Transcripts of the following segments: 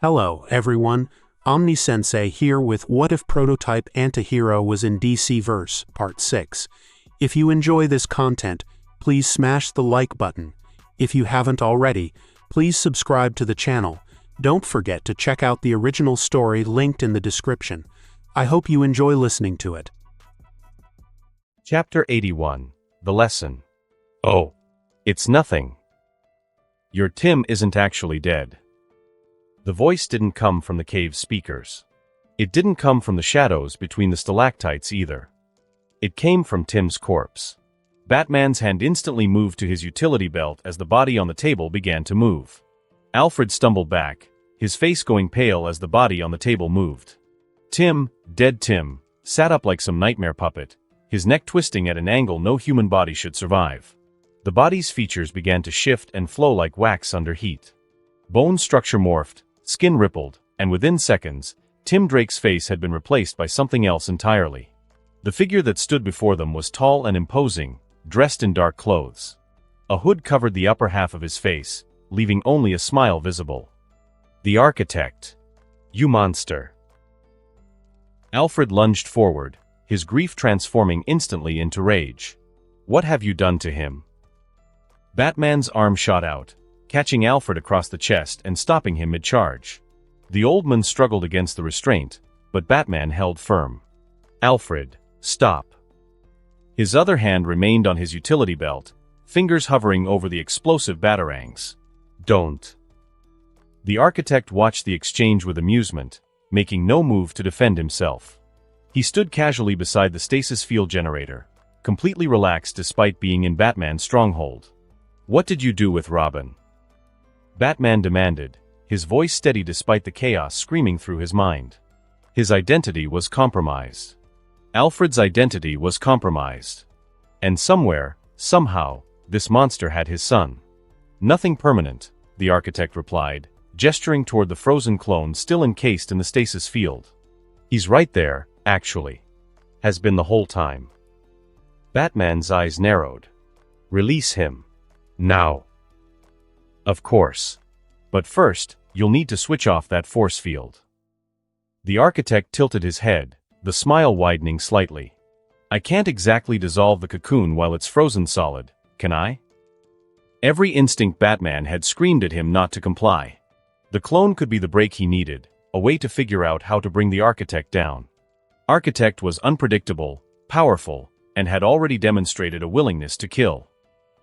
Hello, everyone. Omni-sensei here with What If Prototype Antihero Was in DC Verse, Part 6. If you enjoy this content, please smash the like button. If you haven't already, please subscribe to the channel. Don't forget to check out the original story linked in the description. I hope you enjoy listening to it. Chapter 81. The Lesson. Oh, it's nothing. Your Tim isn't actually dead. The voice didn't come from the cave's speakers. It didn't come from the shadows between the stalactites either. It came from Tim's corpse. Batman's hand instantly moved to his utility belt as the body on the table began to move. Alfred stumbled back, his face going pale as the body on the table moved. Tim, dead Tim, sat up like some nightmare puppet, his neck twisting at an angle no human body should survive. The body's features began to shift and flow like wax under heat. Bone structure morphed, skin rippled, and within seconds, Tim Drake's face had been replaced by something else entirely. The figure that stood before them was tall and imposing, dressed in dark clothes. A hood covered the upper half of his face, leaving only a smile visible. The architect. You monster. Alfred lunged forward, his grief transforming instantly into rage. What have you done to him? Batman's arm shot out, catching Alfred across the chest and stopping him mid-charge. The old man struggled against the restraint, but Batman held firm. Alfred, stop. His other hand remained on his utility belt, fingers hovering over the explosive batarangs. Don't. The architect watched the exchange with amusement, making no move to defend himself. He stood casually beside the stasis field generator, completely relaxed despite being in Batman's stronghold. What did you do with Robin? Batman demanded, his voice steady despite the chaos screaming through his mind. His identity was compromised. Alfred's identity was compromised. And somewhere, somehow, this monster had his son. Nothing permanent, the architect replied, gesturing toward the frozen clone still encased in the stasis field. He's right there, actually. Has been the whole time. Batman's eyes narrowed. Release him. Now. Of course. But first, you'll need to switch off that force field. The architect tilted his head, the smile widening slightly. I can't exactly dissolve the cocoon while it's frozen solid, can I? Every instinct Batman had screamed at him not to comply. The clone could be the break he needed, a way to figure out how to bring the architect down. Architect was unpredictable, powerful, and had already demonstrated a willingness to kill.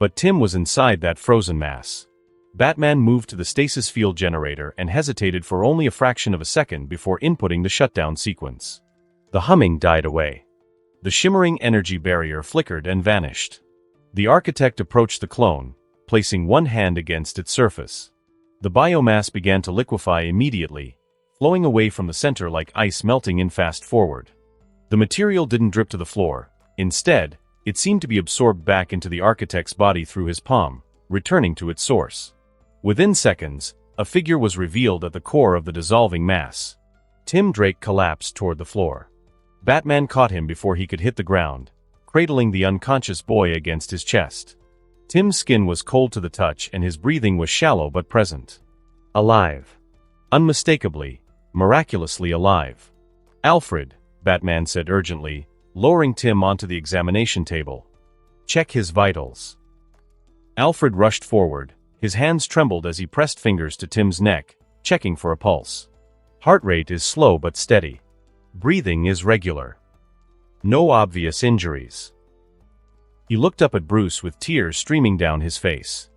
But Tim was inside that frozen mass. Batman moved to the stasis field generator and hesitated for only a fraction of a second before inputting the shutdown sequence. The humming died away. The shimmering energy barrier flickered and vanished. The architect approached the clone, placing one hand against its surface. The biomass began to liquefy immediately, flowing away from the center like ice melting in fast forward. The material didn't drip to the floor. Instead, it seemed to be absorbed back into the architect's body through his palm, returning to its source. Within seconds, a figure was revealed at the core of the dissolving mass. Tim Drake collapsed toward the floor. Batman caught him before he could hit the ground, cradling the unconscious boy against his chest. Tim's skin was cold to the touch and his breathing was shallow but present. Alive. Unmistakably, miraculously alive. Alfred, Batman said urgently, lowering Tim onto the examination table. Check his vitals. Alfred rushed forward, his hands trembled as he pressed fingers to Tim's neck, checking for a pulse. Heart rate is slow but steady. Breathing is regular. No obvious injuries. He looked up at Bruce with tears streaming down his face.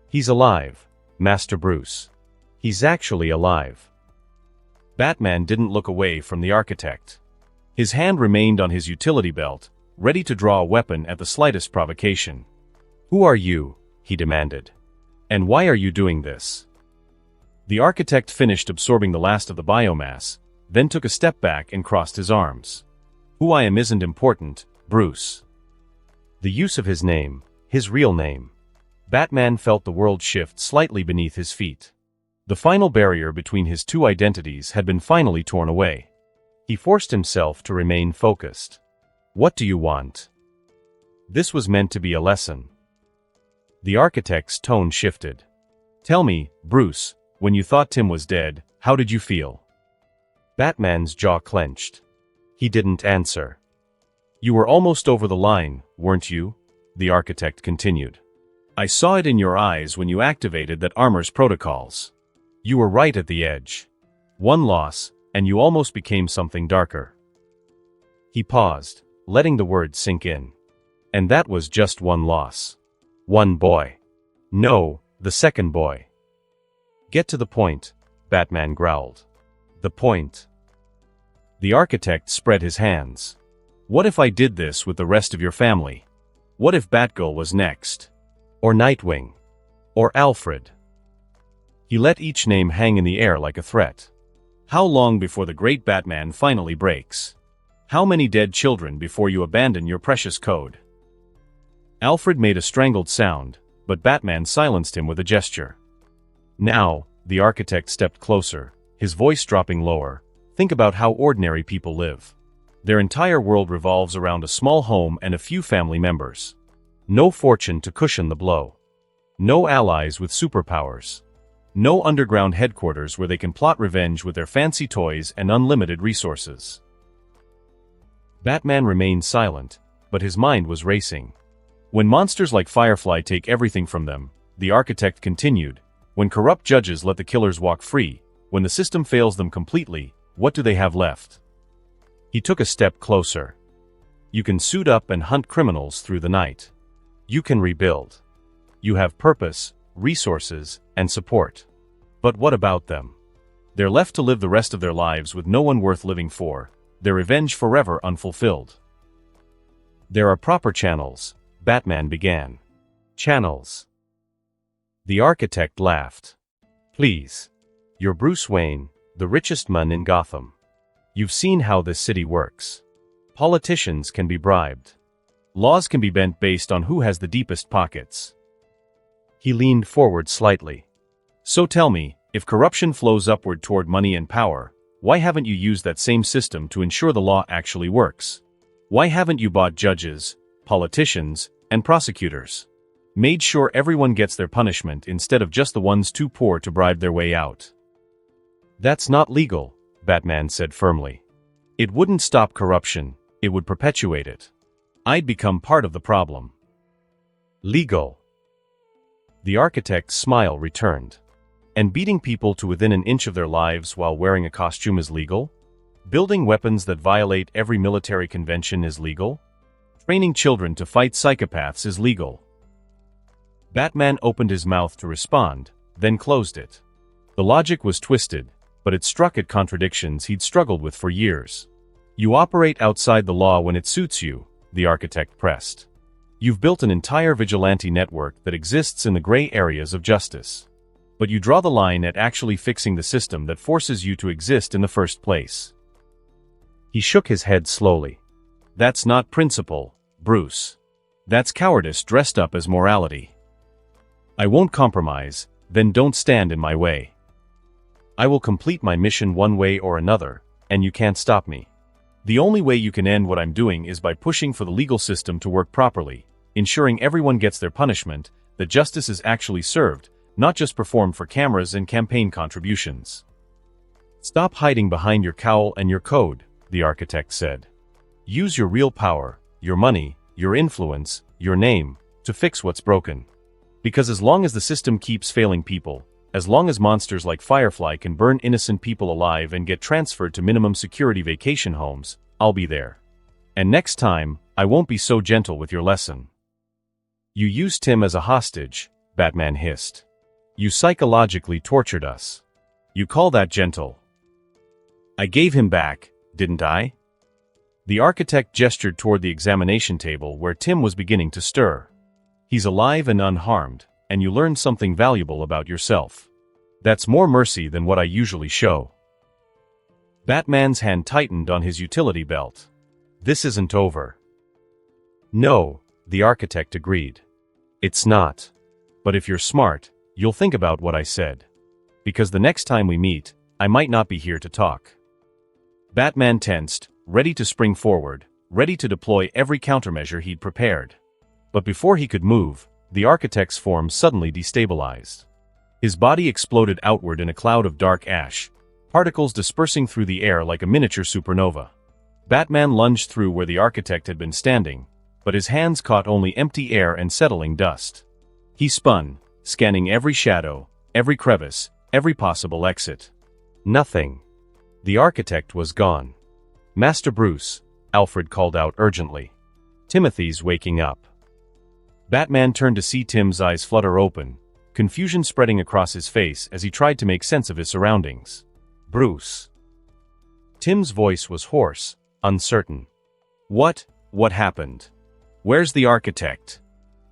He's alive, Master Bruce. He's actually alive. Batman didn't look away from the architect. His hand remained on his utility belt, ready to draw a weapon at the slightest provocation. Who are you? He demanded. And why are you doing this? The architect finished absorbing the last of the biomass, then took a step back and crossed his arms. Who I am isn't important, Bruce. The use of his name, his real name. Batman felt the world shift slightly beneath his feet. The final barrier between his two identities had been finally torn away. He forced himself to remain focused. What do you want? This was meant to be a lesson. The architect's tone shifted. Tell me, Bruce, when you thought Tim was dead, How did you feel? Batman's jaw clenched. He didn't answer. You were almost over the line, weren't you? The architect continued. I saw it in your eyes when you activated that armor's protocols. You were right at the edge. One loss, and you almost became something darker. He paused, letting the words sink in. And that was just one loss. One boy. No, the second boy. Get to the point, Batman growled. The point. The architect spread his hands. What if I did this with the rest of your family? What if Batgirl was next? Or Nightwing? Or Alfred? He let each name hang in the air like a threat. How long before the great Batman finally breaks? How many dead children before you abandon your precious code? Alfred made a strangled sound, but Batman silenced him with a gesture. Now, the architect stepped closer, his voice dropping lower. Think about how ordinary people live. Their entire world revolves around a small home and a few family members. No fortune to cushion the blow. No allies with superpowers. No underground headquarters where they can plot revenge with their fancy toys and unlimited resources. Batman remained silent, but his mind was racing. When monsters like Firefly take everything from them, the architect continued, when corrupt judges let the killers walk free, when the system fails them completely, what do they have left? He took a step closer. You can suit up and hunt criminals through the night. You can rebuild. You have purpose, resources, and support. But what about them? They're left to live the rest of their lives with no one worth living for, their revenge forever unfulfilled. There are proper channels, Batman began. Channels. The architect laughed. Please. You're Bruce Wayne, the richest man in Gotham. You've seen how this city works. Politicians can be bribed. Laws can be bent based on who has the deepest pockets. He leaned forward slightly. So tell me, if corruption flows upward toward money and power, why haven't you used that same system to ensure the law actually works? Why haven't you bought judges, politicians, and prosecutors? Made sure everyone gets their punishment instead of just the ones too poor to bribe their way out. That's not legal, Batman said firmly. It wouldn't stop corruption, it would perpetuate it. I'd become part of the problem. Legal. The architect's smile returned. And beating people to within an inch of their lives while wearing a costume is legal? Building weapons that violate every military convention is legal? Training children to fight psychopaths is legal. Batman opened his mouth to respond, then closed it. The logic was twisted, but it struck at contradictions he'd struggled with for years. You operate outside the law when it suits you, the architect pressed. You've built an entire vigilante network that exists in the gray areas of justice. But you draw the line at actually fixing the system that forces you to exist in the first place. He shook his head slowly. That's not principle, Bruce. That's cowardice dressed up as morality. I won't compromise, then don't stand in my way. I will complete my mission one way or another, and you can't stop me. The only way you can end what I'm doing is by pushing for the legal system to work properly, ensuring everyone gets their punishment, that justice is actually served, not just performed for cameras and campaign contributions. Stop hiding behind your cowl and your code, the architect said. Use your real power, your money, your influence, your name, to fix what's broken. Because as long as the system keeps failing people, as long as monsters like Firefly can burn innocent people alive and get transferred to minimum security vacation homes, I'll be there. And next time, I won't be so gentle with your lesson. You used Tim as a hostage, Batman hissed. You psychologically tortured us. You call that gentle? I gave him back, didn't I? The architect gestured toward the examination table where Tim was beginning to stir. He's alive and unharmed, and you learned something valuable about yourself. That's more mercy than what I usually show. Batman's hand tightened on his utility belt. This isn't over. No, the architect agreed. It's not. But if you're smart, you'll think about what I said. Because the next time we meet, I might not be here to talk. Batman tensed, ready to spring forward, ready to deploy every countermeasure he'd prepared. But before he could move, the architect's form suddenly destabilized. His body exploded outward in a cloud of dark ash, particles dispersing through the air like a miniature supernova. Batman lunged through where the architect had been standing, but his hands caught only empty air and settling dust. He spun, scanning every shadow, every crevice, every possible exit. Nothing. The architect was gone. "Master Bruce," Alfred called out urgently. "Timothy's waking up." Batman turned to see Tim's eyes flutter open, confusion spreading across his face as he tried to make sense of his surroundings. "Bruce." Tim's voice was hoarse, uncertain. What happened? Where's the architect?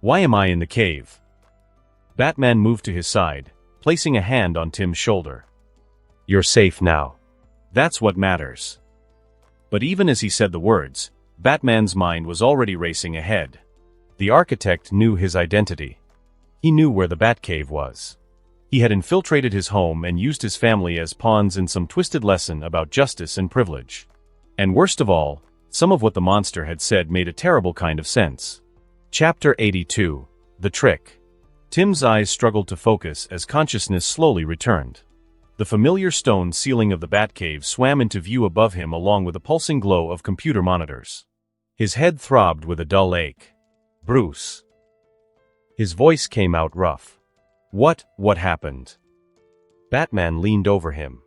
Why am I in the cave?" Batman moved to his side, placing a hand on Tim's shoulder. "You're safe now. That's what matters." But even as he said the words, Batman's mind was already racing ahead. The architect knew his identity. He knew where the Batcave was. He had infiltrated his home and used his family as pawns in some twisted lesson about justice and privilege. And worst of all, some of what the monster had said made a terrible kind of sense. Chapter 82. The Trick. Tim's eyes struggled to focus as consciousness slowly returned. The familiar stone ceiling of the Batcave swam into view above him along with a pulsing glow of computer monitors. His head throbbed with a dull ache. "Bruce." His voice came out rough. What happened?" Batman leaned over him.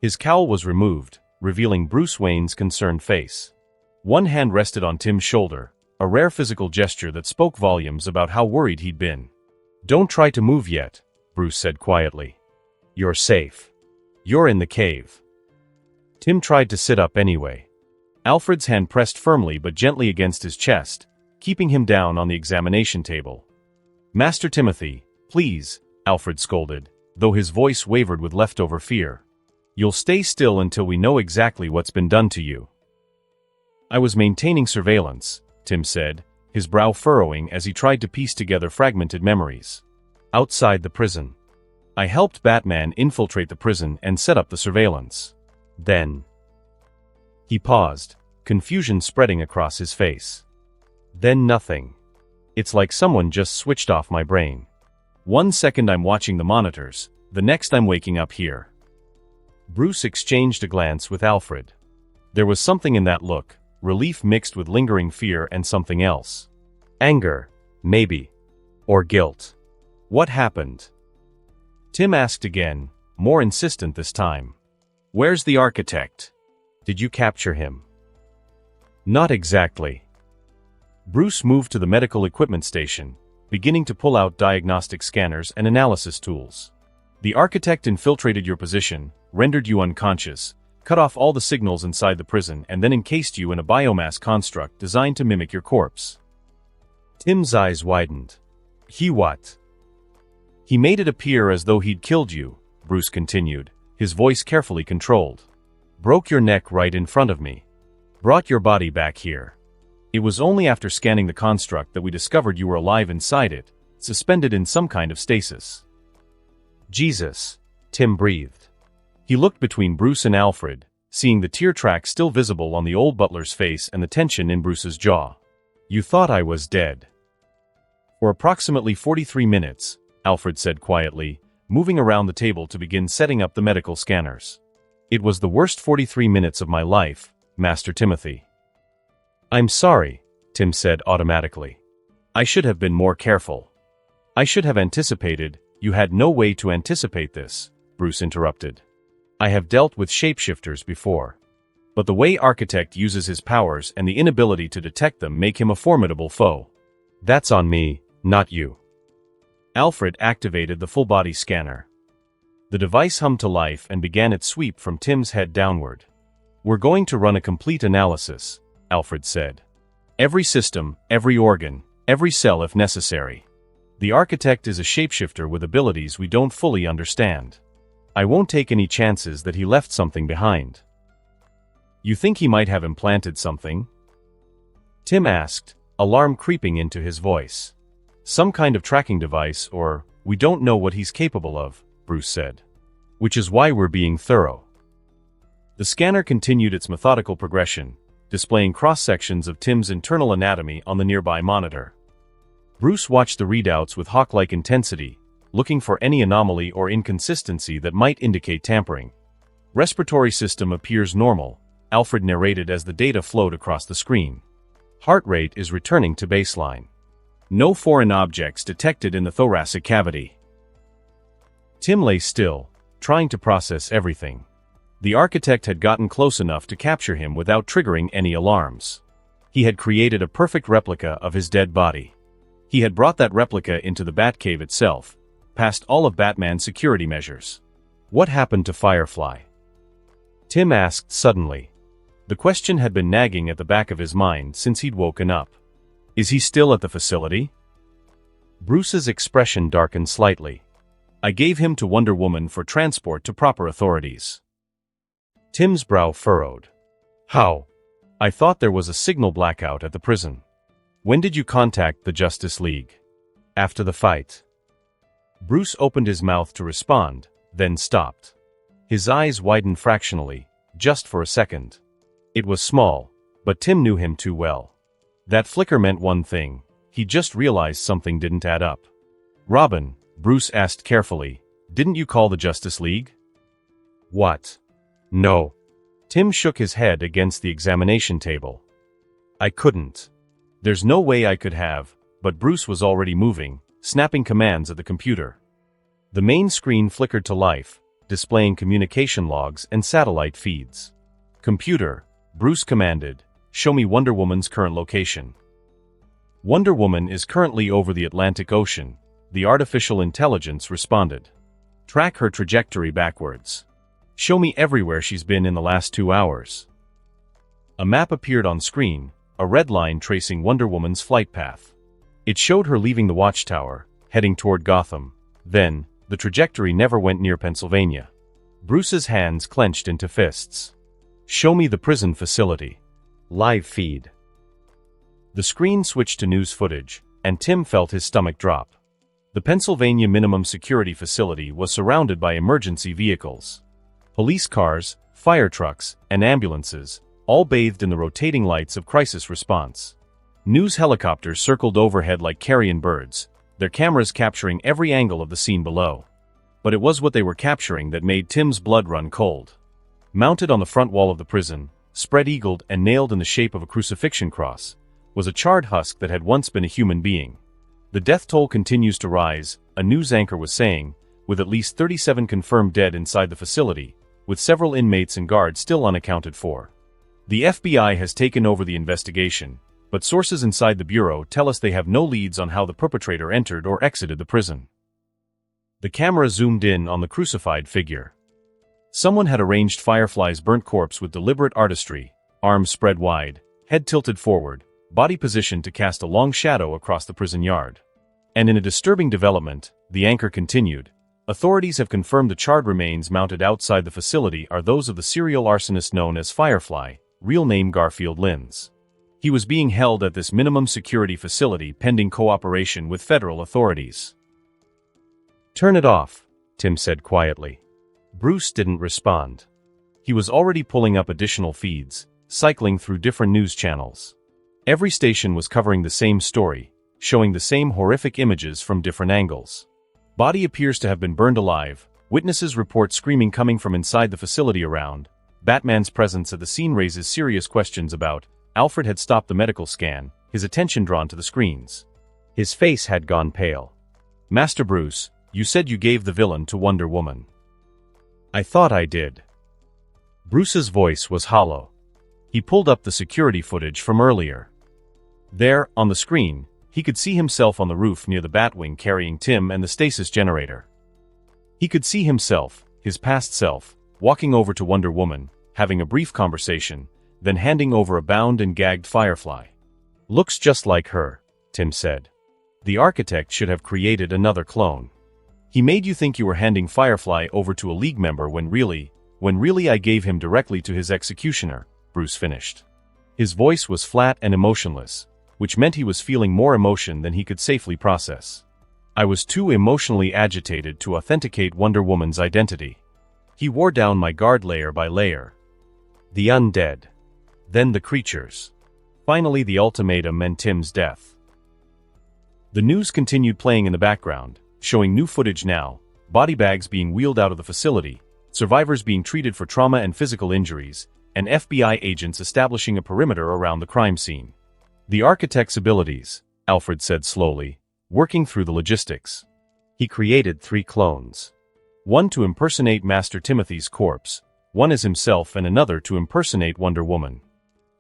His cowl was removed, revealing Bruce Wayne's concerned face. One hand rested on Tim's shoulder, a rare physical gesture that spoke volumes about how worried he'd been. "Don't try to move yet," Bruce said quietly. "You're safe. You're in the cave." Tim tried to sit up anyway. Alfred's hand pressed firmly but gently against his chest, keeping him down on the examination table. "Master Timothy, please," Alfred scolded, though his voice wavered with leftover fear. "You'll stay still until we know exactly what's been done to you." "I was maintaining surveillance," Tim said, his brow furrowing as he tried to piece together fragmented memories. "Outside the prison. I helped Batman infiltrate the prison and set up the surveillance. Then..." He paused, confusion spreading across his face. "Then nothing. It's like someone just switched off my brain. One second I'm watching the monitors, the next I'm waking up here." Bruce exchanged a glance with Alfred. There was something in that look, relief mixed with lingering fear and something else. Anger, maybe. Or guilt. "What happened?" Tim asked again, more insistent this time. "Where's the architect? Did you capture him?" "Not exactly." Bruce moved to the medical equipment station, beginning to pull out diagnostic scanners and analysis tools. "The architect infiltrated your position, rendered you unconscious, cut off all the signals inside the prison and then encased you in a biomass construct designed to mimic your corpse." Tim's eyes widened. "He what?" "He made it appear as though he'd killed you," Bruce continued, his voice carefully controlled. "Broke your neck right in front of me. Brought your body back here. It was only after scanning the construct that we discovered you were alive inside it, suspended in some kind of stasis." "Jesus," Tim breathed. He looked between Bruce and Alfred, seeing the tear track still visible on the old butler's face and the tension in Bruce's jaw. "You thought I was dead." "For approximately 43 minutes, Alfred said quietly, moving around the table to begin setting up the medical scanners. "It was the worst 43 minutes of my life, Master Timothy." "I'm sorry," Tim said automatically. "I should have been more careful. I should have anticipated." "You had no way to anticipate this," Bruce interrupted. "I have dealt with shapeshifters before. But the way Architect uses his powers and the inability to detect them make him a formidable foe. That's on me, not you." Alfred activated the full-body scanner. The device hummed to life and began its sweep from Tim's head downward. "We're going to run a complete analysis," Alfred said. "Every system, every organ, every cell if necessary. The architect is a shapeshifter with abilities we don't fully understand. I won't take any chances that he left something behind." "You think he might have implanted something?" Tim asked, alarm creeping into his voice. "Some kind of tracking device or, we don't know what he's capable of," Bruce said. "Which is why we're being thorough." The scanner continued its methodical progression, displaying cross-sections of Tim's internal anatomy on the nearby monitor. Bruce watched the readouts with hawk-like intensity, looking for any anomaly or inconsistency that might indicate tampering. Respiratory system appears normal, Alfred narrated as the data flowed across the screen. Heart rate is returning to baseline. No foreign objects detected in the thoracic cavity. Tim lay still, trying to process everything. The architect had gotten close enough to capture him without triggering any alarms. He had created a perfect replica of his dead body. He had brought that replica into the Batcave itself, past all of Batman's security measures. What happened to Firefly? Tim asked suddenly. The question had been nagging at the back of his mind since he'd woken up. Is he still at the facility? Bruce's expression darkened slightly. I gave him to Wonder Woman for transport to proper authorities. Tim's brow furrowed. How? I thought there was a signal blackout at the prison. When did you contact the Justice League? After the fight. Bruce opened his mouth to respond, then stopped. His eyes widened fractionally, just for a second. It was small, but Tim knew him too well. That flicker meant one thing. He just realized something didn't add up. Robin, Bruce asked carefully, didn't you call the Justice League? What? No. Tim shook his head against the examination table. I couldn't. There's no way I could have, but Bruce was already moving, snapping commands at the computer. The main screen flickered to life, displaying communication logs and satellite feeds. Computer, Bruce commanded, show me Wonder Woman's current location. Wonder Woman is currently over the Atlantic Ocean, the artificial intelligence responded. Track her trajectory backwards. Show me everywhere she's been in the last 2 hours. A map appeared on screen, a red line tracing Wonder Woman's flight path. It showed her leaving the watchtower, heading toward Gotham. Then, the trajectory never went near Pennsylvania. Bruce's hands clenched into fists. Show me the prison facility. Live feed. The screen switched to news footage, and Tim felt his stomach drop. The Pennsylvania Minimum Security Facility was surrounded by emergency vehicles. Police cars, fire trucks, and ambulances, all bathed in the rotating lights of crisis response. News helicopters circled overhead like carrion birds, their cameras capturing every angle of the scene below. But it was what they were capturing that made Tim's blood run cold. Mounted on the front wall of the prison, spread-eagled and nailed in the shape of a crucifixion cross, was a charred husk that had once been a human being. The death toll continues to rise, a news anchor was saying, with at least 37 confirmed dead inside the facility, with several inmates and guards still unaccounted for. The FBI has taken over the investigation, but sources inside the bureau tell us they have no leads on how the perpetrator entered or exited the prison. The camera zoomed in on the crucified figure. Someone had arranged Firefly's burnt corpse with deliberate artistry, arms spread wide, head tilted forward, body positioned to cast a long shadow across the prison yard. And in a disturbing development, the anchor continued, authorities have confirmed the charred remains mounted outside the facility are those of the serial arsonist known as Firefly, real name Garfield Linz. He was being held at this minimum security facility pending cooperation with federal authorities. Turn it off, Tim said quietly. Bruce didn't respond. He was already pulling up additional feeds, cycling through different news channels. Every station was covering the same story, showing the same horrific images from different angles. Body appears to have been burned alive, witnesses report screaming coming from inside the facility around. Batman's presence at the scene raises serious questions about. Alfred had stopped the medical scan, his attention drawn to the screens. His face had gone pale. Master Bruce, you said you gave the villain to Wonder Woman. I thought I did. Bruce's voice was hollow. He pulled up the security footage from earlier. There, on the screen, he could see himself on the roof near the Batwing carrying Tim and the stasis generator. He could see himself, his past self, walking over to Wonder Woman, having a brief conversation, then handing over a bound and gagged Firefly. Looks just like her, Tim said. The architect should have created another clone. He made you think you were handing Firefly over to a League member when really I gave him directly to his executioner, Bruce finished. His voice was flat and emotionless, which meant he was feeling more emotion than he could safely process. I was too emotionally agitated to authenticate Wonder Woman's identity. He wore down my guard layer by layer. The undead. Then the creatures. Finally the ultimatum and Tim's death. The news continued playing in the background, showing new footage now, body bags being wheeled out of the facility, survivors being treated for trauma and physical injuries, and FBI agents establishing a perimeter around the crime scene. The architect's abilities, Alfred said slowly, working through the logistics. He created 3 clones. One to impersonate Master Timothy's corpse, one as himself, and another to impersonate Wonder Woman.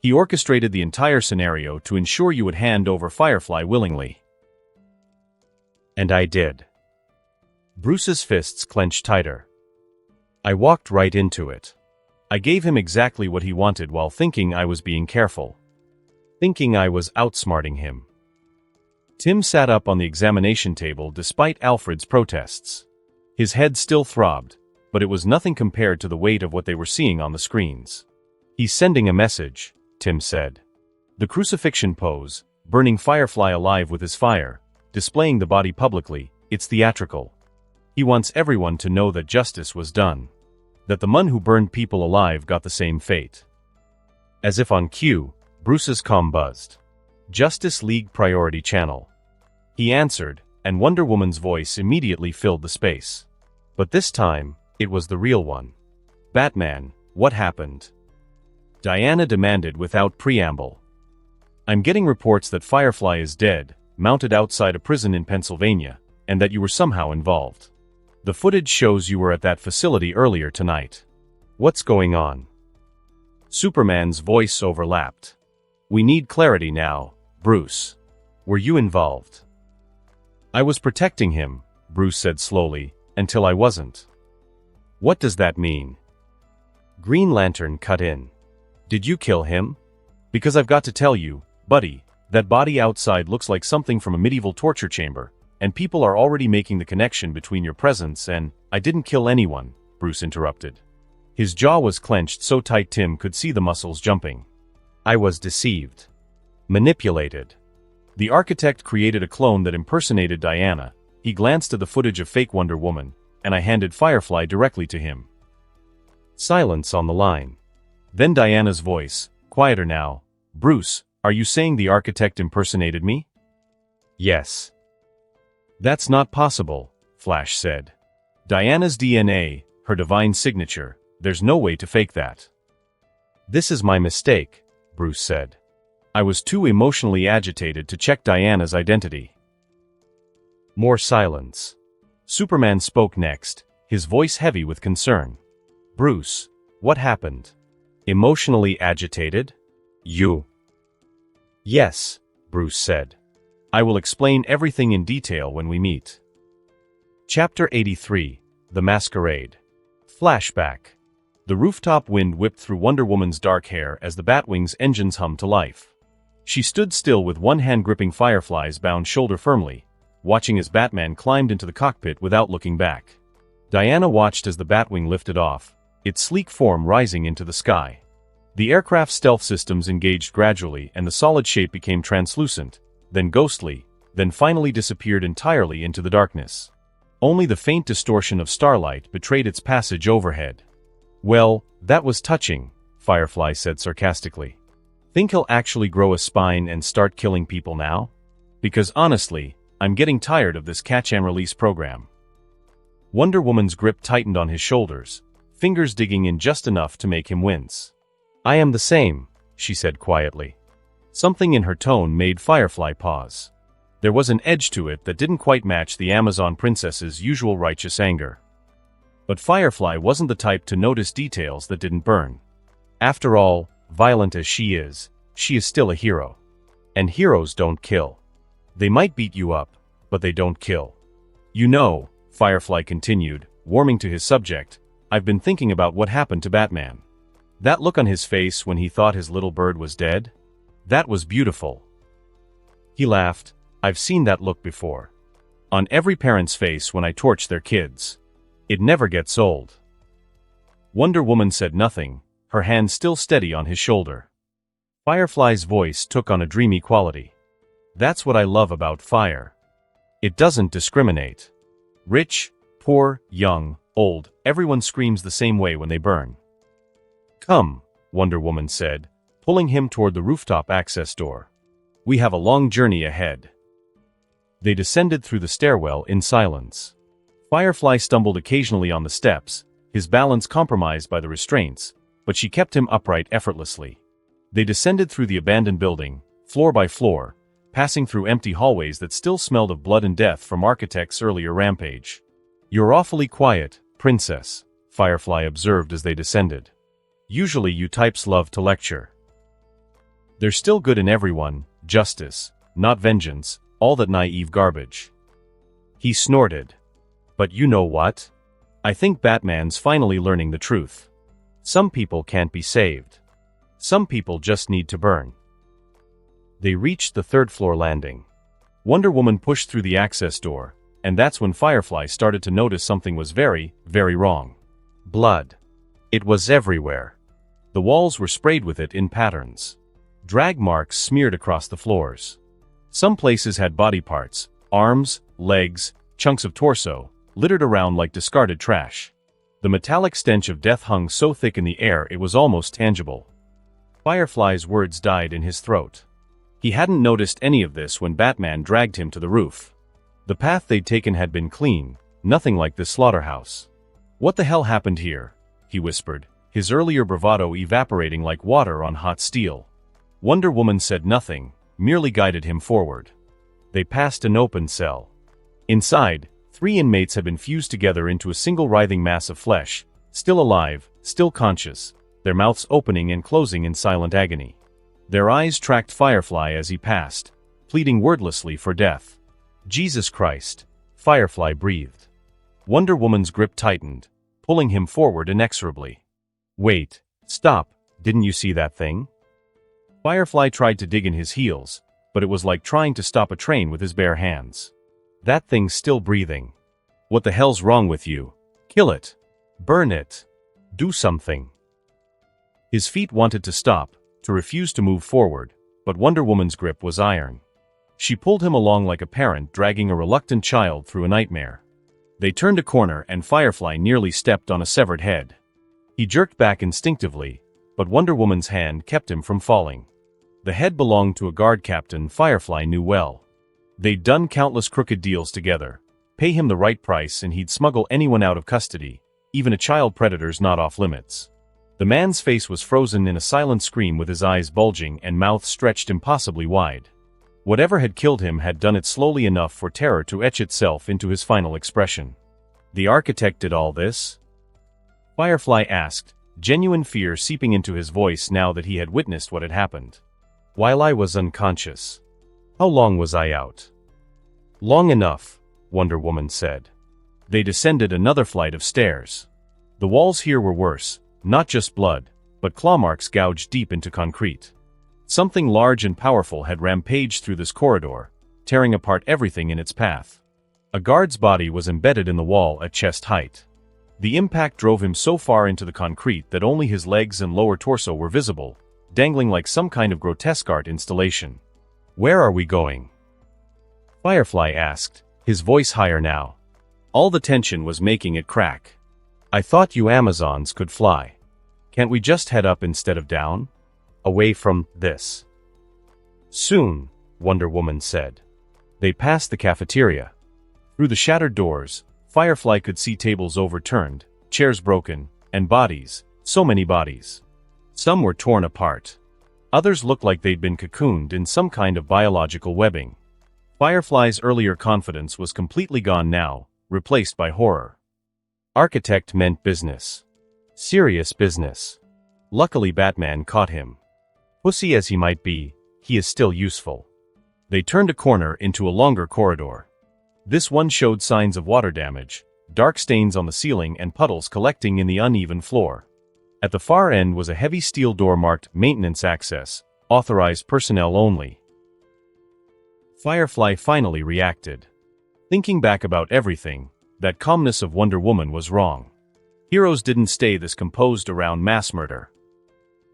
He orchestrated the entire scenario to ensure you would hand over Firefly willingly. And I did. Bruce's fists clenched tighter. I walked right into it. I gave him exactly what he wanted while thinking I was being careful. Thinking I was outsmarting him. Tim sat up on the examination table despite Alfred's protests. His head still throbbed, but it was nothing compared to the weight of what they were seeing on the screens. He's sending a message, Tim said. The crucifixion pose, burning Firefly alive with his fire, displaying the body publicly, it's theatrical. He wants everyone to know that justice was done. That the man who burned people alive got the same fate. As if on cue, Bruce's comm buzzed. Justice League Priority Channel. He answered, and Wonder Woman's voice immediately filled the space. But this time, it was the real one. Batman, what happened? Diana demanded without preamble. I'm getting reports that Firefly is dead, mounted outside a prison in Pennsylvania, and that you were somehow involved. The footage shows you were at that facility earlier tonight. What's going on? Superman's voice overlapped. We need clarity now, Bruce. Were you involved? I was protecting him, Bruce said slowly, until I wasn't. What does that mean? Green Lantern cut in. Did you kill him? Because I've got to tell you, buddy, that body outside looks like something from a medieval torture chamber, and people are already making the connection between your presence and, I didn't kill anyone, Bruce interrupted. His jaw was clenched so tight Tim could see the muscles jumping. I was deceived. Manipulated. The architect created a clone that impersonated Diana. He glanced at the footage of fake Wonder Woman, and I handed Firefly directly to him. Silence on the line. Then Diana's voice, quieter now. Bruce, are you saying the architect impersonated me? Yes. That's not possible, Flash said. Diana's DNA, her divine signature, there's no way to fake that. This is my mistake, Bruce said. I was too emotionally agitated to check Diana's identity. More silence. Superman spoke next, his voice heavy with concern. Bruce, what happened? Emotionally agitated? You. Yes, Bruce said. I will explain everything in detail when we meet. Chapter 83, The Masquerade. Flashback. The rooftop wind whipped through Wonder Woman's dark hair as the Batwing's engines hummed to life. She stood still with one hand gripping Firefly's bound shoulder firmly, watching as Batman climbed into the cockpit without looking back. Diana watched as the Batwing lifted off, its sleek form rising into the sky. The aircraft's stealth systems engaged gradually and the solid shape became translucent, then ghostly, then finally disappeared entirely into the darkness. Only the faint distortion of starlight betrayed its passage overhead. Well, that was touching, Firefly said sarcastically. Think he'll actually grow a spine and start killing people now? Because honestly, I'm getting tired of this catch-and-release program. Wonder Woman's grip tightened on his shoulders, fingers digging in just enough to make him wince. I am the same, she said quietly. Something in her tone made Firefly pause. There was an edge to it that didn't quite match the Amazon princess's usual righteous anger. But Firefly wasn't the type to notice details that didn't burn. After all, violent as she is still a hero. And heroes don't kill. They might beat you up, but they don't kill. You know, Firefly continued, warming to his subject, I've been thinking about what happened to Batman. That look on his face when he thought his little bird was dead? That was beautiful. He laughed. I've seen that look before. On every parent's face when I torch their kids. It never gets old. Wonder Woman said nothing, her hand still steady on his shoulder. Firefly's voice took on a dreamy quality. That's what I love about fire. It doesn't discriminate. Rich, poor, young, old, everyone screams the same way when they burn. Come, Wonder Woman said, pulling him toward the rooftop access door. We have a long journey ahead. They descended through the stairwell in silence. Firefly stumbled occasionally on the steps, his balance compromised by the restraints, but she kept him upright effortlessly. They descended through the abandoned building, floor by floor, passing through empty hallways that still smelled of blood and death from Architect's earlier rampage. "You're awfully quiet, princess," Firefly observed as they descended. "Usually you types love to lecture. There's still good in everyone, justice, not vengeance, all that naive garbage." He snorted. "But you know what? I think Batman's finally learning the truth. Some people can't be saved. Some people just need to burn." They reached the third-floor landing. Wonder Woman pushed through the access door, and that's when Firefly started to notice something was very, very wrong. Blood. It was everywhere. The walls were sprayed with it in patterns. Drag marks smeared across the floors. Some places had body parts, arms, legs, chunks of torso, littered around like discarded trash. The metallic stench of death hung so thick in the air it was almost tangible. Firefly's words died in his throat. He hadn't noticed any of this when Batman dragged him to the roof. The path they'd taken had been clean, nothing like this slaughterhouse. "What the hell happened here?" he whispered, his earlier bravado evaporating like water on hot steel. Wonder Woman said nothing, merely guided him forward. They passed an open cell. Inside, 3 inmates had been fused together into a single writhing mass of flesh, still alive, still conscious, their mouths opening and closing in silent agony. Their eyes tracked Firefly as he passed, pleading wordlessly for death. "Jesus Christ," Firefly breathed. Wonder Woman's grip tightened, pulling him forward inexorably. "Wait, stop, didn't you see that thing?" Firefly tried to dig in his heels, but it was like trying to stop a train with his bare hands. "That thing's still breathing. What the hell's wrong with you? Kill it. Burn it. Do something." His feet wanted to stop, to refuse to move forward, but Wonder Woman's grip was iron. She pulled him along like a parent dragging a reluctant child through a nightmare. They turned a corner and Firefly nearly stepped on a severed head. He jerked back instinctively, but Wonder Woman's hand kept him from falling. The head belonged to a guard captain Firefly knew well. They'd done countless crooked deals together. Pay him the right price and he'd smuggle anyone out of custody, even a child predator's not off limits. The man's face was frozen in a silent scream with his eyes bulging and mouth stretched impossibly wide. Whatever had killed him had done it slowly enough for terror to etch itself into his final expression. "The architect did all this?" Firefly asked, genuine fear seeping into his voice now that he had witnessed what had happened. "While I was unconscious. How long was I out?" "Long enough," Wonder Woman said. They descended another flight of stairs. The walls here were worse, not just blood, but claw marks gouged deep into concrete. Something large and powerful had rampaged through this corridor, tearing apart everything in its path. A guard's body was embedded in the wall at chest height. The impact drove him so far into the concrete that only his legs and lower torso were visible, dangling like some kind of grotesque art installation. "Where are we going?" Firefly asked, his voice higher now. All the tension was making it crack. "I thought you Amazons could fly. Can't we just head up instead of down? Away from this?" "Soon," Wonder Woman said. They passed the cafeteria. Through the shattered doors, Firefly could see tables overturned, chairs broken, and bodies, so many bodies. Some were torn apart. Others looked like they'd been cocooned in some kind of biological webbing. Firefly's earlier confidence was completely gone now, replaced by horror. Architect meant business. Serious business. Luckily Batman caught him. Pussy as he might be, he is still useful. They turned a corner into a longer corridor. This one showed signs of water damage, dark stains on the ceiling and puddles collecting in the uneven floor. At the far end was a heavy steel door marked Maintenance Access, authorized personnel only. Firefly finally reacted. Thinking back about everything, that calmness of Wonder Woman was wrong. Heroes didn't stay this composed around mass murder.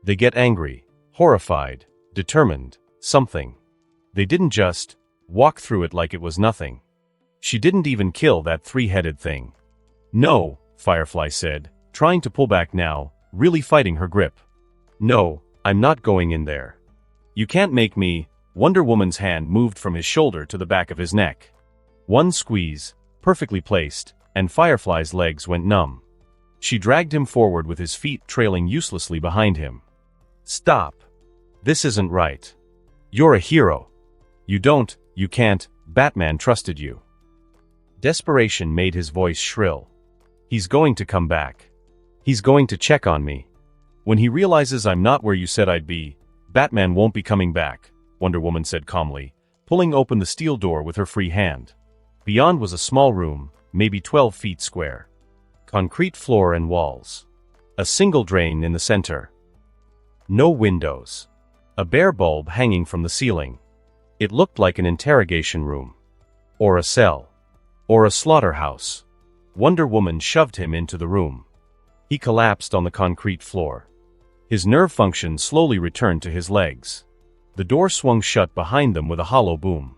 They get angry, horrified, determined, something. They didn't just walk through it like it was nothing. She didn't even kill that three-headed thing. "No," Firefly said, trying to pull back now, really fighting her grip. "No, I'm not going in there. You can't make me." Wonder Woman's hand moved from his shoulder to the back of his neck. One squeeze, perfectly placed, and Firefly's legs went numb. She dragged him forward with his feet trailing uselessly behind him. Stop. This isn't right. You're a hero. You can't, Batman trusted you. Desperation made his voice shrill. He's going to come back. He's going to check on me. When he realizes I'm not where you said I'd be, Batman won't be coming back, Wonder Woman said calmly, pulling open the steel door with her free hand. Beyond was a small room, maybe 12 feet square. Concrete floor and walls. A single drain in the center. No windows. A bare bulb hanging from the ceiling. It looked like an interrogation room. Or a cell. Or a slaughterhouse. Wonder Woman shoved him into the room. He collapsed on the concrete floor. His nerve function slowly returned to his legs. The door swung shut behind them with a hollow boom.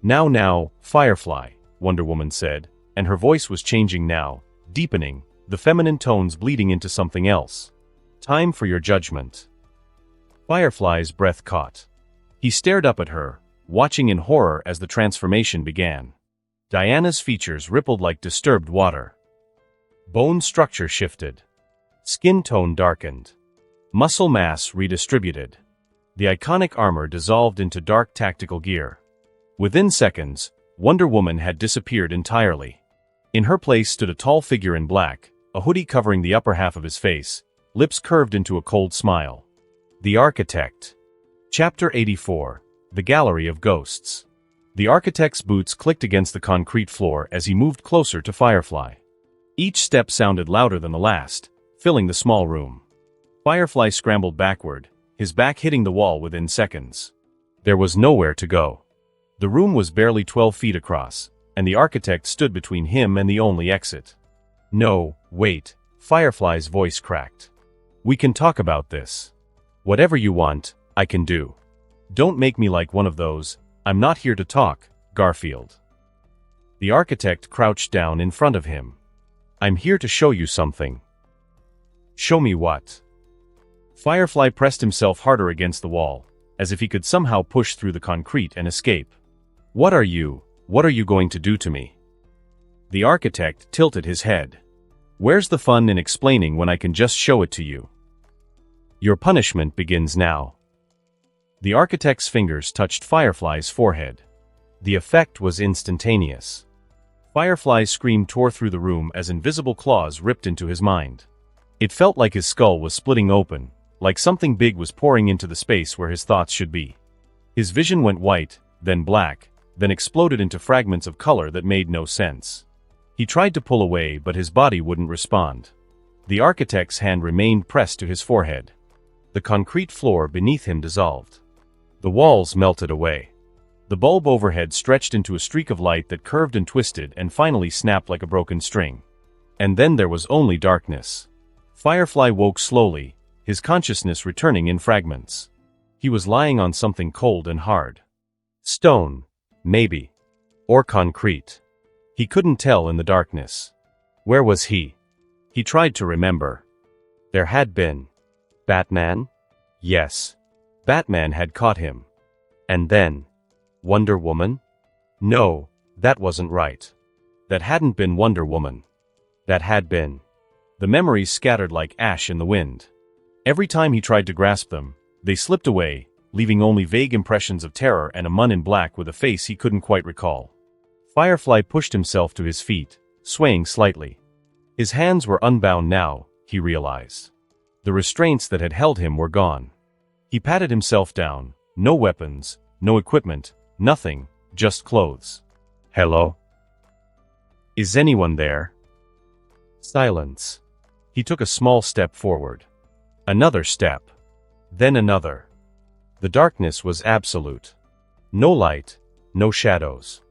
Now, Firefly, Wonder Woman said, and her voice was changing now, deepening, the feminine tones bleeding into something else. Time for your judgment. Firefly's breath caught. He stared up at her, watching in horror as the transformation began. Diana's features rippled like disturbed water. Bone structure shifted. Skin tone darkened. Muscle mass redistributed. The iconic armor dissolved into dark tactical gear. Within seconds, Wonder Woman had disappeared entirely. In her place stood a tall figure in black, a hoodie covering the upper half of his face, lips curved into a cold smile. The Architect. Chapter 84. The Gallery of Ghosts. The Architect's boots clicked against the concrete floor as he moved closer to Firefly. Each step sounded louder than the last, filling the small room. Firefly scrambled backward, his back hitting the wall within seconds. There was nowhere to go. The room was barely 12 feet across, and the Architect stood between him and the only exit. No, wait, Firefly's voice cracked. We can talk about this. Whatever you want, I can do. Don't make me like one of those, I'm not here to talk, Garfield. The Architect crouched down in front of him. I'm here to show you something. Show me what? Firefly pressed himself harder against the wall, as if he could somehow push through the concrete and escape. What are you going to do to me? The Architect tilted his head. Where's the fun in explaining when I can just show it to you? Your punishment begins now. The Architect's fingers touched Firefly's forehead. The effect was instantaneous. Firefly's scream tore through the room as invisible claws ripped into his mind. It felt like his skull was splitting open, like something big was pouring into the space where his thoughts should be. His vision went white, then black, then exploded into fragments of color that made no sense. He tried to pull away, but his body wouldn't respond. The Architect's hand remained pressed to his forehead. The concrete floor beneath him dissolved. The walls melted away. The bulb overhead stretched into a streak of light that curved and twisted and finally snapped like a broken string. And then there was only darkness. Firefly woke slowly, his consciousness returning in fragments. He was lying on something cold and hard. Stone, maybe. Or concrete. He couldn't tell in the darkness. Where was he? He tried to remember. There had been. Batman? Yes. Batman had caught him. And then. Wonder Woman? No, that wasn't right. That hadn't been Wonder Woman. That had been. The memories scattered like ash in the wind. Every time he tried to grasp them, they slipped away, leaving only vague impressions of terror and a man in black with a face he couldn't quite recall. Firefly pushed himself to his feet, swaying slightly. His hands were unbound now, he realized. The restraints that had held him were gone. He patted himself down, no weapons, no equipment, nothing, just clothes. Hello? Is anyone there? Silence. He took a small step forward. Another step. Then another. The darkness was absolute. No light, no shadows.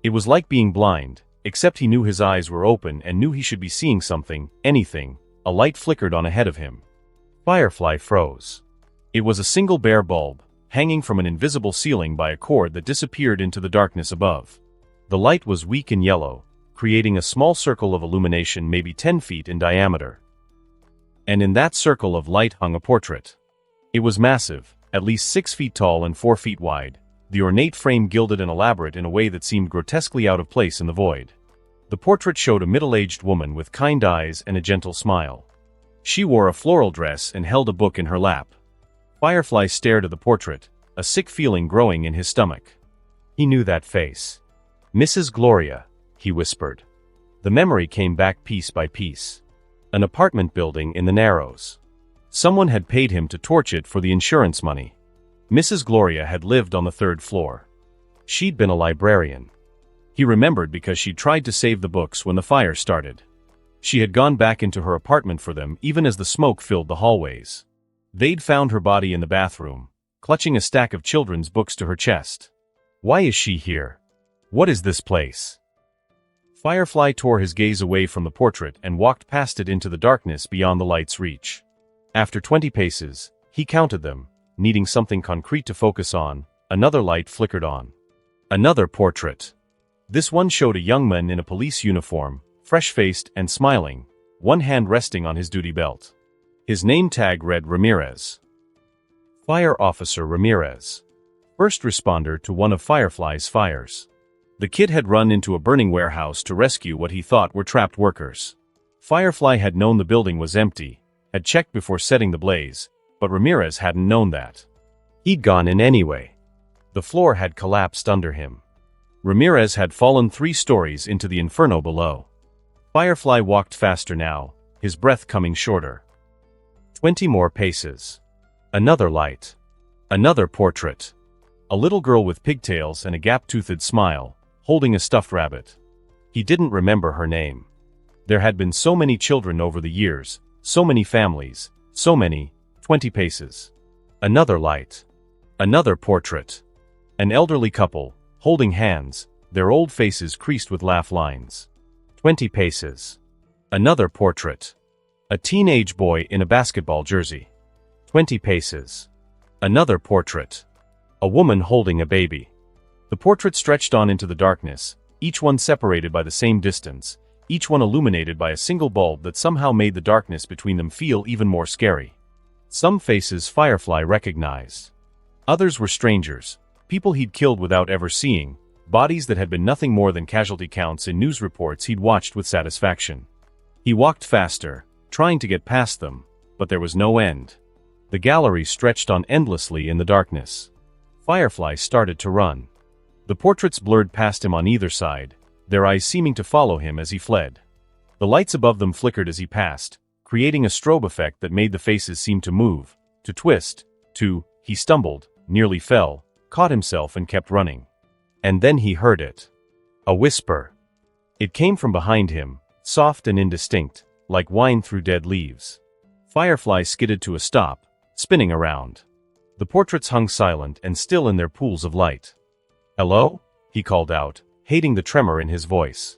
It was like being blind, except he knew his eyes were open and knew he should be seeing something, anything. A light flickered on ahead of him. Firefly froze. It was a single bare bulb, hanging from an invisible ceiling by a cord that disappeared into the darkness above. The light was weak and yellow, creating a small circle of illumination maybe 10 feet in diameter. And in that circle of light hung a portrait. It was massive, at least 6 feet tall and 4 feet wide, the ornate frame gilded and elaborate in a way that seemed grotesquely out of place in the void. The portrait showed a middle-aged woman with kind eyes and a gentle smile. She wore a floral dress and held a book in her lap. Firefly stared at the portrait, a sick feeling growing in his stomach. He knew that face. "Mrs. Gloria," he whispered. The memory came back piece by piece. An apartment building in the Narrows. Someone had paid him to torch it for the insurance money. Mrs. Gloria had lived on the 3rd floor. She'd been a librarian. He remembered because she'd tried to save the books when the fire started. She had gone back into her apartment for them even as the smoke filled the hallways. They'd found her body in the bathroom, clutching a stack of children's books to her chest. Why is she here? What is this place? Firefly tore his gaze away from the portrait and walked past it into the darkness beyond the light's reach. After 20 paces, he counted them, needing something concrete to focus on. Another light flickered on. Another portrait. This one showed a young man in a police uniform, fresh-faced and smiling, one hand resting on his duty belt. His name tag read Ramirez. Fire Officer Ramirez. First responder to one of Firefly's fires. The kid had run into a burning warehouse to rescue what he thought were trapped workers. Firefly had known the building was empty, had checked before setting the blaze, but Ramirez hadn't known that. He'd gone in anyway. The floor had collapsed under him. Ramirez had fallen 3 stories into the inferno below. Firefly walked faster now, his breath coming shorter. 20 more paces. Another light. Another portrait. A little girl with pigtails and a gap-toothed smile, holding a stuffed rabbit. He didn't remember her name. There had been so many children over the years, so many families, so many. 20 paces. Another light. Another portrait. An elderly couple, holding hands, their old faces creased with laugh lines. 20 paces. Another portrait. A teenage boy in a basketball jersey. 20 paces. Another portrait. A woman holding a baby. The portrait stretched on into the darkness, each one separated by the same distance, each one illuminated by a single bulb that somehow made the darkness between them feel even more scary. Some faces Firefly recognized. Others were strangers, people he'd killed without ever seeing, bodies that had been nothing more than casualty counts in news reports he'd watched with satisfaction. He walked faster, trying to get past them, but there was no end. The gallery stretched on endlessly in the darkness. Firefly started to run. The portraits blurred past him on either side, their eyes seeming to follow him as he fled. The lights above them flickered as he passed, creating a strobe effect that made the faces seem to move, to twist, he stumbled, nearly fell, caught himself and kept running. And then he heard it. A whisper. It came from behind him, soft and indistinct, like whine through dead leaves. Firefly skidded to a stop, spinning around. The portraits hung silent and still in their pools of light. "Hello?" he called out, hating the tremor in his voice.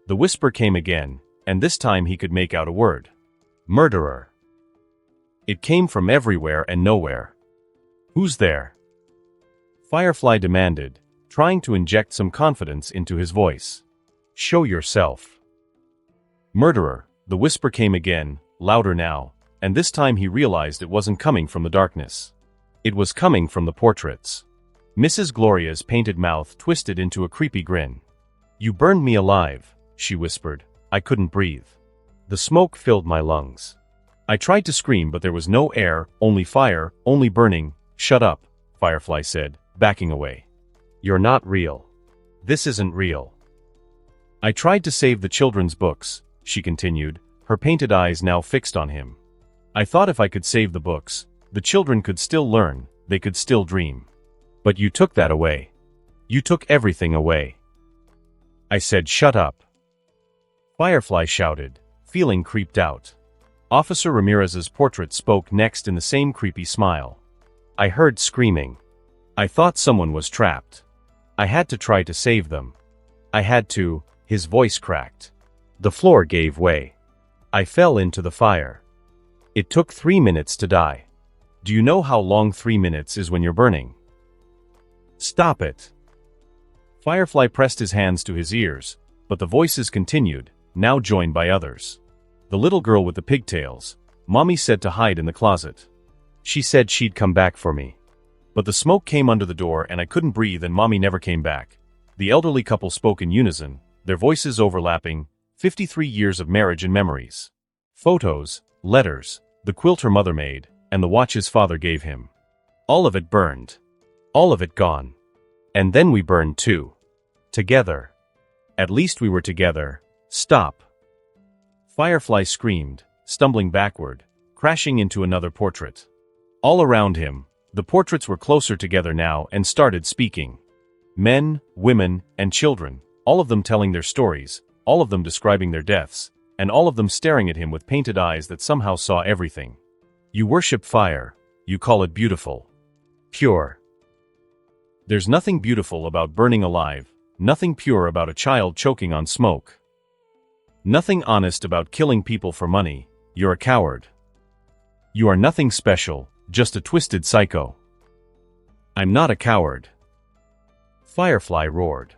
The whisper came again, and this time he could make out a word. Murderer. It came from everywhere and nowhere. "Who's there?" Firefly demanded, trying to inject some confidence into his voice. "Show yourself." Murderer, the whisper came again, louder now, and this time he realized it wasn't coming from the darkness. It was coming from the portraits. Mrs. Gloria's painted mouth twisted into a creepy grin. "You burned me alive," she whispered. "I couldn't breathe. The smoke filled my lungs. I tried to scream but there was no air, only fire, only burning." "Shut up," Firefly said, backing away. "You're not real. This isn't real." "I tried to save the children's books," she continued, her painted eyes now fixed on him. "I thought if I could save the books, the children could still learn, they could still dream. But you took that away. You took everything away." I said shut up. Firefly shouted, feeling creeped out. Officer Ramirez's portrait spoke next in the same creepy smile. "I heard screaming. I thought someone was trapped. I had to try to save them. I had to." His voice cracked. "The floor gave way. I fell into the fire. It took 3 minutes to die. Do you know how long 3 minutes is when you're burning?" "Stop it." Firefly pressed his hands to his ears, but the voices continued, now joined by others. The little girl with the pigtails. "Mommy said to hide in the closet. She said she'd come back for me. But the smoke came under the door and I couldn't breathe and Mommy never came back." The elderly couple spoke in unison, their voices overlapping, 53 years of marriage and memories. Photos, letters, the quilt her mother made, and the watch his father gave him. All of it burned. All of it gone. And then we burned too. Together. At least we were together. Stop. Firefly screamed, stumbling backward, crashing into another portrait. All around him, the portraits were closer together now and started speaking. Men, women, and children, all of them telling their stories, all of them describing their deaths, and all of them staring at him with painted eyes that somehow saw everything. You worship fire, you call it beautiful. Pure. There's nothing beautiful about burning alive, nothing pure about a child choking on smoke. Nothing honest about killing people for money. You're a coward. You are nothing special, just a twisted psycho. I'm not a coward. Firefly roared.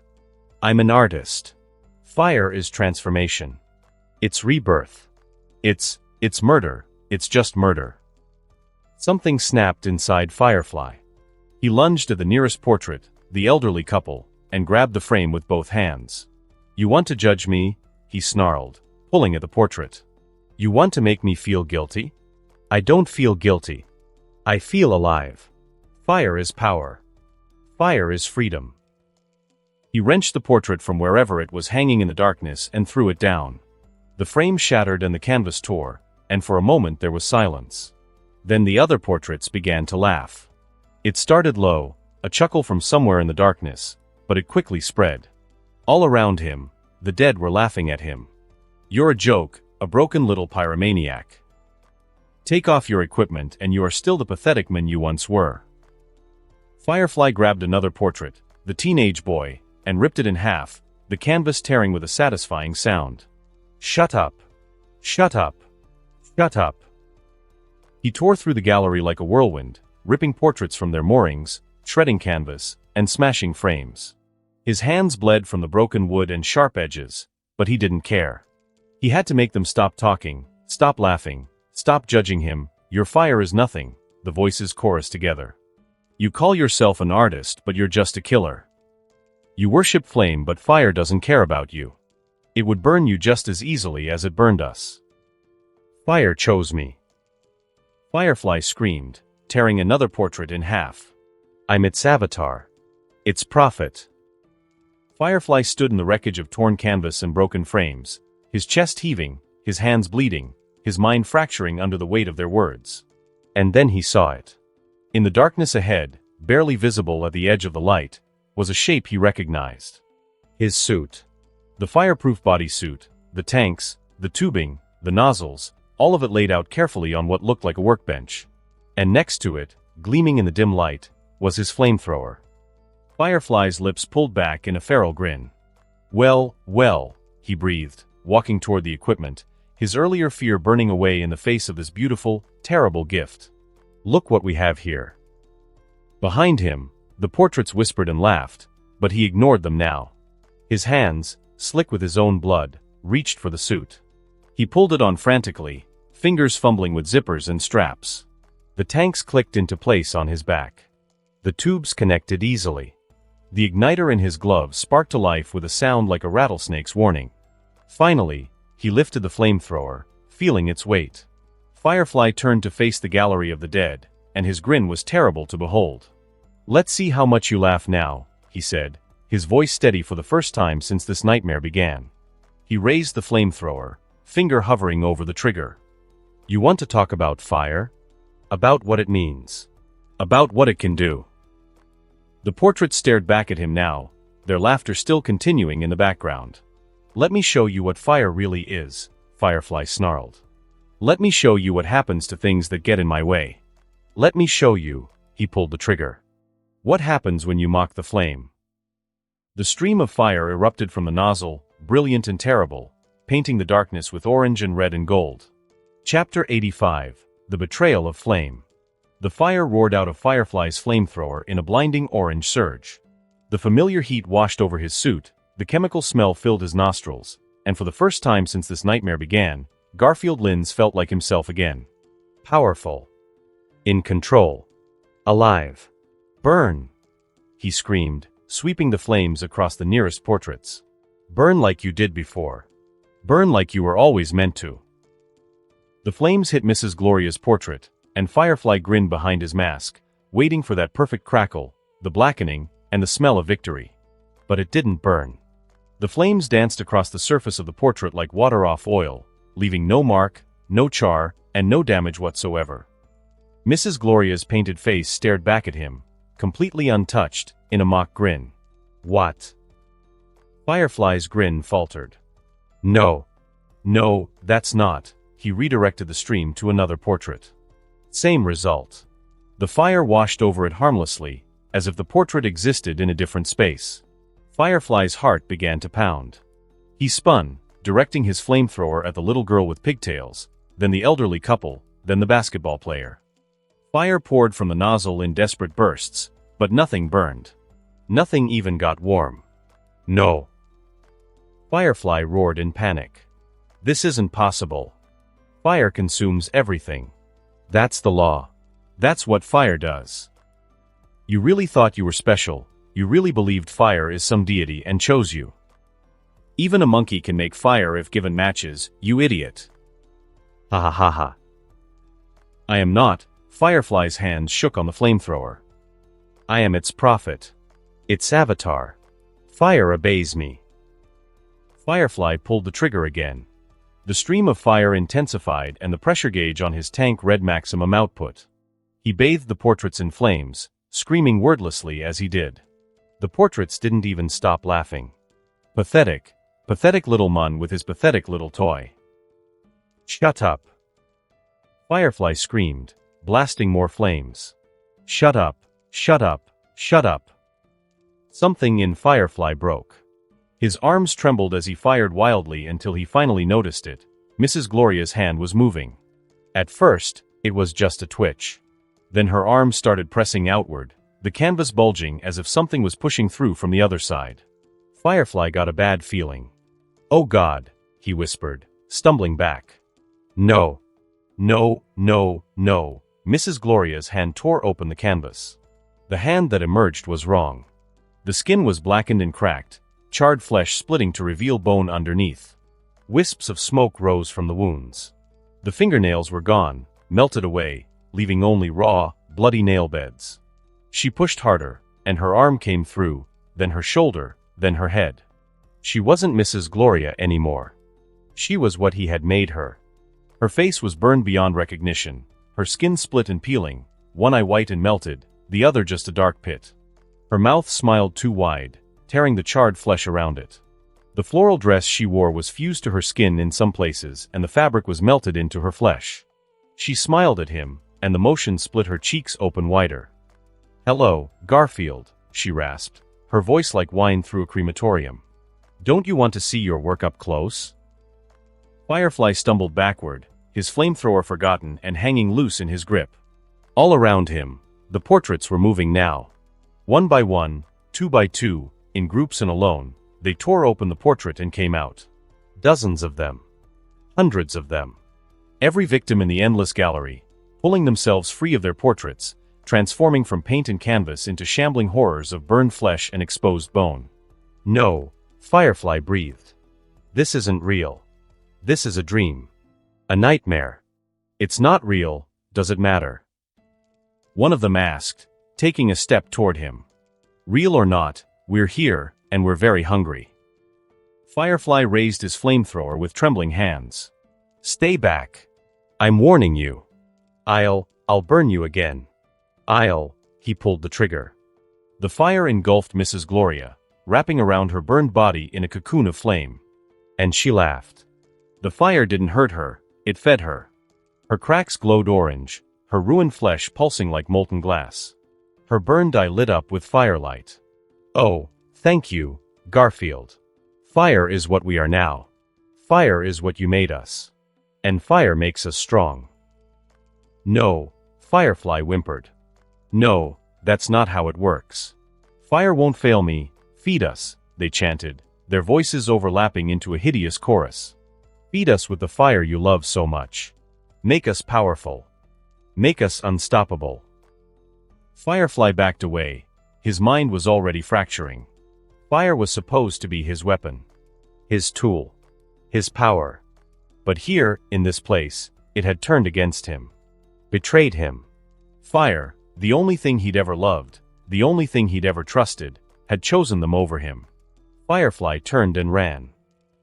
I'm an artist. Fire is transformation. It's rebirth. It's murder. It's just murder. Something snapped inside Firefly. He lunged at the nearest portrait, the elderly couple, and grabbed the frame with both hands. You want to judge me? He snarled, pulling at the portrait. You want to make me feel guilty? I don't feel guilty. I feel alive. Fire is power. Fire is freedom. He wrenched the portrait from wherever it was hanging in the darkness and threw it down. The frame shattered and the canvas tore, and for a moment there was silence. Then the other portraits began to laugh. It started low, a chuckle from somewhere in the darkness, but it quickly spread. All around him, the dead were laughing at him. You're a joke, a broken little pyromaniac. Take off your equipment and you are still the pathetic man you once were. Firefly grabbed another portrait, the teenage boy, and ripped it in half, the canvas tearing with a satisfying sound. Shut up. Shut up. Shut up. He tore through the gallery like a whirlwind, ripping portraits from their moorings, shredding canvas, and smashing frames. His hands bled from the broken wood and sharp edges, but he didn't care. He had to make them stop talking, stop laughing, stop judging him. Your fire is nothing, the voices chorused together. You call yourself an artist, but you're just a killer. You worship flame, but fire doesn't care about you. It would burn you just as easily as it burned us. Fire chose me. Firefly screamed, tearing another portrait in half. I'm its avatar. Its prophet. Firefly stood in the wreckage of torn canvas and broken frames, his chest heaving, his hands bleeding, his mind fracturing under the weight of their words. And then he saw it. In the darkness ahead, barely visible at the edge of the light, was a shape he recognized. His suit. The fireproof bodysuit, the tanks, the tubing, the nozzles, all of it laid out carefully on what looked like a workbench. And next to it, gleaming in the dim light, was his flamethrower. Firefly's lips pulled back in a feral grin. Well, he breathed, walking toward the equipment, his earlier fear burning away in the face of this beautiful, terrible gift. Look what we have here. Behind him, the portraits whispered and laughed, but he ignored them now. His hands, slick with his own blood, reached for the suit. He pulled it on frantically, fingers fumbling with zippers and straps. The tanks clicked into place on his back. The tubes connected easily. The igniter in his glove sparked to life with a sound like a rattlesnake's warning. Finally, he lifted the flamethrower, feeling its weight. Firefly turned to face the gallery of the dead, and his grin was terrible to behold. Let's see how much you laugh now, he said, his voice steady for the first time since this nightmare began. He raised the flamethrower, finger hovering over the trigger. You want to talk about fire? About what it means. About what it can do. The portraits stared back at him now, their laughter still continuing in the background. Let me show you what fire really is, Firefly snarled. Let me show you what happens to things that get in my way. Let me show you, he pulled the trigger. What happens when you mock the flame? The stream of fire erupted from the nozzle, brilliant and terrible, painting the darkness with orange and red and gold. Chapter 85, The Betrayal of Flame. The fire roared out of Firefly's flamethrower in a blinding orange surge. The familiar heat washed over his suit, the chemical smell filled his nostrils, and for the first time since this nightmare began, Garfield Linz felt like himself again. Powerful. In control. Alive. Burn! He screamed, sweeping the flames across the nearest portraits. Burn like you did before. Burn like you were always meant to. The flames hit Mrs. Gloria's portrait, and Firefly grinned behind his mask, waiting for that perfect crackle, the blackening, and the smell of victory. But it didn't burn. The flames danced across the surface of the portrait like water off oil, leaving no mark, no char, and no damage whatsoever. Mrs. Gloria's painted face stared back at him, completely untouched, in a mock grin. What? Firefly's grin faltered. No, that's not. He redirected the stream to another portrait. Same result. The fire washed over it harmlessly, as if the portrait existed in a different space. Firefly's heart began to pound. He spun, directing his flamethrower at the little girl with pigtails, then the elderly couple, then the basketball player. Fire poured from the nozzle in desperate bursts, but nothing burned. Nothing even got warm. No. Firefly roared in panic. This isn't possible. Fire consumes everything. That's the law. That's what fire does. You really thought you were special. You really believed fire is some deity and chose you. Even a monkey can make fire if given matches, you idiot. Ha ha ha ha. I am not. Firefly's hands shook on the flamethrower. I am its prophet. Its avatar. Fire obeys me. Firefly pulled the trigger again. The stream of fire intensified and the pressure gauge on his tank read maximum output. He bathed the portraits in flames, screaming wordlessly as he did. The portraits didn't even stop laughing. Pathetic, pathetic little Mun with his pathetic little toy. Shut up. Firefly screamed, blasting more flames. Shut up, shut up, shut up. Something in Firefly broke. His arms trembled as he fired wildly until he finally noticed it. Mrs. Gloria's hand was moving. At first, it was just a twitch. Then her arms started pressing outward, the canvas bulging as if something was pushing through from the other side. Firefly got a bad feeling. Oh God, he whispered, stumbling back. No. No. Mrs. Gloria's hand tore open the canvas. The hand that emerged was wrong. The skin was blackened and cracked, charred flesh splitting to reveal bone underneath. Wisps of smoke rose from the wounds. The fingernails were gone, melted away, leaving only raw, bloody nail beds. She pushed harder, and her arm came through, then her shoulder, then her head. She wasn't Mrs. Gloria anymore. She was what he had made her. Her face was burned beyond recognition, her skin split and peeling, one eye white and melted, the other just a dark pit. Her mouth smiled too wide, tearing the charred flesh around it. The floral dress she wore was fused to her skin in some places, and the fabric was melted into her flesh. She smiled at him, and the motion split her cheeks open wider. Hello, Garfield, she rasped, her voice like wine through a crematorium. Don't you want to see your work up close? Firefly stumbled backward, his flamethrower forgotten and hanging loose in his grip. All around him, the portraits were moving now. One by one, two by two, in groups and alone, they tore open the portrait and came out. Dozens of them. Hundreds of them. Every victim in the endless gallery, pulling themselves free of their portraits, transforming from paint and canvas into shambling horrors of burned flesh and exposed bone. No, Firefly breathed. This isn't real. This is a dream. A nightmare. It's not real, does it matter? One of them asked, taking a step toward him. Real or not, we're here, and we're very hungry. Firefly raised his flamethrower with trembling hands. Stay back. I'm warning you. I'll burn you again. He pulled the trigger. The fire engulfed Mrs. Gloria, wrapping around her burned body in a cocoon of flame. And she laughed. The fire didn't hurt her, it fed her. Her cracks glowed orange, her ruined flesh pulsing like molten glass. Her burned eye lit up with firelight. Oh, thank you, Garfield. Fire is what we are now. Fire is what you made us. And fire makes us strong. No, Firefly whimpered. No, that's not how it works. Fire won't fail me, feed us, they chanted, their voices overlapping into a hideous chorus. Feed us with the fire you love so much. Make us powerful. Make us unstoppable. Firefly backed away. His mind was already fracturing. Fire was supposed to be his weapon. his tool, his power. But here, in this place, it had turned against him. Betrayed him. Fire, the only thing he'd ever loved, the only thing he'd ever trusted, had chosen them over him. Firefly turned and ran.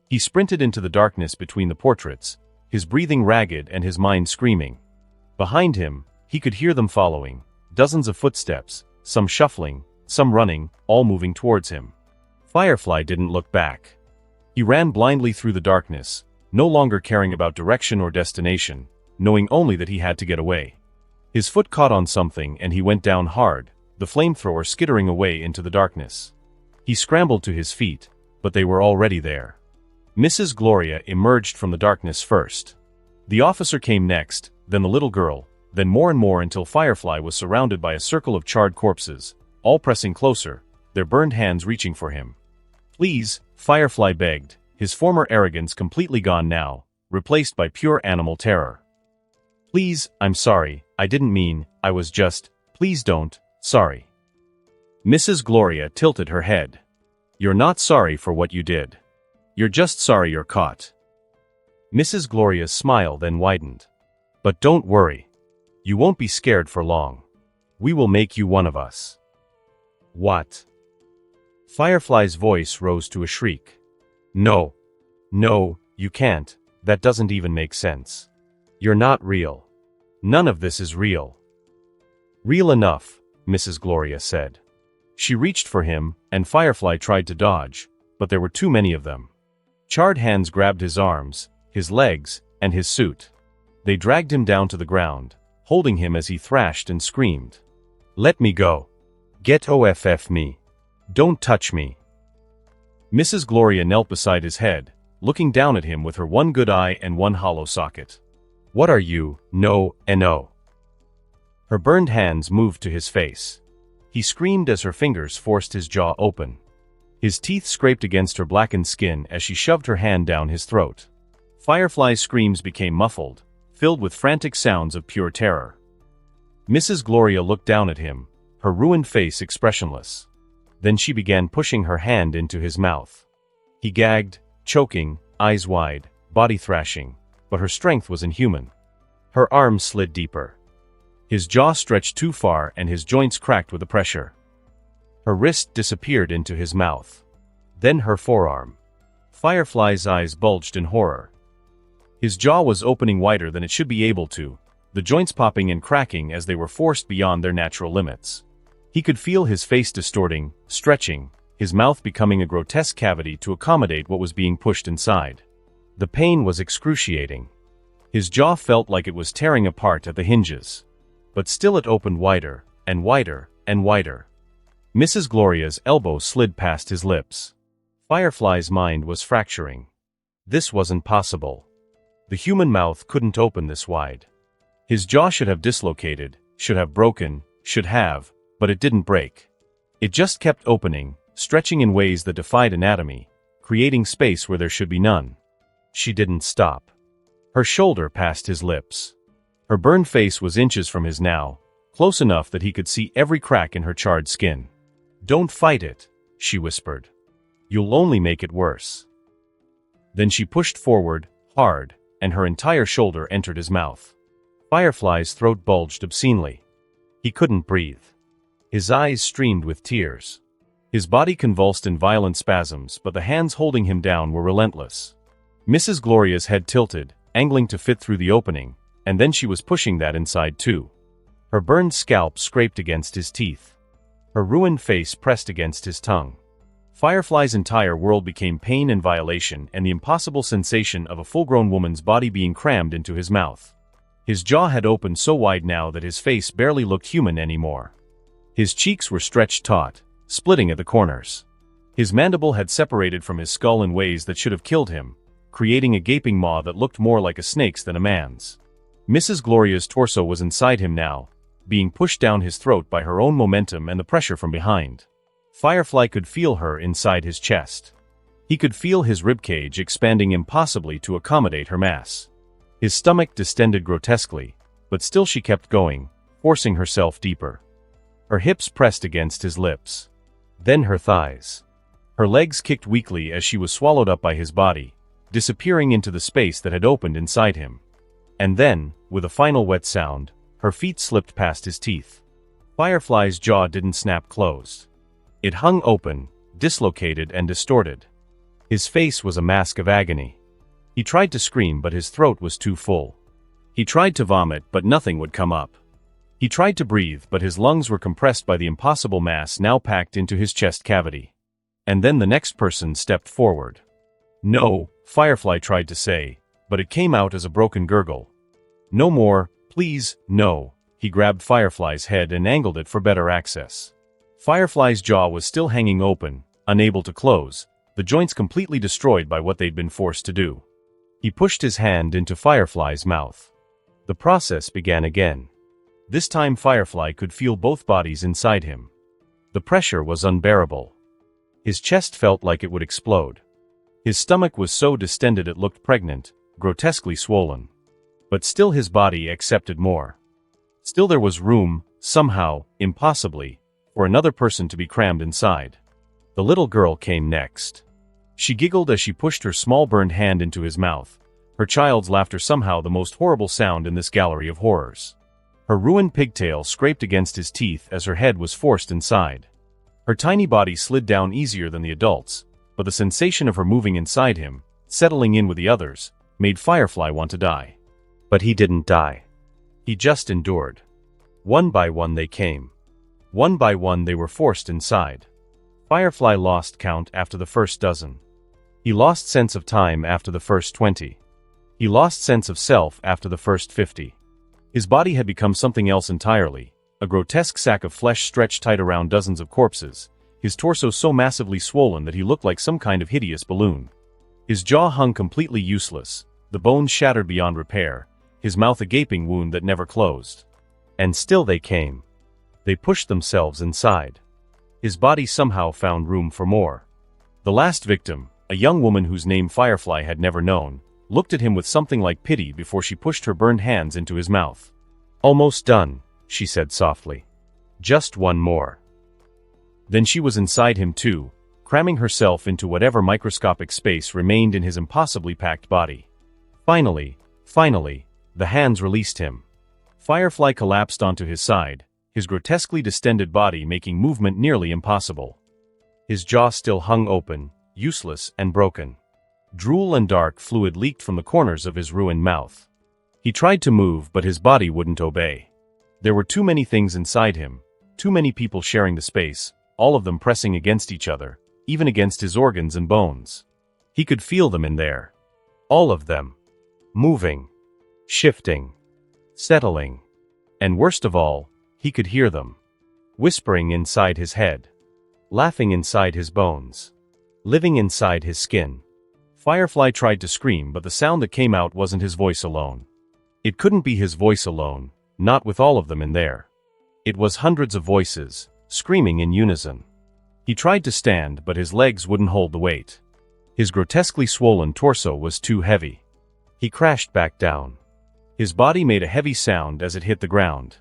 He sprinted into the darkness between the portraits, his breathing ragged and his mind screaming. Behind him, he could hear them following, dozens of footsteps, some shuffling, some running, all moving towards him. Firefly didn't look back. He ran blindly through the darkness, no longer caring about direction or destination, knowing only that he had to get away. His foot caught on something and he went down hard, the flamethrower skittering away into the darkness. He scrambled to his feet, but they were already there. Mrs. Gloria emerged from the darkness first. The officer came next, then the little girl, then more and more until Firefly was surrounded by a circle of charred corpses, all pressing closer, their burned hands reaching for him. "Please," Firefly begged, his former arrogance completely gone now, replaced by pure animal terror. "Please, I'm sorry, I didn't mean, I was just, please don't, sorry." Mrs. Gloria tilted her head. "You're not sorry for what you did. You're just sorry you're caught." Mrs. Gloria's smile then widened. "But don't worry. You won't be scared for long. We will make you one of us." "What?" Firefly's voice rose to a shriek. "No. No, you can't, that doesn't even make sense. You're not real. None of this is real." "Real enough," Mrs. Gloria said. She reached for him, and Firefly tried to dodge, but there were too many of them. Charred hands grabbed his arms, his legs, and his suit. They dragged him down to the ground, holding him as he thrashed and screamed. "Let me go. Get off me. Don't touch me." Mrs. Gloria knelt beside his head, looking down at him with her one good eye and one hollow socket. "What are you, no, no?" Her burned hands moved to his face. He screamed as her fingers forced his jaw open. His teeth scraped against her blackened skin as she shoved her hand down his throat. Firefly's screams became muffled, filled with frantic sounds of pure terror. Mrs. Gloria looked down at him, her ruined face expressionless. Then she began pushing her hand into his mouth. He gagged, choking, eyes wide, body thrashing, but her strength was inhuman. Her arms slid deeper. His jaw stretched too far and his joints cracked with the pressure. Her wrist disappeared into his mouth. Then her forearm. Firefly's eyes bulged in horror. His jaw was opening wider than it should be able to, the joints popping and cracking as they were forced beyond their natural limits. He could feel his face distorting, stretching, his mouth becoming a grotesque cavity to accommodate what was being pushed inside. The pain was excruciating. His jaw felt like it was tearing apart at the hinges. But still it opened wider, and wider, and wider. Mrs. Gloria's elbow slid past his lips. Firefly's mind was fracturing. This wasn't possible. The human mouth couldn't open this wide. His jaw should have dislocated, should have broken, should have, but it didn't break. It just kept opening, stretching in ways that defied anatomy, creating space where there should be none. She didn't stop. Her shoulder passed his lips. Her burned face was inches from his now, close enough that he could see every crack in her charred skin. "Don't fight it," she whispered. "You'll only make it worse." Then she pushed forward, hard, and her entire shoulder entered his mouth. Firefly's throat bulged obscenely. He couldn't breathe. His eyes streamed with tears. His body convulsed in violent spasms, but the hands holding him down were relentless. Mrs. Gloria's head tilted, angling to fit through the opening, and then she was pushing that inside too. Her burned scalp scraped against his teeth. Her ruined face pressed against his tongue. Firefly's entire world became pain and violation and the impossible sensation of a full-grown woman's body being crammed into his mouth. His jaw had opened so wide now that his face barely looked human anymore. His cheeks were stretched taut, splitting at the corners. His mandible had separated from his skull in ways that should have killed him, creating a gaping maw that looked more like a snake's than a man's. Mrs. Gloria's torso was inside him now, being pushed down his throat by her own momentum and the pressure from behind. Firefly could feel her inside his chest. He could feel his ribcage expanding impossibly to accommodate her mass. His stomach distended grotesquely, but still she kept going, forcing herself deeper. Her hips pressed against his lips. Then her thighs. Her legs kicked weakly as she was swallowed up by his body, disappearing into the space that had opened inside him. And then, with a final wet sound, her feet slipped past his teeth. Firefly's jaw didn't snap closed. It hung open, dislocated and distorted. His face was a mask of agony. He tried to scream, but his throat was too full. He tried to vomit, but nothing would come up. He tried to breathe, but his lungs were compressed by the impossible mass now packed into his chest cavity. And then the next person stepped forward. "No," Firefly tried to say, but it came out as a broken gurgle. "No more, please, no." He grabbed Firefly's head and angled it for better access. Firefly's jaw was still hanging open, unable to close, the joints completely destroyed by what they'd been forced to do. He pushed his hand into Firefly's mouth. The process began again. This time Firefly could feel both bodies inside him. The pressure was unbearable. His chest felt like it would explode. His stomach was so distended it looked pregnant, grotesquely swollen. But still his body accepted more. Still there was room, somehow, impossibly, for another person to be crammed inside. The little girl came next. She giggled as she pushed her small burned hand into his mouth, her child's laughter somehow the most horrible sound in this gallery of horrors. Her ruined pigtail scraped against his teeth as her head was forced inside. Her tiny body slid down easier than the adults, but the sensation of her moving inside him, settling in with the others, made Firefly want to die. But he didn't die. He just endured. One by one they came. One by one they were forced inside. Firefly lost count after the first dozen. He lost sense of time after the first 20. He lost sense of self after the first 50. His body had become something else entirely, a grotesque sack of flesh stretched tight around dozens of corpses, his torso so massively swollen that he looked like some kind of hideous balloon. His jaw hung completely useless, the bones shattered beyond repair, his mouth a gaping wound that never closed. And still they came. They pushed themselves inside. His body somehow found room for more. The last victim, a young woman whose name Firefly had never known, looked at him with something like pity before she pushed her burned hands into his mouth. "Almost done," she said softly. "Just one more." Then she was inside him too, cramming herself into whatever microscopic space remained in his impossibly packed body. Finally, the hands released him. Firefly collapsed onto his side, his grotesquely distended body making movement nearly impossible. His jaw still hung open, useless and broken. Drool and dark fluid leaked from the corners of his ruined mouth. He tried to move, but his body wouldn't obey. There were too many things inside him, too many people sharing the space, all of them pressing against each other, even against his organs and bones. He could feel them in there. All of them. Moving. Shifting. Settling. And worst of all, he could hear them. Whispering inside his head. Laughing inside his bones. Living inside his skin. Firefly tried to scream, but the sound that came out wasn't his voice alone. It couldn't be his voice alone, not with all of them in there. It was hundreds of voices, screaming in unison. He tried to stand, but his legs wouldn't hold the weight. His grotesquely swollen torso was too heavy. He crashed back down. His body made a heavy sound as it hit the ground.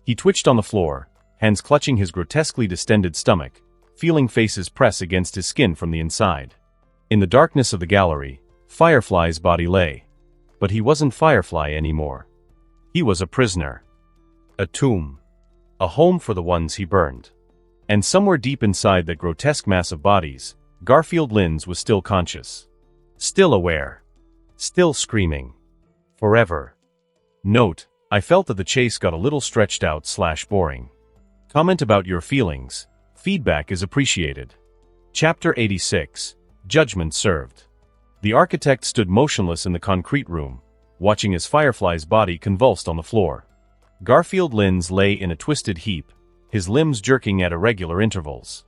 He twitched on the floor, hands clutching his grotesquely distended stomach, feeling faces press against his skin from the inside. In the darkness of the gallery, Firefly's body lay. But he wasn't Firefly anymore. He was a prisoner. A tomb. A home for the ones he burned. And somewhere deep inside that grotesque mass of bodies, Garfield Lynns was still conscious. Still aware. Still screaming. Forever. Note, I felt that the chase got a little stretched out / boring. Comment about your feelings. Feedback is appreciated. Chapter 86. Judgment served. The architect stood motionless in the concrete room, watching as Firefly's body convulsed on the floor. Garfield Lynns lay in a twisted heap, his limbs jerking at irregular intervals.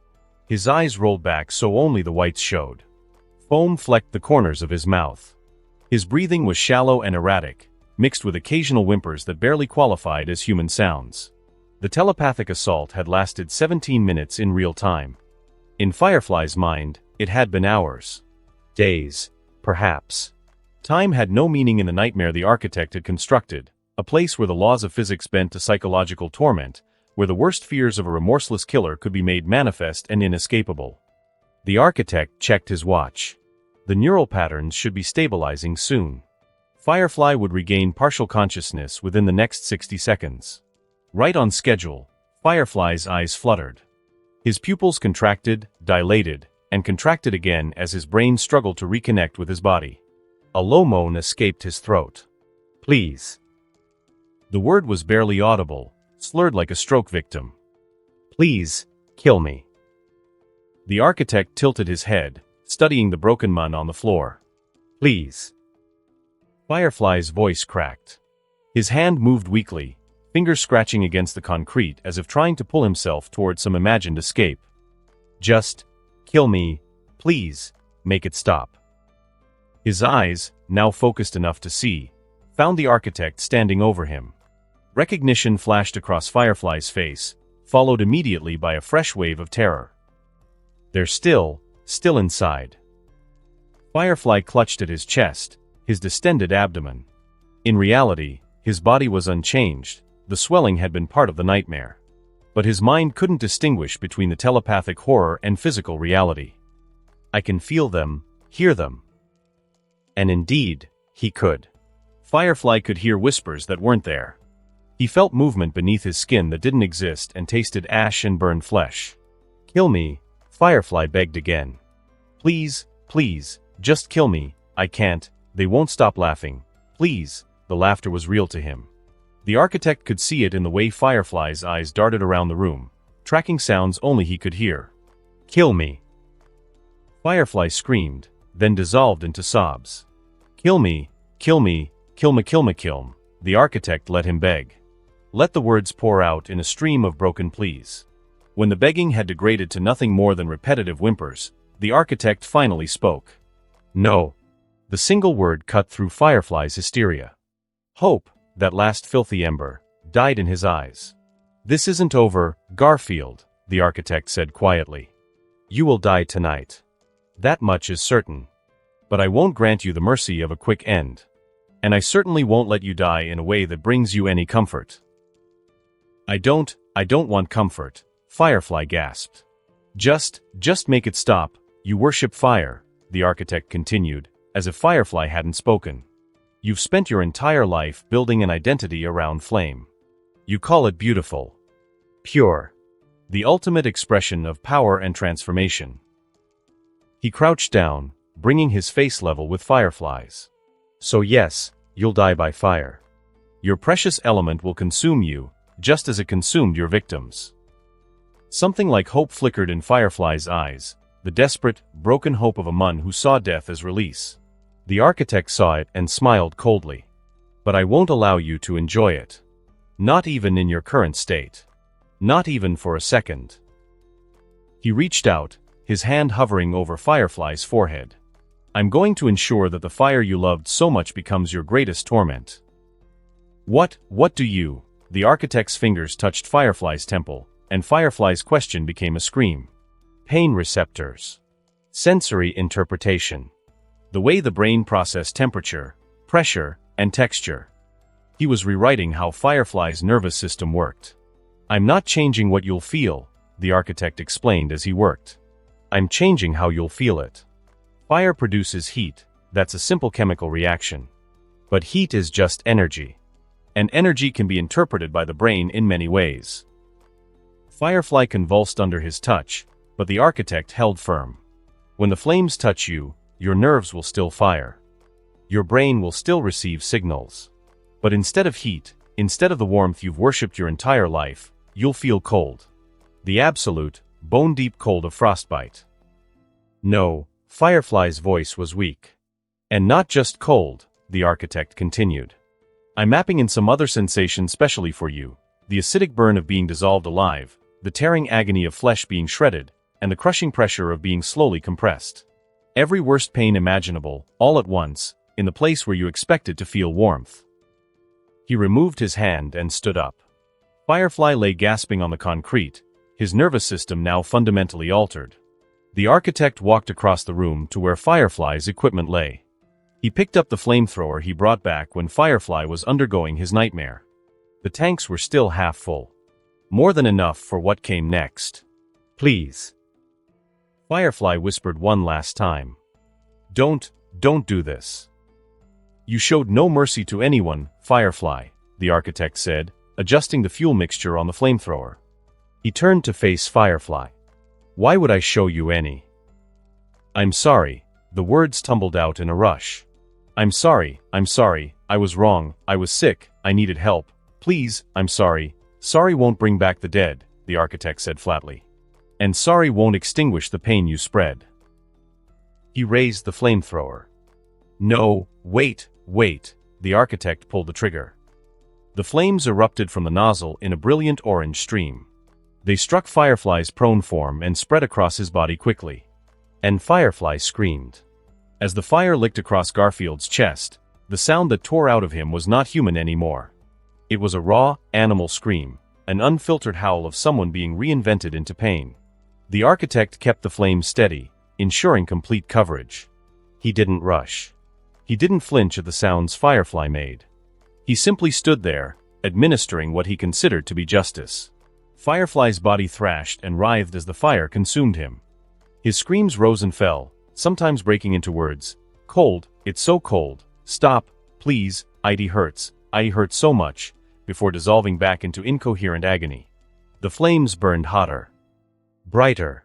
His eyes rolled back so only the whites showed. Foam flecked the corners of his mouth. His breathing was shallow and erratic, mixed with occasional whimpers that barely qualified as human sounds. The telepathic assault had lasted 17 minutes in real time. In Firefly's mind, it had been hours. Days. Perhaps. Time had no meaning in the nightmare the architect had constructed, a place where the laws of physics bent to psychological torment, where the worst fears of a remorseless killer could be made manifest and inescapable. The architect checked his watch. The neural patterns should be stabilizing soon. Firefly would regain partial consciousness within the next 60 seconds. Right on schedule, Firefly's eyes fluttered. His pupils contracted, dilated, and contracted again as his brain struggled to reconnect with his body. A low moan escaped his throat. Please. The word was barely audible, slurred like a stroke victim. Please, kill me. The architect tilted his head, studying the broken mun on the floor. Please. Firefly's voice cracked. His hand moved weakly, fingers scratching against the concrete as if trying to pull himself toward some imagined escape. Just kill me, please, make it stop. His eyes, now focused enough to see, found the architect standing over him. Recognition flashed across Firefly's face, followed immediately by a fresh wave of terror. They're still inside. Firefly clutched at his chest, his distended abdomen. In reality, his body was unchanged, the swelling had been part of the nightmare. But his mind couldn't distinguish between the telepathic horror and physical reality. I can feel them, hear them. And indeed, he could. Firefly could hear whispers that weren't there. He felt movement beneath his skin that didn't exist and tasted ash and burned flesh. Kill me, Firefly begged again. Please, please, just kill me, I can't, they won't stop laughing. Please, the laughter was real to him. The architect could see it in the way Firefly's eyes darted around the room, tracking sounds only he could hear. Kill me. Firefly screamed, then dissolved into sobs. Kill me, kill me, kill me, kill me, kill me. The architect let him beg. Let the words pour out in a stream of broken pleas. When the begging had degraded to nothing more than repetitive whimpers, the architect finally spoke. No. The single word cut through Firefly's hysteria. Hope, that last filthy ember, died in his eyes. This isn't over, Garfield, the architect said quietly. You will die tonight. That much is certain. But I won't grant you the mercy of a quick end. And I certainly won't let you die in a way that brings you any comfort. I don't want comfort, Firefly gasped. Just make it stop, you worship fire, the architect continued, as if Firefly hadn't spoken. You've spent your entire life building an identity around flame. You call it beautiful. Pure. The ultimate expression of power and transformation. He crouched down, bringing his face level with Firefly's. So yes, you'll die by fire. Your precious element will consume you, just as it consumed your victims. Something like hope flickered in Firefly's eyes, the desperate, broken hope of a mun who saw death as release. The architect saw it and smiled coldly. But I won't allow you to enjoy it. Not even in your current state. Not even for a second. He reached out, his hand hovering over Firefly's forehead. I'm going to ensure that the fire you loved so much becomes your greatest torment. What do you? The architect's fingers touched Firefly's temple, and Firefly's question became a scream. Pain receptors. Sensory interpretation. The way the brain processed temperature, pressure, and texture. He was rewriting how Firefly's nervous system worked. I'm not changing what you'll feel, the architect explained as he worked. I'm changing how you'll feel it. Fire produces heat, that's a simple chemical reaction. But heat is just energy. And energy can be interpreted by the brain in many ways. Firefly convulsed under his touch, but the architect held firm. When the flames touch you, your nerves will still fire. Your brain will still receive signals. But instead of heat, instead of the warmth you've worshipped your entire life, you'll feel cold. The absolute, bone-deep cold of frostbite. No, Firefly's voice was weak. And not just cold, the architect continued. I'm mapping in some other sensation specially for you, the acidic burn of being dissolved alive, the tearing agony of flesh being shredded, and the crushing pressure of being slowly compressed. Every worst pain imaginable, all at once, in the place where you expected to feel warmth. He removed his hand and stood up. Firefly lay gasping on the concrete, his nervous system now fundamentally altered. The architect walked across the room to where Firefly's equipment lay. He picked up the flamethrower he brought back when Firefly was undergoing his nightmare. The tanks were still half full. More than enough for what came next. Please. Firefly whispered one last time. Don't do this. You showed no mercy to anyone, Firefly, the architect said, adjusting the fuel mixture on the flamethrower. He turned to face Firefly. Why would I show you any? I'm sorry, the words tumbled out in a rush. I'm sorry, I was wrong, I was sick, I needed help. Please, I'm sorry. Sorry won't bring back the dead, the architect said flatly. And sorry won't extinguish the pain you spread. He raised the flamethrower. No, wait, the architect pulled the trigger. The flames erupted from the nozzle in a brilliant orange stream. They struck Firefly's prone form and spread across his body quickly. And Firefly screamed. As the fire licked across Garfield's chest, the sound that tore out of him was not human anymore. It was a raw, animal scream, an unfiltered howl of someone being reinvented into pain. The architect kept the flames steady, ensuring complete coverage. He didn't rush. He didn't flinch at the sounds Firefly made. He simply stood there, administering what he considered to be justice. Firefly's body thrashed and writhed as the fire consumed him. His screams rose and fell, sometimes breaking into words. Cold, it's so cold. Stop, please, it hurts, I hurt so much, before dissolving back into incoherent agony. The flames burned hotter. Brighter.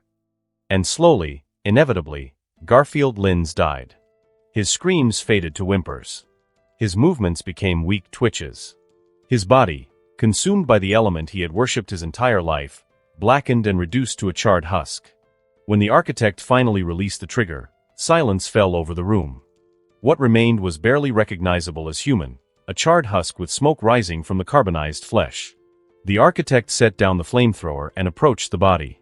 And slowly, inevitably, Garfield Lynns died. His screams faded to whimpers. His movements became weak twitches. His body, consumed by the element he had worshipped his entire life, blackened and reduced to a charred husk. When the architect finally released the trigger, silence fell over the room. What remained was barely recognizable as human, a charred husk with smoke rising from the carbonized flesh. The architect set down the flamethrower and approached the body.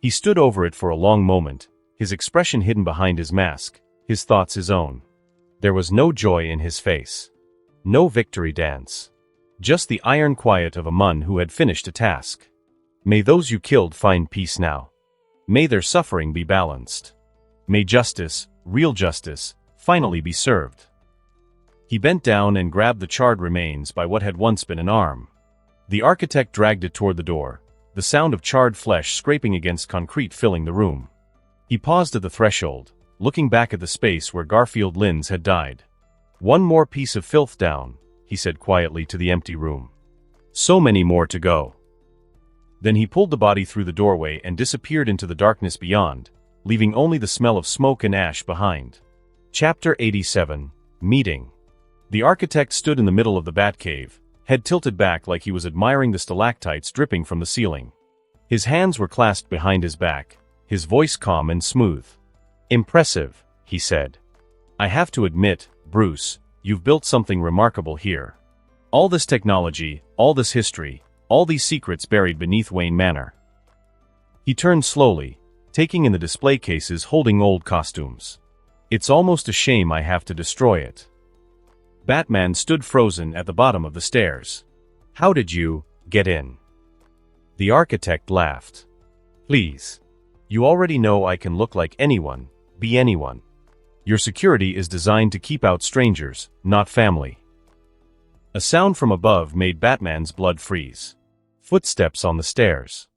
He stood over it for a long moment, his expression hidden behind his mask, his thoughts his own. There was no joy in his face. No victory dance. Just the iron quiet of a man who had finished a task. May those you killed find peace now. May their suffering be balanced. May justice, real justice, finally be served. He bent down and grabbed the charred remains by what had once been an arm. The architect dragged it toward the door, the sound of charred flesh scraping against concrete filling the room. He paused at the threshold, looking back at the space where Garfield Lynns had died. One more piece of filth down, he said quietly to the empty room. So many more to go. Then he pulled the body through the doorway and disappeared into the darkness beyond, leaving only the smell of smoke and ash behind. Chapter 87, Meeting. The architect stood in the middle of the Batcave, head tilted back like he was admiring the stalactites dripping from the ceiling. His hands were clasped behind his back, his voice calm and smooth. Impressive, he said. I have to admit, Bruce, you've built something remarkable here. All this technology, all this history, all these secrets buried beneath Wayne Manor. He turned slowly, taking in the display cases holding old costumes. It's almost a shame I have to destroy it. Batman stood frozen at the bottom of the stairs. How did you get in? The architect laughed. Please. You already know I can look like anyone, be anyone. Your security is designed to keep out strangers, not family. A sound from above made Batman's blood freeze. Footsteps on the stairs.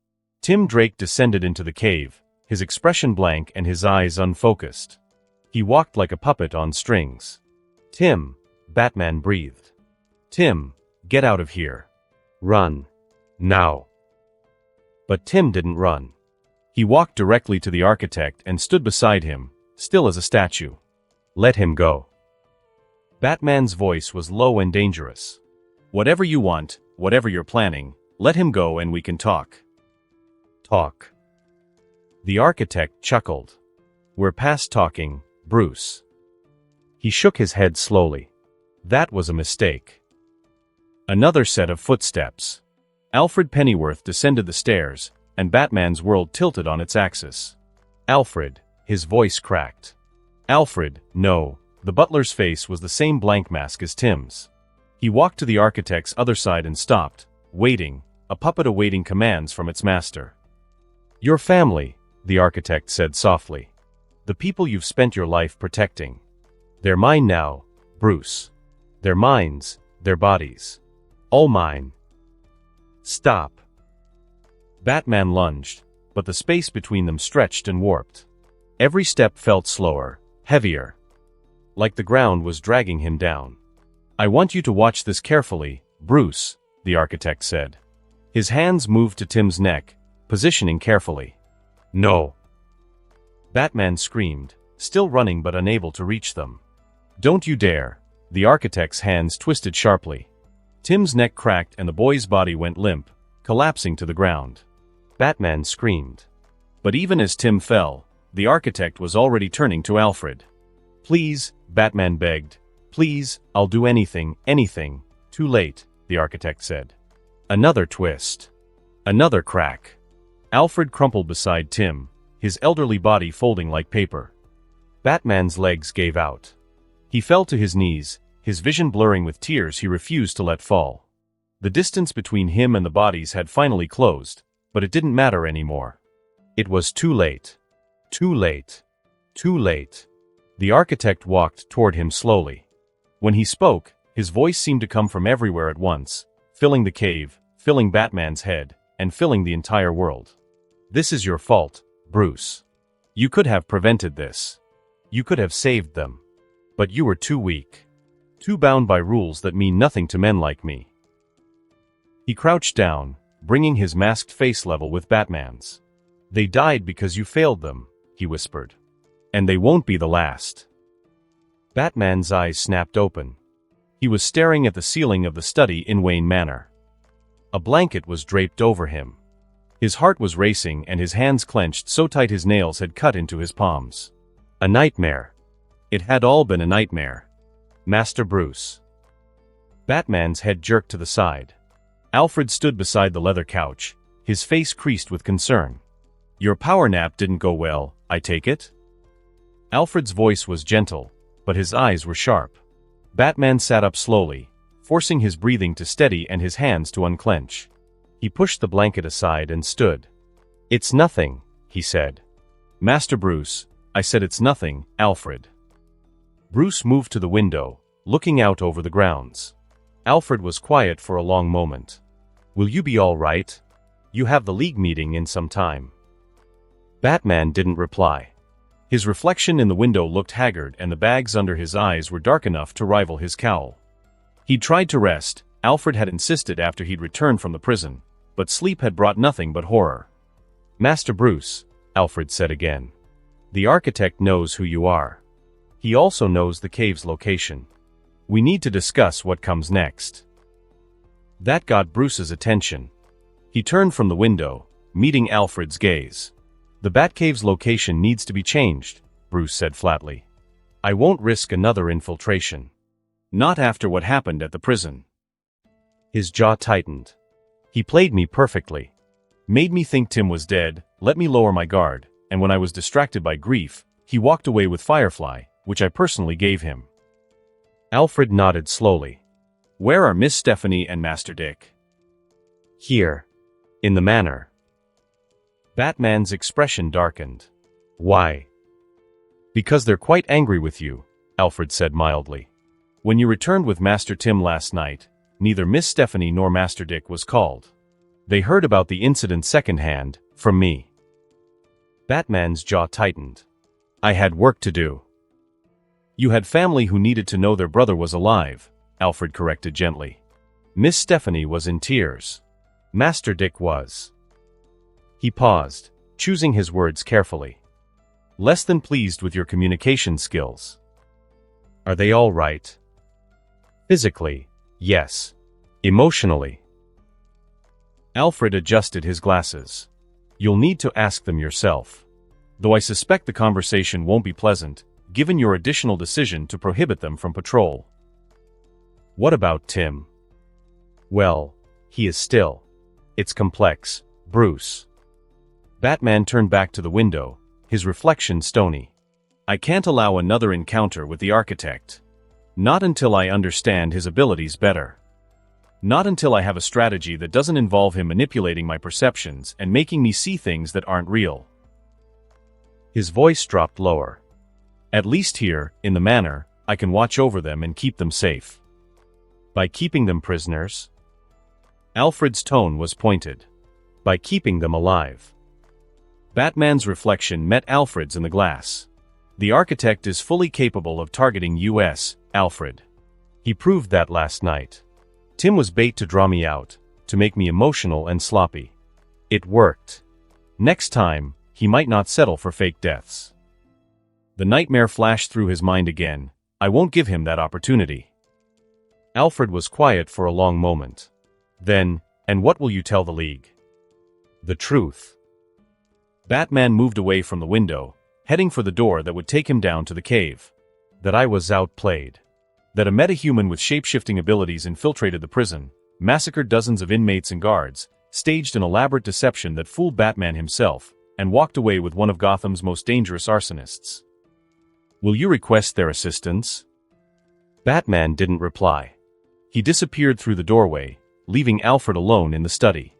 Tim Drake descended into the cave, his expression blank and his eyes unfocused. He walked like a puppet on strings. Tim, Batman breathed. Tim, get out of here. Run. Now. But Tim didn't run. He walked directly to the architect and stood beside him, still as a statue. Let him go. Batman's voice was low and dangerous. Whatever you want, whatever you're planning, let him go and we can talk. Talk. The architect chuckled. We're past talking, Bruce. He shook his head slowly. That was a mistake. Another set of footsteps. Alfred Pennyworth descended the stairs, and Batman's world tilted on its axis. Alfred, his voice cracked. Alfred, no. The butler's face was the same blank mask as Tim's. He walked to the architect's other side and stopped, waiting, a puppet awaiting commands from its master. Your family, the architect said softly. The people you've spent your life protecting. They're mine now, Bruce. Their minds, their bodies. All mine. Stop. Batman lunged, but the space between them stretched and warped. Every step felt slower, heavier, like the ground was dragging him down. "I want you to watch this carefully, Bruce," the architect said. His hands moved to Tim's neck, positioning carefully. "No!" Batman screamed, still running but unable to reach them. "Don't you dare!" The architect's hands twisted sharply. Tim's neck cracked and the boy's body went limp, collapsing to the ground. Batman screamed. But even as Tim fell, the architect was already turning to Alfred. "Please," Batman begged. "Please, I'll do anything, anything." "Too late," the architect said. Another twist. Another crack. Alfred crumpled beside Tim, his elderly body folding like paper. Batman's legs gave out. He fell to his knees, his vision blurring with tears he refused to let fall. The distance between him and the bodies had finally closed, but it didn't matter anymore. It was too late. Too late. Too late. The architect walked toward him slowly. When he spoke, his voice seemed to come from everywhere at once, filling the cave, filling Batman's head, and filling the entire world. "This is your fault, Bruce. You could have prevented this. You could have saved them. But you were too weak. Too bound by rules that mean nothing to men like me." He crouched down, bringing his masked face level with Batman's. "They died because you failed them," he whispered. "And they won't be the last." Batman's eyes snapped open. He was staring at the ceiling of the study in Wayne Manor. A blanket was draped over him. His heart was racing and his hands clenched so tight his nails had cut into his palms. A nightmare. It had all been a nightmare. Master Bruce. Batman's head jerked to the side. Alfred stood beside the leather couch, his face creased with concern. "Your power nap didn't go well, I take it?" Alfred's voice was gentle, but his eyes were sharp. Batman sat up slowly, forcing his breathing to steady and his hands to unclench. He pushed the blanket aside and stood. "It's nothing," he said. "Master Bruce, I said it's nothing, Alfred." Bruce moved to the window, looking out over the grounds. Alfred was quiet for a long moment. "Will you be all right? You have the League meeting in some time." Batman didn't reply. His reflection in the window looked haggard and the bags under his eyes were dark enough to rival his cowl. He'd tried to rest, Alfred had insisted after he'd returned from the prison, but sleep had brought nothing but horror. "Master Bruce," Alfred said again. "The architect knows who you are. He also knows the cave's location. We need to discuss what comes next." That got Bruce's attention. He turned from the window, meeting Alfred's gaze. "The Batcave's location needs to be changed," Bruce said flatly. "I won't risk another infiltration. Not after what happened at the prison." His jaw tightened. "He played me perfectly. Made me think Tim was dead, let me lower my guard, and when I was distracted by grief, he walked away with Firefly, which I personally gave him." Alfred nodded slowly. "Where are Miss Stephanie and Master Dick?" "Here. In the manor." Batman's expression darkened. "Why?" "Because they're quite angry with you," Alfred said mildly. "When you returned with Master Tim last night, neither Miss Stephanie nor Master Dick was called. They heard about the incident secondhand, from me." Batman's jaw tightened. "I had work to do." "You had family who needed to know their brother was alive," Alfred corrected gently. "Miss Stephanie was in tears. Master Dick was." He paused, choosing his words carefully. "Less than pleased with your communication skills." "Are they all right?" "Physically, yes. Emotionally." Alfred adjusted his glasses. "You'll need to ask them yourself. Though I suspect the conversation won't be pleasant, given your additional decision to prohibit them from patrol." "What about Tim?" "Well, he is still. It's complex, Bruce." Batman turned back to the window, his reflection stony. "I can't allow another encounter with the architect. Not until I understand his abilities better. Not until I have a strategy that doesn't involve him manipulating my perceptions and making me see things that aren't real." His voice dropped lower. "At least here, in the manor, I can watch over them and keep them safe." "By keeping them prisoners?" Alfred's tone was pointed. "By keeping them alive." Batman's reflection met Alfred's in the glass. The architect is fully capable of targeting US, Alfred. He proved that last night. Tim was bait to draw me out, to make me emotional and sloppy. It worked. Next time, he might not settle for fake deaths. The nightmare flashed through his mind again. I won't give him that opportunity. Alfred was quiet for a long moment. Then, and what will you tell the League? The truth. Batman moved away from the window, heading for the door that would take him down to the cave. That I was outplayed. That a metahuman with shape-shifting abilities infiltrated the prison, massacred dozens of inmates and guards, staged an elaborate deception that fooled Batman himself, and walked away with one of Gotham's most dangerous arsonists. Will you request their assistance? Batman didn't reply. He disappeared through the doorway, leaving Alfred alone in the study.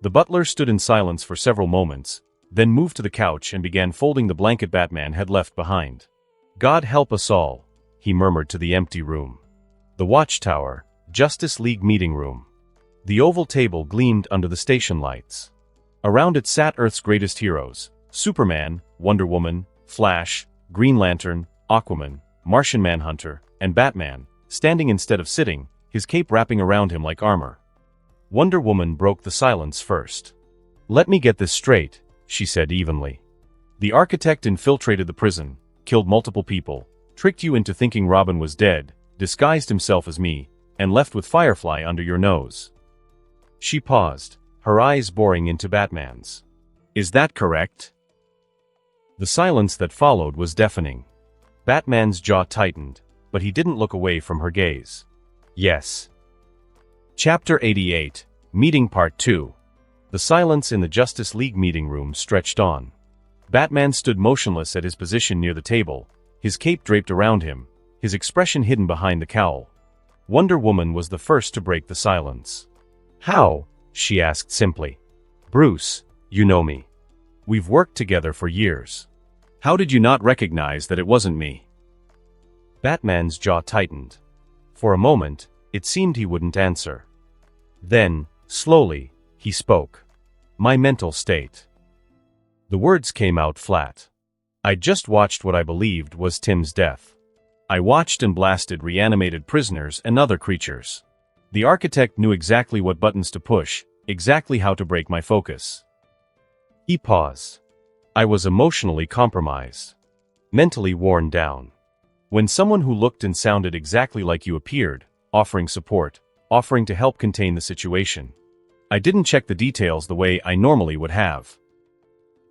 The butler stood in silence for several moments, then moved to the couch and began folding the blanket Batman had left behind. God help us all, he murmured to the empty room. The Watchtower, Justice League meeting room. The oval table gleamed under the station lights. Around it sat Earth's greatest heroes: Superman, Wonder Woman, Flash, Green Lantern, Aquaman, Martian Manhunter, and Batman, standing instead of sitting, his cape wrapping around him like armor. Wonder Woman broke the silence first. Let me get this straight, she said evenly. The architect infiltrated the prison, killed multiple people, tricked you into thinking Robin was dead, disguised himself as me, and left with Firefly under your nose. She paused, her eyes boring into Batman's. Is that correct? The silence that followed was deafening. Batman's jaw tightened, but he didn't look away from her gaze. Yes. Chapter 88, Meeting Part 2. The silence in the Justice League meeting room stretched on. Batman stood motionless at his position near the table, his cape draped around him, his expression hidden behind the cowl. Wonder Woman was the first to break the silence. How? She asked simply. Bruce, you know me. We've worked together for years. How did you not recognize that it wasn't me? Batman's jaw tightened. For a moment, it seemed he wouldn't answer. Then, slowly, he spoke. My mental state. The words came out flat. I'd just watched what I believed was Tim's death. I watched and blasted reanimated prisoners and other creatures. The architect knew exactly what buttons to push, exactly how to break my focus. He paused. I was emotionally compromised. Mentally worn down. When someone who looked and sounded exactly like you appeared, offering support, offering to help contain the situation, I didn't check the details the way I normally would have.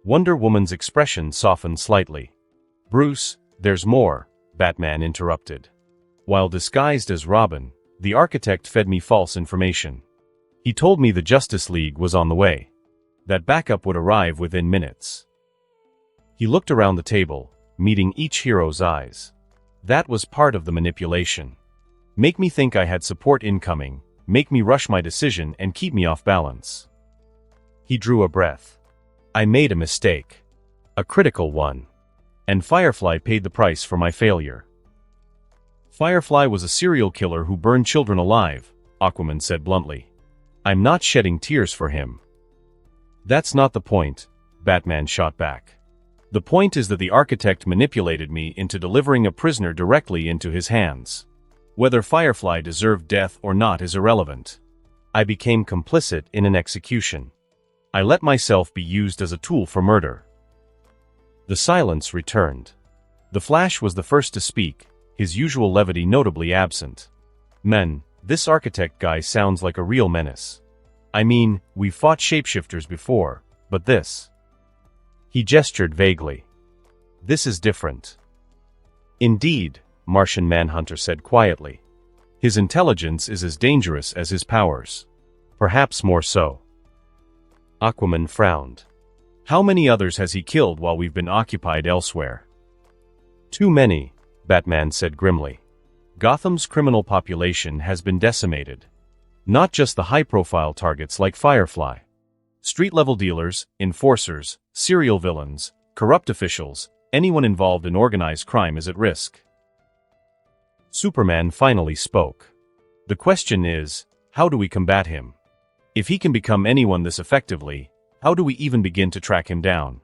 Wonder Woman's expression softened slightly. Bruce, there's more, Batman interrupted. While disguised as Robin, the architect fed me false information. He told me the Justice League was on the way. That backup would arrive within minutes. He looked around the table, meeting each hero's eyes. That was part of the manipulation. Make me think I had support incoming, make me rush my decision and keep me off balance. He drew a breath. I made a mistake. A critical one. And Firefly paid the price for my failure. Firefly was a serial killer who burned children alive, Aquaman said bluntly. I'm not shedding tears for him. That's not the point, Batman shot back. The point is that the architect manipulated me into delivering a prisoner directly into his hands. Whether Firefly deserved death or not is irrelevant. I became complicit in an execution. I let myself be used as a tool for murder. The silence returned. The Flash was the first to speak, his usual levity notably absent. Men, this architect guy sounds like a real menace. I mean, we've fought shapeshifters before, but this... He gestured vaguely. This is different. Indeed, Martian Manhunter said quietly. His intelligence is as dangerous as his powers. Perhaps more so. Aquaman frowned. How many others has he killed while we've been occupied elsewhere? Too many, Batman said grimly. Gotham's criminal population has been decimated. Not just the high-profile targets like Firefly. Street-level dealers, enforcers, serial villains, corrupt officials, anyone involved in organized crime is at risk. Superman finally spoke. The question is, how do we combat him? If he can become anyone this effectively, how do we even begin to track him down?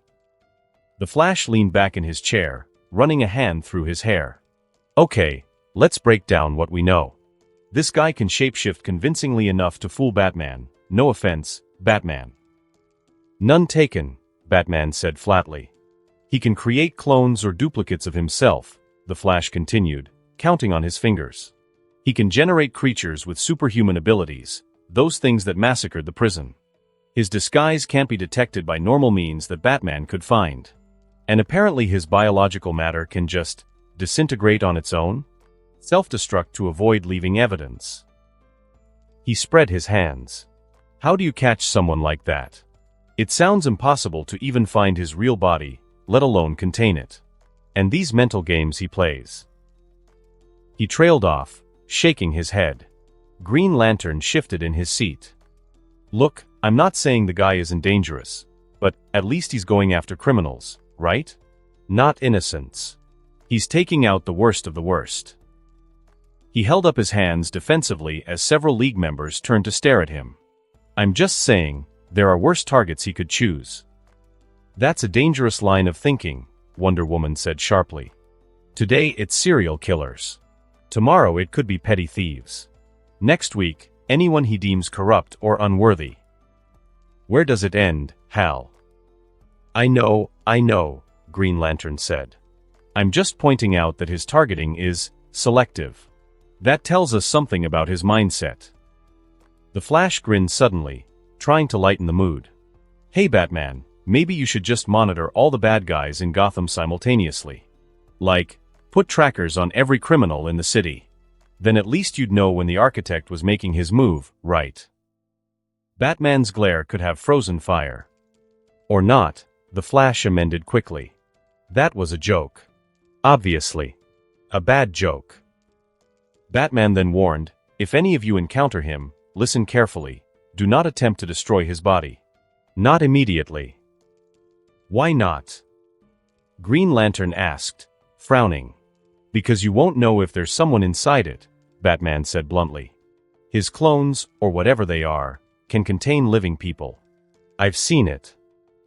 The Flash leaned back in his chair, running a hand through his hair. Okay, let's break down what we know. This guy can shapeshift convincingly enough to fool Batman. No offense, Batman. None taken, Batman said flatly. He can create clones or duplicates of himself, the Flash continued, counting on his fingers. He can generate creatures with superhuman abilities, those things that massacred the prison. His disguise can't be detected by normal means that Batman could find. And apparently his biological matter can just disintegrate on its own? Self-destruct to avoid leaving evidence. He spread his hands. How do you catch someone like that? It sounds impossible to even find his real body, let alone contain it. And these mental games he plays. He trailed off, shaking his head. Green Lantern shifted in his seat. Look, I'm not saying the guy isn't dangerous, but at least he's going after criminals, right? Not innocents. He's taking out the worst of the worst. He held up his hands defensively as several League members turned to stare at him. I'm just saying, there are worse targets he could choose. That's a dangerous line of thinking, Wonder Woman said sharply. Today it's serial killers. Tomorrow it could be petty thieves. Next week, anyone he deems corrupt or unworthy. Where does it end, Hal? I know, Green Lantern said. I'm just pointing out that his targeting is selective. That tells us something about his mindset. The Flash grinned suddenly, trying to lighten the mood. Hey Batman, maybe you should just monitor all the bad guys in Gotham simultaneously. Like, put trackers on every criminal in the city. Then at least you'd know when the architect was making his move, right? Batman's glare could have frozen fire. Or not, the Flash amended quickly. That was a joke. Obviously. A bad joke. Batman then warned, if any of you encounter him, listen carefully. Do not attempt to destroy his body. Not immediately. Why not? Green Lantern asked, frowning. Because you won't know if there's someone inside it, Batman said bluntly. His clones, or whatever they are, can contain living people. I've seen it.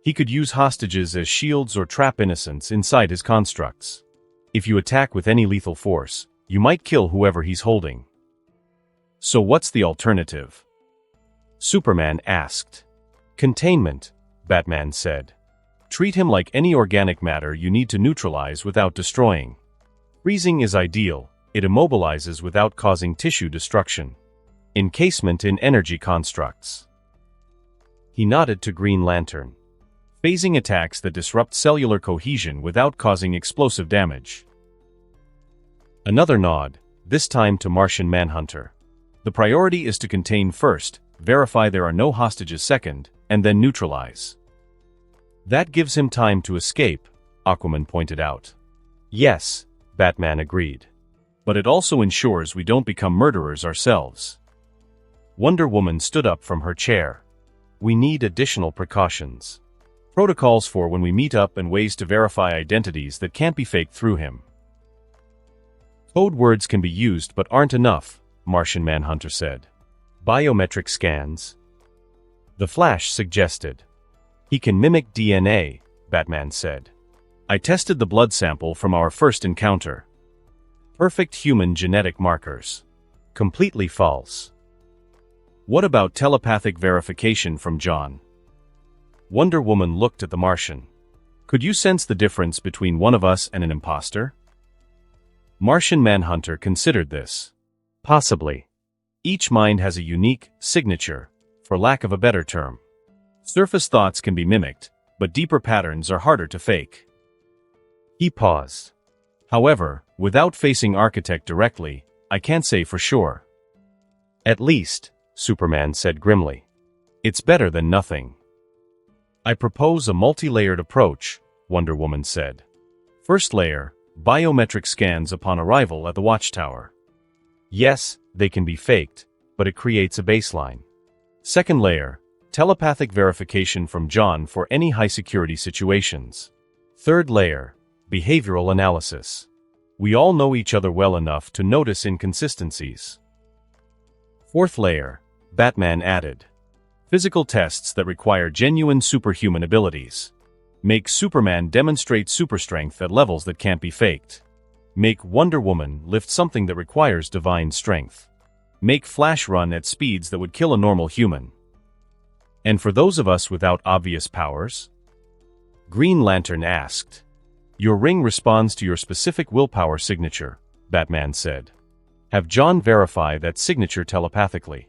He could use hostages as shields or trap innocents inside his constructs. If you attack with any lethal force, you might kill whoever he's holding. So what's the alternative? Superman asked. Containment, Batman said. Treat him like any organic matter you need to neutralize without destroying. Freezing is ideal, it immobilizes without causing tissue destruction. Encasement in energy constructs. He nodded to Green Lantern. Phasing attacks that disrupt cellular cohesion without causing explosive damage. Another nod, this time to Martian Manhunter. The priority is to contain first, verify there are no hostages second, and then neutralize. That gives him time to escape, Aquaman pointed out. Yes, Batman agreed. But it also ensures we don't become murderers ourselves. Wonder Woman stood up from her chair. We need additional precautions. Protocols for when we meet up and ways to verify identities that can't be faked through him. Code words can be used but aren't enough, Martian Manhunter said. Biometric scans. The Flash suggested. He can mimic DNA, Batman said. I tested the blood sample from our first encounter. Perfect human genetic markers. Completely false. What about telepathic verification from John? Wonder Woman looked at the Martian. Could you sense the difference between one of us and an imposter? Martian Manhunter considered this. Possibly. Each mind has a unique signature, for lack of a better term. Surface thoughts can be mimicked, but deeper patterns are harder to fake. He paused. However, without facing Architect directly, I can't say for sure. At least, Superman said grimly. It's better than nothing. I propose a multi-layered approach, Wonder Woman said. First layer, biometric scans upon arrival at the Watchtower. Yes, they can be faked, but it creates a baseline. Second layer, telepathic verification from John for any high-security situations. Third layer, behavioral analysis. We all know each other well enough to notice inconsistencies. Fourth layer, Batman added. Physical tests that require genuine superhuman abilities. Make Superman demonstrate superstrength at levels that can't be faked. Make Wonder Woman lift something that requires divine strength. Make Flash run at speeds that would kill a normal human. And for those of us without obvious powers? Green Lantern asked. Your ring responds to your specific willpower signature, Batman said. Have John verify that signature telepathically.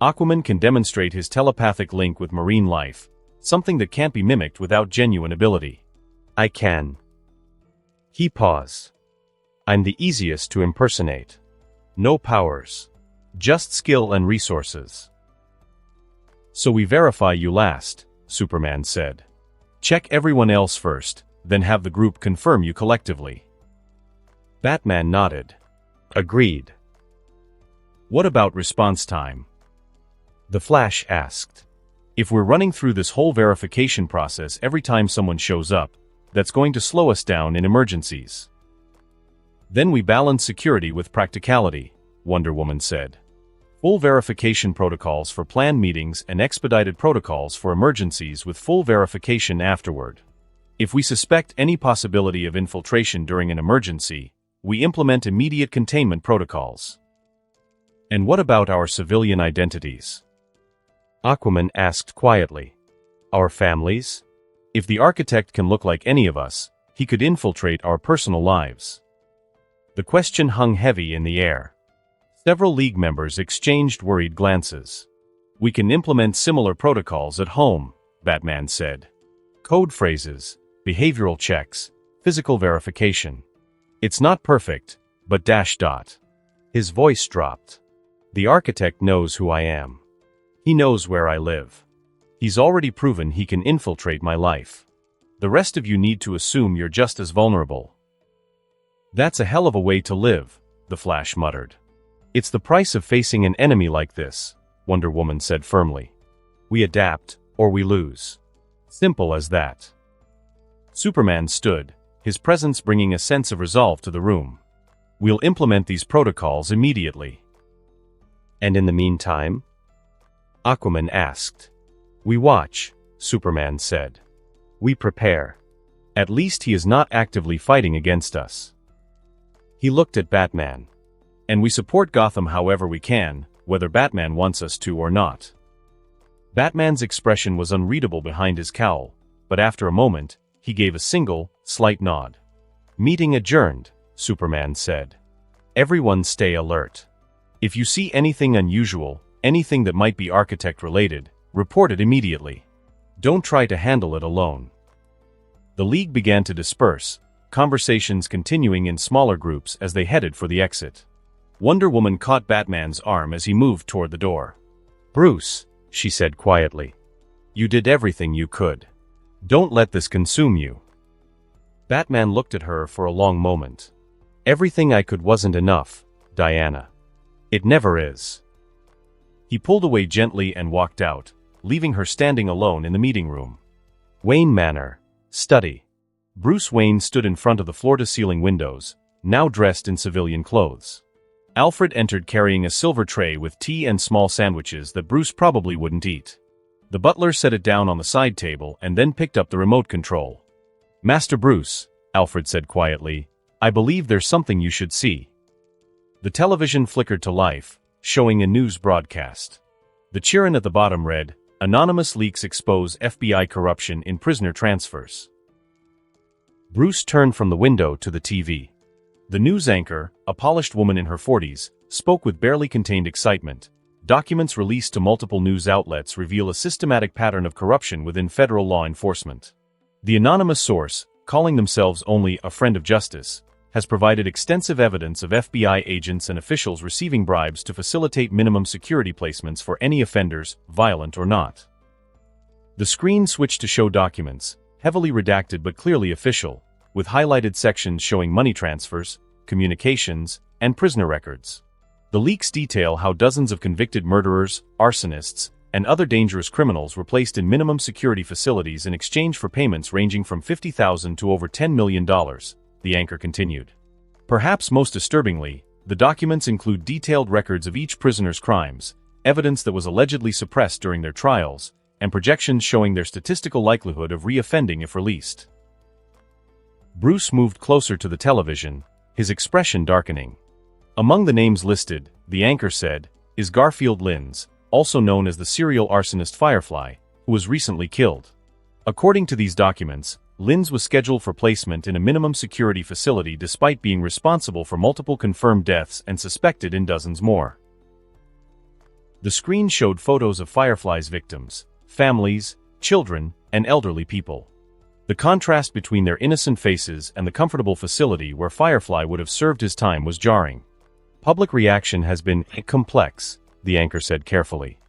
Aquaman can demonstrate his telepathic link with marine life, something that can't be mimicked without genuine ability. I can. He paused. I'm the easiest to impersonate. No powers. Just skill and resources. So we verify you last, Superman said. Check everyone else first, then have the group confirm you collectively. Batman nodded. Agreed. What about response time? The Flash asked. If we're running through this whole verification process every time someone shows up, that's going to slow us down in emergencies. Then we balance security with practicality, Wonder Woman said. Full verification protocols for planned meetings and expedited protocols for emergencies with full verification afterward. If we suspect any possibility of infiltration during an emergency, we implement immediate containment protocols. And what about our civilian identities? Aquaman asked quietly. Our families? If the architect can look like any of us, he could infiltrate our personal lives. The question hung heavy in the air. Several League members exchanged worried glances. We can implement similar protocols at home, Batman said. Code phrases, behavioral checks, physical verification. It's not perfect, but ... His voice dropped. The architect knows who I am. He knows where I live. He's already proven he can infiltrate my life. The rest of you need to assume you're just as vulnerable. That's a hell of a way to live, the Flash muttered. It's the price of facing an enemy like this, Wonder Woman said firmly. We adapt, or we lose. Simple as that. Superman stood, his presence bringing a sense of resolve to the room. We'll implement these protocols immediately. And in the meantime? Aquaman asked. We watch, Superman said. We prepare. At least he is not actively fighting against us. He looked at Batman. And we support Gotham however we can, whether Batman wants us to or not. Batman's expression was unreadable behind his cowl, but after a moment, he gave a single, slight nod. Meeting adjourned, Superman said. Everyone stay alert. If you see anything unusual, anything that might be architect-related, report it immediately. Don't try to handle it alone. The League began to disperse, conversations continuing in smaller groups as they headed for the exit. Wonder Woman caught Batman's arm as he moved toward the door. Bruce, she said quietly. You did everything you could. Don't let this consume you. Batman looked at her for a long moment. Everything I could wasn't enough, Diana. It never is. He pulled away gently and walked out, leaving her standing alone in the meeting room. Wayne Manor, study. Bruce Wayne stood in front of the floor-to-ceiling windows, now dressed in civilian clothes. Alfred entered carrying a silver tray with tea and small sandwiches that Bruce probably wouldn't eat. The butler set it down on the side table and then picked up the remote control. Master Bruce, Alfred said quietly, I believe there's something you should see. The television flickered to life, showing a news broadcast. The chiron at the bottom read, Anonymous leaks expose FBI corruption in prisoner transfers. Bruce turned from the window to the TV. The news anchor, a polished woman in her 40s, spoke with barely contained excitement. Documents released to multiple news outlets reveal a systematic pattern of corruption within federal law enforcement. The anonymous source, calling themselves only a friend of justice, has provided extensive evidence of FBI agents and officials receiving bribes to facilitate minimum security placements for any offenders, violent or not. The screen switched to show documents, heavily redacted but clearly official, with highlighted sections showing money transfers, communications, and prisoner records. The leaks detail how dozens of convicted murderers, arsonists, and other dangerous criminals were placed in minimum security facilities in exchange for payments ranging from $50,000 to over $10 million, the anchor continued. Perhaps most disturbingly, the documents include detailed records of each prisoner's crimes, evidence that was allegedly suppressed during their trials, and projections showing their statistical likelihood of re-offending if released. Bruce moved closer to the television, his expression darkening. Among the names listed, the anchor said, is Garfield Linz, also known as the serial arsonist Firefly, who was recently killed. According to these documents, Linz was scheduled for placement in a minimum security facility despite being responsible for multiple confirmed deaths and suspected in dozens more. The screen showed photos of Firefly's victims, families, children, and elderly people. The contrast between their innocent faces and the comfortable facility where Firefly would have served his time was jarring. Public reaction has been complex, the anchor said carefully.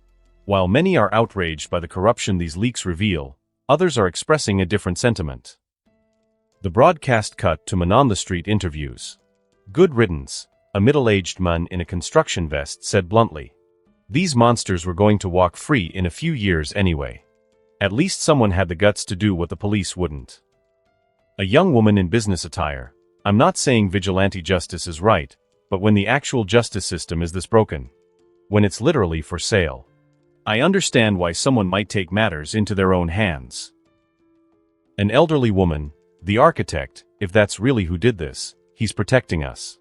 While many are outraged by the corruption these leaks reveal, others are expressing a different sentiment. The broadcast cut to man-on-the-street interviews. Good riddance, a middle-aged man in a construction vest said bluntly. These monsters were going to walk free in a few years anyway. At least someone had the guts to do what the police wouldn't. A young woman in business attire. I'm not saying vigilante justice is right, but when the actual justice system is this broken, when it's literally for sale, I understand why someone might take matters into their own hands. An elderly woman, the architect, if that's really who did this, he's protecting us.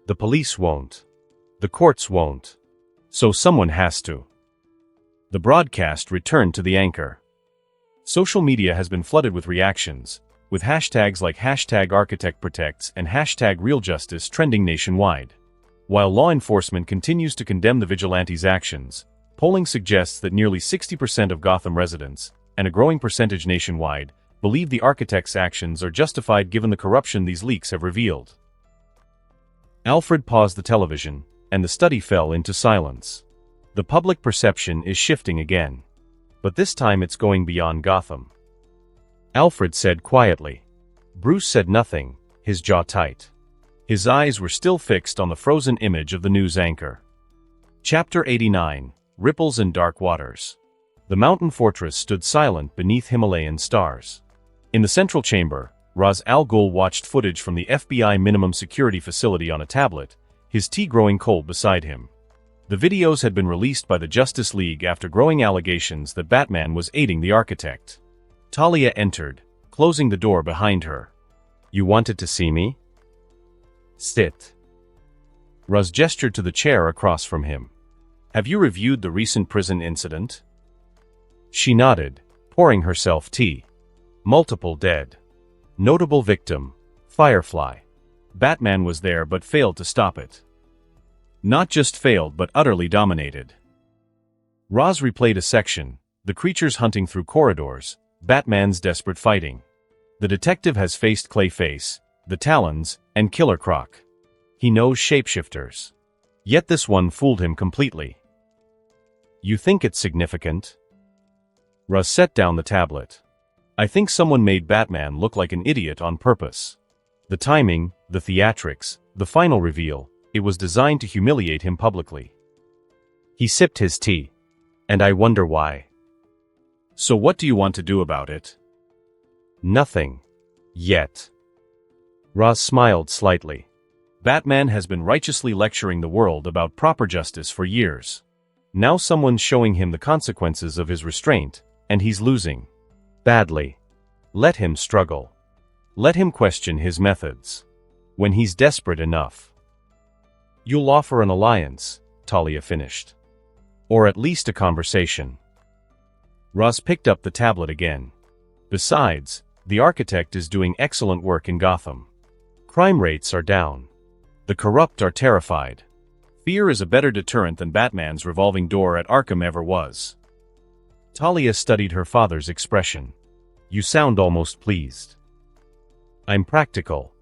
The police won't. The courts won't. So someone has to. The broadcast returned to the anchor. Social media has been flooded with reactions, with hashtags like #ArchitectProtects and #RealJustice trending nationwide. While law enforcement continues to condemn the vigilantes' actions, polling suggests that nearly 60% of Gotham residents, and a growing percentage nationwide, believe the architect's actions are justified given the corruption these leaks have revealed. Alfred paused the television, and the study fell into silence. The public perception is shifting again. But this time it's going beyond Gotham. Alfred said quietly. Bruce said nothing, his jaw tight. His eyes were still fixed on the frozen image of the news anchor. Chapter 89, Ripples in Dark Waters. The mountain fortress stood silent beneath Himalayan stars. In the central chamber, Ra's al Ghul watched footage from the FBI minimum security facility on a tablet, his tea growing cold beside him. The videos had been released by the Justice League after growing allegations that Batman was aiding the architect. Talia entered, closing the door behind her. You wanted to see me? Sit. Raz gestured to the chair across from him. Have you reviewed the recent prison incident? She nodded, pouring herself tea. Multiple dead. Notable victim, Firefly. Batman was there but failed to stop it. Not just failed but utterly dominated. Raz replayed a section, the creatures hunting through corridors, Batman's desperate fighting. The detective has faced Clayface, the Talons, and Killer Croc. He knows shapeshifters. Yet this one fooled him completely. You think it's significant? Raz set down the tablet. I think someone made Batman look like an idiot on purpose. The timing, the theatrics, the final reveal, it was designed to humiliate him publicly. He sipped his tea. And I wonder why. So what do you want to do about it? Nothing. Yet. Raz smiled slightly. Batman has been righteously lecturing the world about proper justice for years. Now someone's showing him the consequences of his restraint, and he's losing. Badly. Let him struggle. Let him question his methods. When he's desperate enough. You'll offer an alliance, Talia finished. Or at least a conversation. Raz picked up the tablet again. Besides, the architect is doing excellent work in Gotham. Crime rates are down. The corrupt are terrified. Fear is a better deterrent than Batman's revolving door at Arkham ever was. Talia studied her father's expression. You sound almost pleased. I'm practical.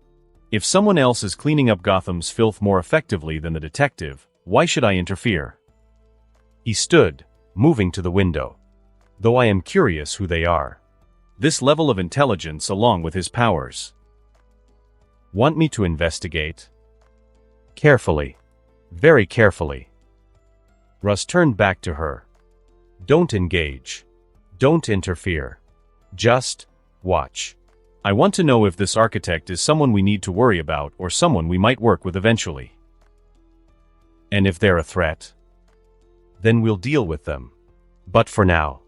If someone else is cleaning up Gotham's filth more effectively than the detective, why should I interfere? He stood, moving to the window. Though I am curious who they are. This level of intelligence along with his powers. Want me to investigate? Carefully. Very carefully. Russ turned back to her. Don't engage. Don't interfere. Just watch. I want to know if this architect is someone we need to worry about or someone we might work with eventually. And if they're a threat, then we'll deal with them. But for now.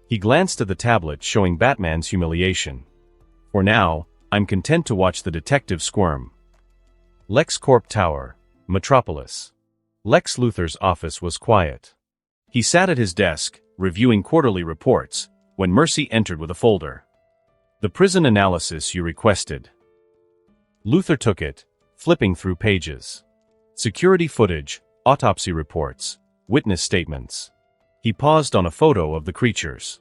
He glanced at the tablet showing Batman's humiliation. For now, I'm content to watch the detective squirm. LexCorp Tower, Metropolis. Lex Luthor's office was quiet. He sat at his desk, reviewing quarterly reports, when Mercy entered with a folder. The prison analysis you requested. Luthor took it, flipping through pages. Security footage, autopsy reports, witness statements. He paused on a photo of the creatures.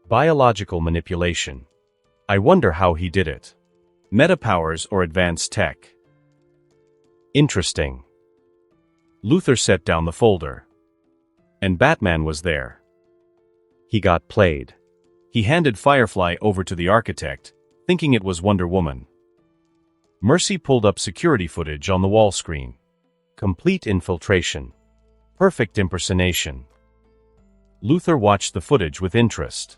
Biological manipulation. I wonder how he did it. Meta powers or advanced tech. Interesting. Luthor set down the folder. And Batman was there. He got played. He handed Firefly over to the architect, thinking it was Wonder Woman. Mercy pulled up security footage on the wall screen. Complete infiltration. Perfect impersonation. Luthor watched the footage with interest.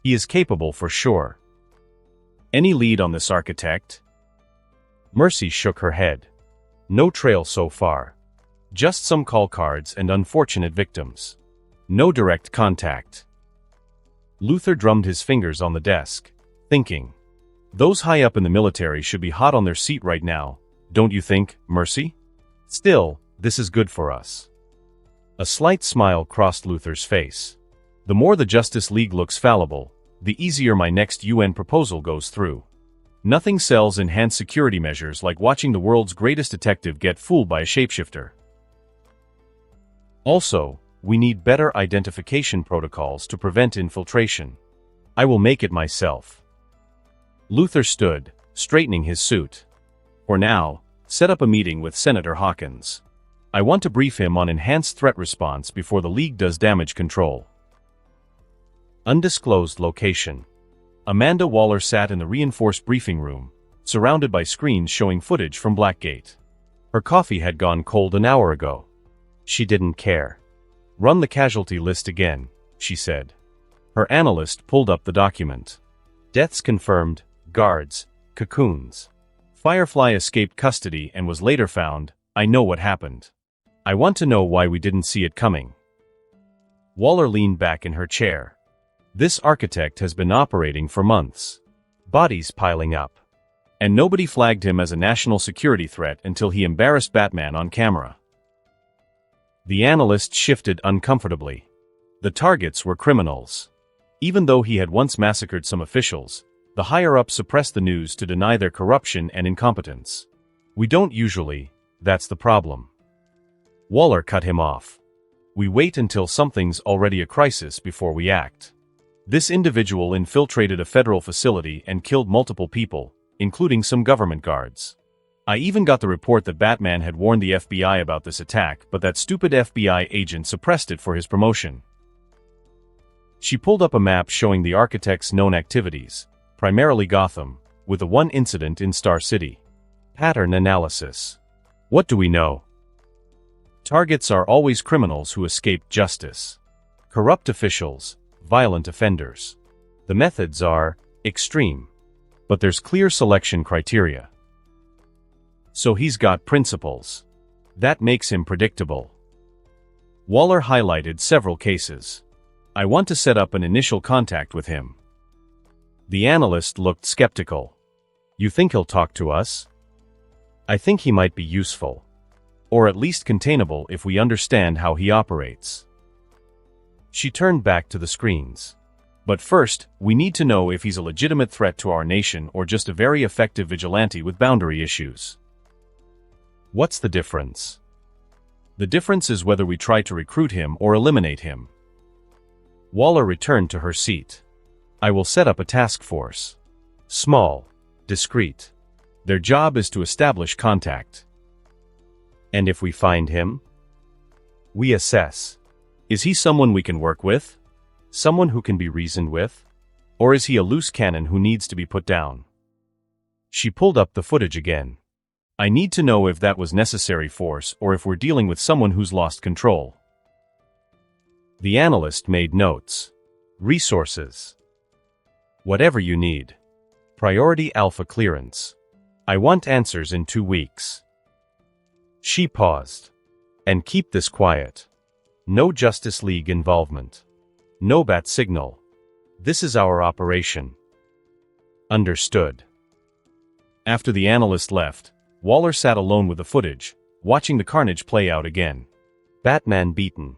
He is capable for sure. Any lead on this architect? Mercy shook her head. No trail so far. Just some call cards and unfortunate victims. No direct contact. Luthor drummed his fingers on the desk, thinking. Those high up in the military should be hot on their seat right now, don't you think, Mercy? Still, this is good for us. A slight smile crossed Luthor's face. The more the Justice League looks fallible, the easier my next UN proposal goes through. Nothing sells enhanced security measures like watching the world's greatest detective get fooled by a shapeshifter. Also, we need better identification protocols to prevent infiltration. I will make it myself. Luthor stood, straightening his suit. For now, set up a meeting with Senator Hawkins. I want to brief him on enhanced threat response before the League does damage control. Undisclosed location. Amanda Waller sat in the reinforced briefing room, surrounded by screens showing footage from Blackgate. Her coffee had gone cold an hour ago. She didn't care. Run the casualty list again, she said. Her analyst pulled up the document. Deaths confirmed, guards, cocoons. Firefly escaped custody and was later found. I know what happened. I want to know why we didn't see it coming. Waller leaned back in her chair. This architect has been operating for months. Bodies piling up. And nobody flagged him as a national security threat until he embarrassed Batman on camera. The analyst shifted uncomfortably. The targets were criminals. Even though he had once massacred some officials, the higher-ups suppressed the news to deny their corruption and incompetence. We don't usually, that's the problem. Waller cut him off. We wait until something's already a crisis before we act. This individual infiltrated a federal facility and killed multiple people, including some government guards. I even got the report that Batman had warned the FBI about this attack, but that stupid FBI agent suppressed it for his promotion. She pulled up a map showing the architect's known activities, primarily Gotham, with the one incident in Star City. Pattern analysis. What do we know? Targets are always criminals who escaped justice. Corrupt officials, violent offenders. The methods are extreme, but there's clear selection criteria. So he's got principles. That makes him predictable. Waller highlighted several cases. I want to set up an initial contact with him. The analyst looked skeptical. You think he'll talk to us? I think he might be useful. Or at least containable if we understand how he operates. She turned back to the screens. But first, we need to know if he's a legitimate threat to our nation or just a very effective vigilante with boundary issues. What's the difference? The difference is whether we try to recruit him or eliminate him. Waller returned to her seat. I will set up a task force. Small, discreet. Their job is to establish contact. And if we find him? We assess. Is he someone we can work with? Someone who can be reasoned with? Or is he a loose cannon who needs to be put down? She pulled up the footage again. I need to know if that was necessary force or if we're dealing with someone who's lost control. The analyst made notes. Resources. Whatever you need. Priority Alpha clearance. I want answers in 2 weeks. She paused. And keep this quiet. No Justice League involvement. No bat signal. This is our operation. Understood. After the analyst left, Waller sat alone with the footage, watching the carnage play out again. Batman beaten.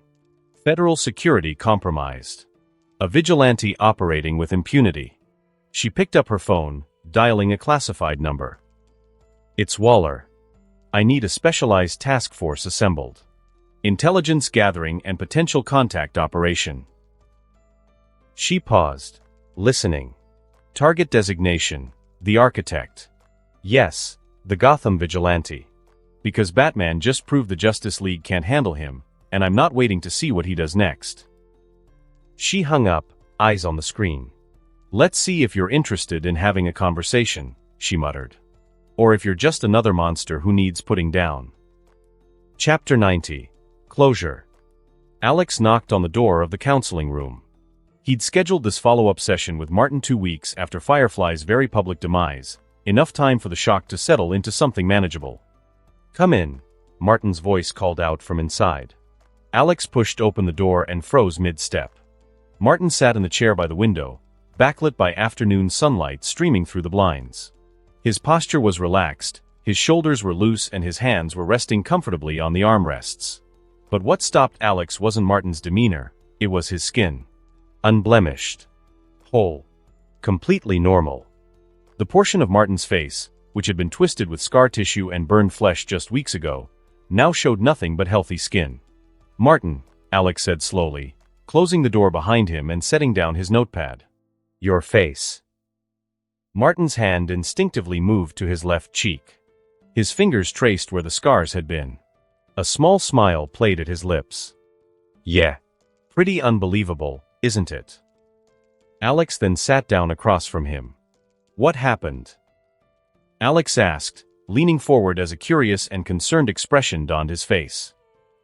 Federal security compromised. A vigilante operating with impunity. She picked up her phone, dialing a classified number. It's Waller. I need a specialized task force assembled. Intelligence gathering and potential contact operation. She paused, listening. Target designation, the architect. Yes, the Gotham vigilante. Because Batman just proved the Justice League can't handle him, and I'm not waiting to see what he does next. She hung up, eyes on the screen. Let's see if you're interested in having a conversation, she muttered. Or if you're just another monster who needs putting down. Chapter 90. Closure. Alex knocked on the door of the counseling room. He'd scheduled this follow-up session with Martin 2 weeks after Firefly's very public demise, enough time for the shock to settle into something manageable. Come in, Martin's voice called out from inside. Alex pushed open the door and froze mid-step. Martin sat in the chair by the window, backlit by afternoon sunlight streaming through the blinds. His posture was relaxed, his shoulders were loose and his hands were resting comfortably on the armrests. But what stopped Alex wasn't Martin's demeanor, it was his skin. Unblemished. Whole. Completely normal. The portion of Martin's face, which had been twisted with scar tissue and burned flesh just weeks ago, now showed nothing but healthy skin. Martin, Alex said slowly, closing the door behind him and setting down his notepad. Your face. Martin's hand instinctively moved to his left cheek. His fingers traced where the scars had been. A small smile played at his lips. Yeah. Pretty unbelievable, isn't it? Alex then sat down across from him. What happened? Alex asked, leaning forward as a curious and concerned expression donned his face.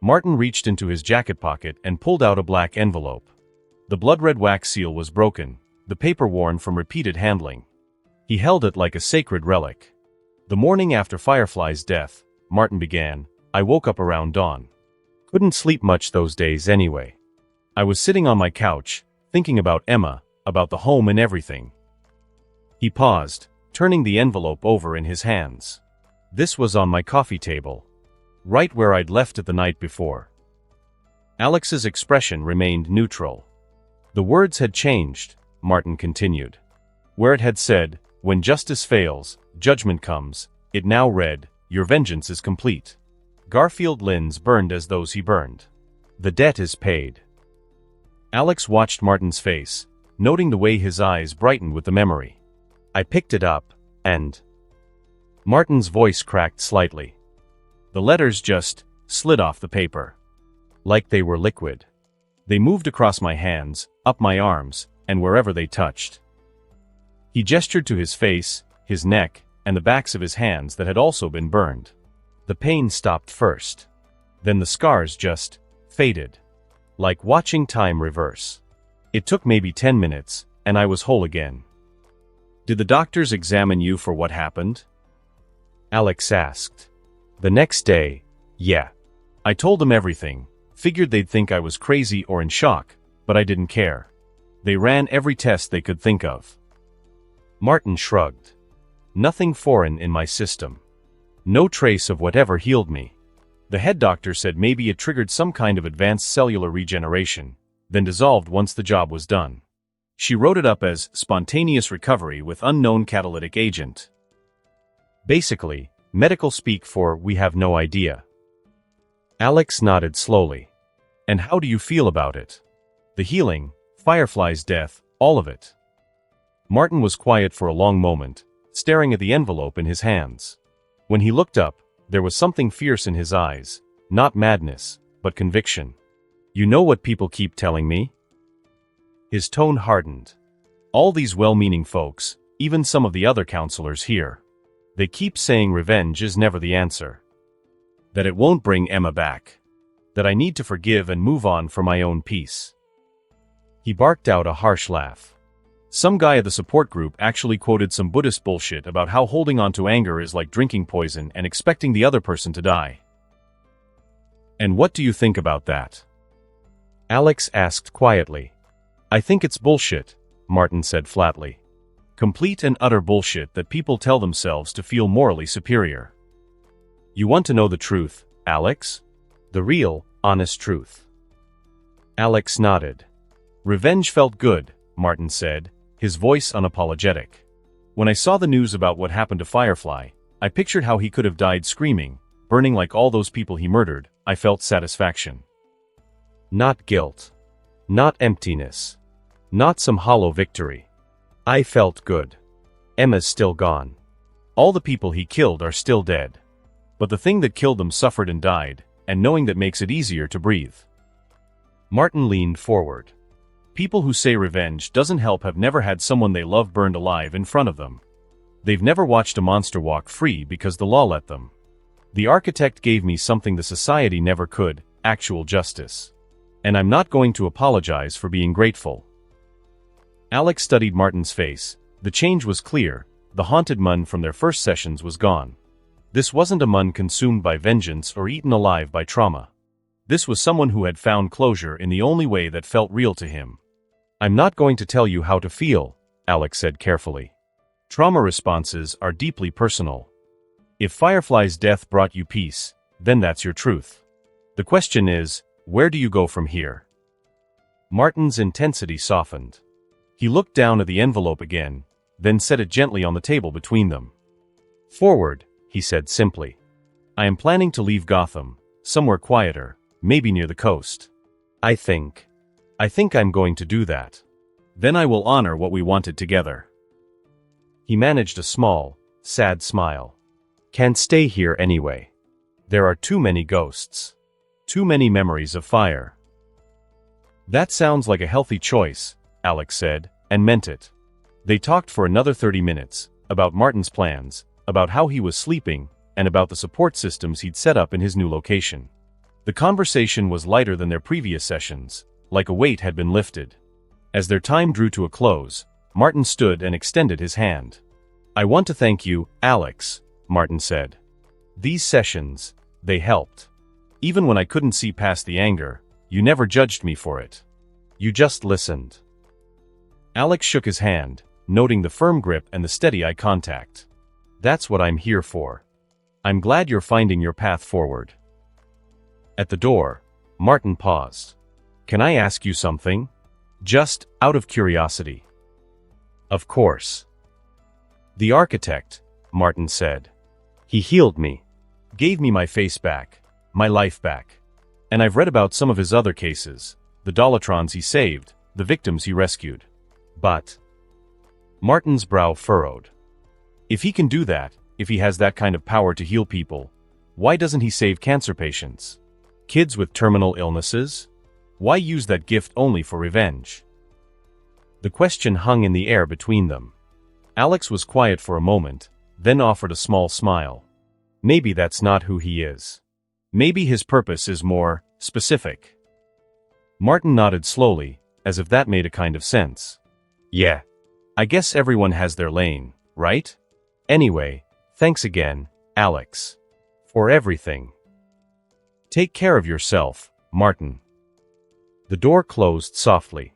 Martin reached into his jacket pocket and pulled out a black envelope. The blood-red wax seal was broken, the paper worn from repeated handling. He held it like a sacred relic. The morning after Firefly's death, Martin began, I woke up around dawn. Couldn't sleep much those days anyway. I was sitting on my couch, thinking about Emma, about the home and everything. He paused, turning the envelope over in his hands. This was on my coffee table. Right where I'd left it the night before. Alex's expression remained neutral. The words had changed, Martin continued. Where it had said, when justice fails, judgment comes, it now read, your vengeance is complete. Garfield Lynn's burned as those he burned. The debt is paid. Alex watched Martin's face, noting the way his eyes brightened with the memory. I picked it up, and... Martin's voice cracked slightly. The letters just slid off the paper. Like they were liquid. They moved across my hands, up my arms, and wherever they touched. He gestured to his face, his neck, and the backs of his hands that had also been burned. The pain stopped first. Then the scars just faded. Like watching time reverse. It took maybe 10 minutes, and I was whole again. Did the doctors examine you for what happened? Alex asked. The next day, yeah. I told them everything, figured they'd think I was crazy or in shock, but I didn't care. They ran every test they could think of. Martin shrugged. Nothing foreign in my system. No trace of whatever healed me. The head doctor said maybe it triggered some kind of advanced cellular regeneration, then dissolved once the job was done. She wrote it up as spontaneous recovery with unknown catalytic agent. Basically, medical speak for we have no idea. Alex nodded slowly. And how do you feel about it? The healing, Firefly's death, all of it. Martin was quiet for a long moment, staring at the envelope in his hands. When he looked up, there was something fierce in his eyes, not madness, but conviction. You know what people keep telling me? His tone hardened. All these well-meaning folks, even some of the other counselors here, they keep saying revenge is never the answer. That it won't bring Emma back. That I need to forgive and move on for my own peace. He barked out a harsh laugh. Some guy at the support group actually quoted some Buddhist bullshit about how holding on to anger is like drinking poison and expecting the other person to die. And what do you think about that? Alex asked quietly. I think it's bullshit, Martin said flatly. Complete and utter bullshit that people tell themselves to feel morally superior. You want to know the truth, Alex? The real, honest truth. Alex nodded. Revenge felt good, Martin said, his voice unapologetic. When I saw the news about what happened to Firefly, I pictured how he could have died screaming, burning like all those people he murdered. I felt satisfaction. Not guilt. Not emptiness. Not some hollow victory. I felt good. Emma's still gone. All the people he killed are still dead. But the thing that killed them suffered and died, and knowing that makes it easier to breathe. Martin leaned forward. People who say revenge doesn't help have never had someone they love burned alive in front of them. They've never watched a monster walk free because the law let them. The architect gave me something the society never could, actual justice. And I'm not going to apologize for being grateful. Alex studied Martin's face. The change was clear. The haunted Mun from their first sessions was gone. This wasn't a Mun consumed by vengeance or eaten alive by trauma. This was someone who had found closure in the only way that felt real to him. I'm not going to tell you how to feel, Alex said carefully. Trauma responses are deeply personal. If Firefly's death brought you peace, then that's your truth. The question is, where do you go from here? Martin's intensity softened. He looked down at the envelope again, then set it gently on the table between them. Forward, he said simply. I am planning to leave Gotham, somewhere quieter, maybe near the coast. I think I'm going to do that. Then I will honor what we wanted together. He managed a small, sad smile. Can't stay here anyway. There are too many ghosts. Too many memories of fire. That sounds like a healthy choice, Alex said, and meant it. They talked for another 30 minutes, about Martin's plans, about how he was sleeping, and about the support systems he'd set up in his new location. The conversation was lighter than their previous sessions, like a weight had been lifted. As their time drew to a close, Martin stood and extended his hand. I want to thank you, Alex, Martin said. These sessions, they helped. Even when I couldn't see past the anger, you never judged me for it. You just listened. Alex shook his hand, noting the firm grip and the steady eye contact. That's what I'm here for. I'm glad you're finding your path forward. At the door, Martin paused. Can I ask you something? Just out of curiosity. Of course. The architect, Martin said. He healed me. Gave me my face back. My life back. And I've read about some of his other cases, the Dolatrons he saved, the victims he rescued. But Martin's brow furrowed. If he can do that, if he has that kind of power to heal people, why doesn't he save cancer patients? Kids with terminal illnesses? Why use that gift only for revenge? The question hung in the air between them. Alex was quiet for a moment, then offered a small smile. Maybe that's not who he is. Maybe his purpose is more specific. Martin nodded slowly, as if that made a kind of sense. Yeah. I guess everyone has their lane, right? Anyway, thanks again, Alex. For everything. Take care of yourself, Martin. The door closed softly.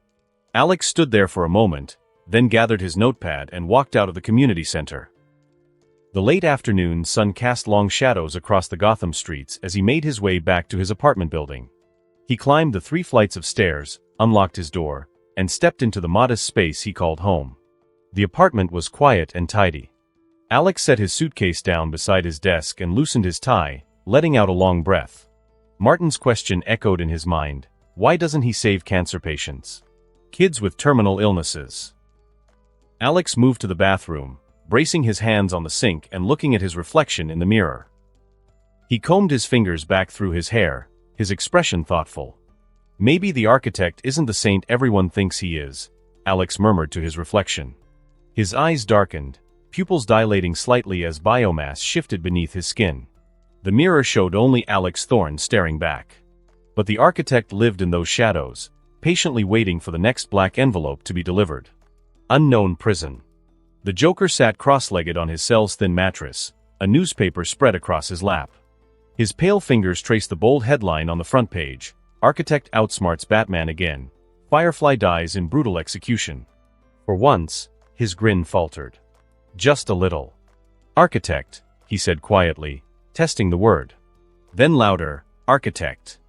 Alex stood there for a moment, then gathered his notepad and walked out of the community center. The late afternoon sun cast long shadows across the Gotham streets as he made his way back to his apartment building. He climbed the 3 flights of stairs, unlocked his door, and stepped into the modest space he called home. The apartment was quiet and tidy. Alex set his suitcase down beside his desk and loosened his tie, letting out a long breath. Martin's question echoed in his mind. Why doesn't he save cancer patients? Kids with terminal illnesses. Alex moved to the bathroom, bracing his hands on the sink and looking at his reflection in the mirror. He combed his fingers back through his hair, his expression thoughtful. Maybe the architect isn't the saint everyone thinks he is, Alex murmured to his reflection. His eyes darkened, pupils dilating slightly as biomass shifted beneath his skin. The mirror showed only Alex Thorne staring back. But the architect lived in those shadows, patiently waiting for the next black envelope to be delivered. Unknown prison. The Joker sat cross-legged on his cell's thin mattress, a newspaper spread across his lap. His pale fingers traced the bold headline on the front page, Architect outsmarts Batman again. Firefly dies in brutal execution. For once, his grin faltered. Just a little. Architect, he said quietly, testing the word. Then louder, architect.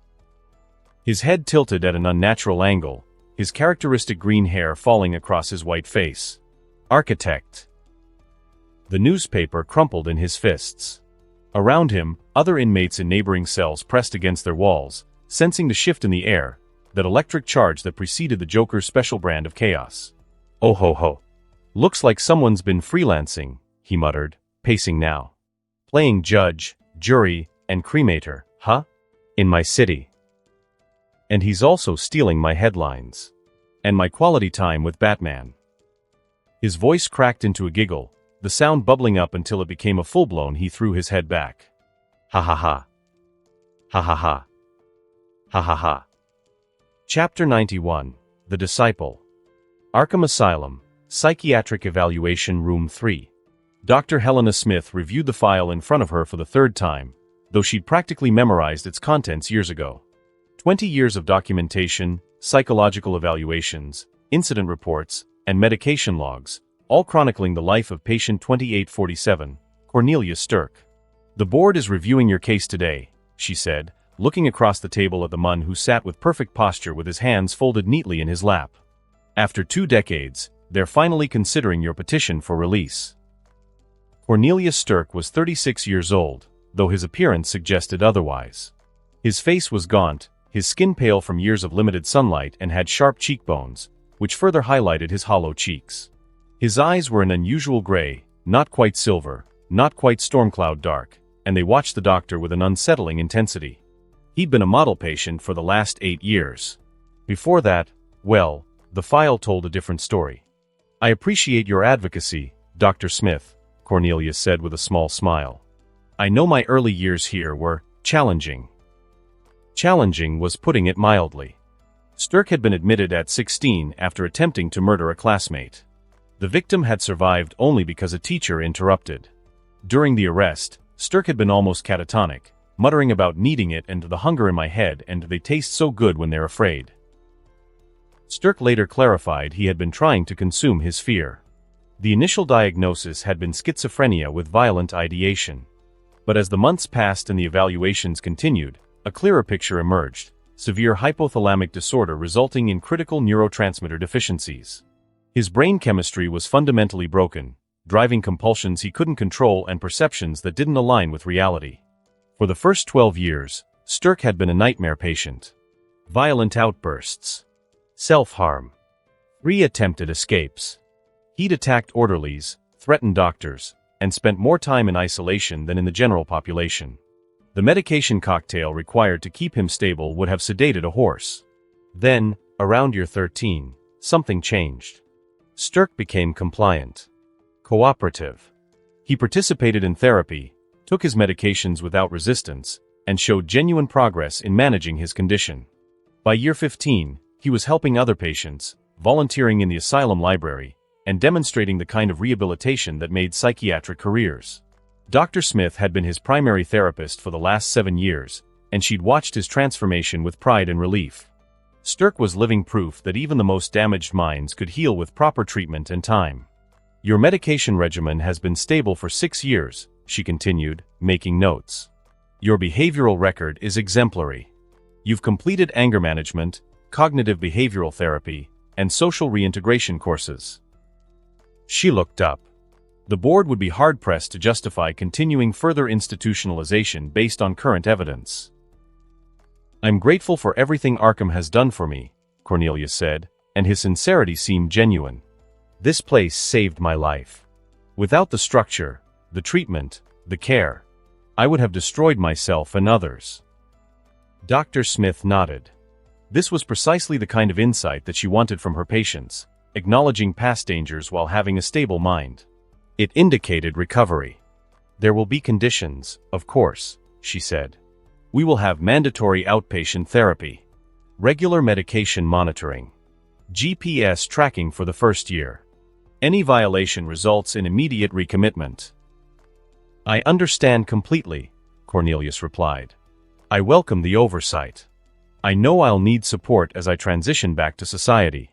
His head tilted at an unnatural angle, his characteristic green hair falling across his white face. Architect. The newspaper crumpled in his fists. Around him, other inmates in neighboring cells pressed against their walls, sensing the shift in the air, that electric charge that preceded the Joker's special brand of chaos. Oh ho ho. Looks like someone's been freelancing, he muttered, pacing now. Playing judge, jury, and cremator, huh? In my city. And he's also stealing my headlines. And my quality time with Batman. His voice cracked into a giggle, the sound bubbling up until it became a full-blown. He threw his head back. Ha ha ha. Ha ha ha. Ha ha ha. Chapter 91, The Disciple. Arkham Asylum, Psychiatric Evaluation Room 3. Dr. Helena Smith reviewed the file in front of her for the third time, though she'd practically memorized its contents years ago. 20 years of documentation, psychological evaluations, incident reports, and medication logs, all chronicling the life of patient 2847, Cornelia Stirk. The board is reviewing your case today, she said, looking across the table at the man who sat with perfect posture with his hands folded neatly in his lap. After 2 decades, they're finally considering your petition for release. Cornelia Stirk was 36 years old, though his appearance suggested otherwise. His face was gaunt, his skin pale from years of limited sunlight, and had sharp cheekbones, which further highlighted his hollow cheeks. His eyes were an unusual gray, not quite silver, not quite storm cloud dark, and they watched the doctor with an unsettling intensity. He'd been a model patient for the last 8 years. Before that, well, the file told a different story. I appreciate your advocacy, Dr. Smith, Cornelia said with a small smile. I know my early years here were challenging. Challenging was putting it mildly. Stirk had been admitted at 16 after attempting to murder a classmate. The victim had survived only because a teacher interrupted. During the arrest, Stirk had been almost catatonic, muttering about needing it and the hunger in my head and they taste so good when they're afraid. Stirk later clarified he had been trying to consume his fear. The initial diagnosis had been schizophrenia with violent ideation. But as the months passed and the evaluations continued, a clearer picture emerged: severe hypothalamic disorder resulting in critical neurotransmitter deficiencies. His brain chemistry was fundamentally broken, driving compulsions he couldn't control and perceptions that didn't align with reality. For the first 12 years, Stirk had been a nightmare patient. Violent outbursts. Self-harm. 3 attempted escapes. He'd attacked orderlies, threatened doctors, and spent more time in isolation than in the general population. The medication cocktail required to keep him stable would have sedated a horse. Then, around year 13, something changed. Stirk became compliant. Cooperative. He participated in therapy, took his medications without resistance, and showed genuine progress in managing his condition. By year 15, he was helping other patients, volunteering in the asylum library, and demonstrating the kind of rehabilitation that made psychiatric careers. Dr. Smith had been his primary therapist for the last 7 years, and she'd watched his transformation with pride and relief. Stirk was living proof that even the most damaged minds could heal with proper treatment and time. Your medication regimen has been stable for 6 years, she continued, making notes. Your behavioral record is exemplary. You've completed anger management, cognitive behavioral therapy, and social reintegration courses. She looked up. The board would be hard-pressed to justify continuing further institutionalization based on current evidence. I'm grateful for everything Arkham has done for me, Cornelia said, and his sincerity seemed genuine. This place saved my life. Without the structure, the treatment, the care, I would have destroyed myself and others. Dr. Smith nodded. This was precisely the kind of insight that she wanted from her patients, acknowledging past dangers while having a stable mind. It indicated recovery. There will be conditions, of course, she said. We will have mandatory outpatient therapy, regular medication monitoring, GPS tracking for the first year. Any violation results in immediate recommitment. I understand completely, Cornelius replied. I welcome the oversight. I know I'll need support as I transition back to society.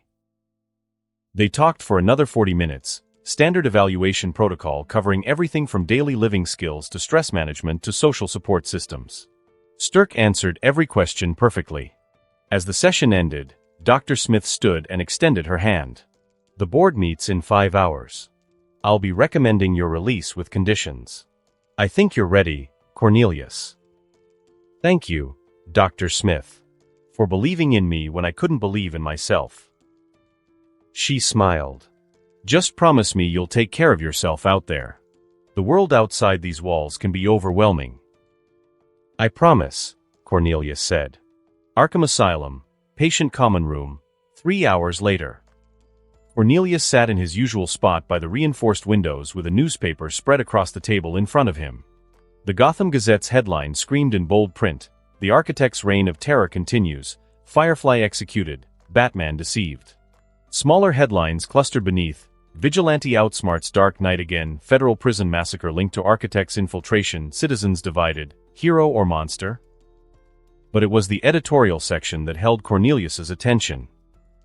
They talked for another 40 minutes, standard evaluation protocol covering everything from daily living skills to stress management to social support systems. Sturck answered every question perfectly. As the session ended, Dr. Smith stood and extended her hand. The board meets in 5 hours. I'll be recommending your release with conditions. I think you're ready, Cornelius. Thank you, Dr. Smith, for believing in me when I couldn't believe in myself. She smiled. Just promise me you'll take care of yourself out there. The world outside these walls can be overwhelming. I promise, Cornelius said. Arkham Asylum, patient common room, 3 hours later. Cornelius sat in his usual spot by the reinforced windows with a newspaper spread across the table in front of him. The Gotham Gazette's headline screamed in bold print, "The Architect's Reign of Terror Continues, Firefly Executed, Batman Deceived." Smaller headlines clustered beneath, "Vigilante Outsmarts Dark Knight Again, Federal Prison Massacre Linked to Architect's Infiltration, Citizens Divided, Hero or Monster?" But it was the editorial section that held Cornelius's attention.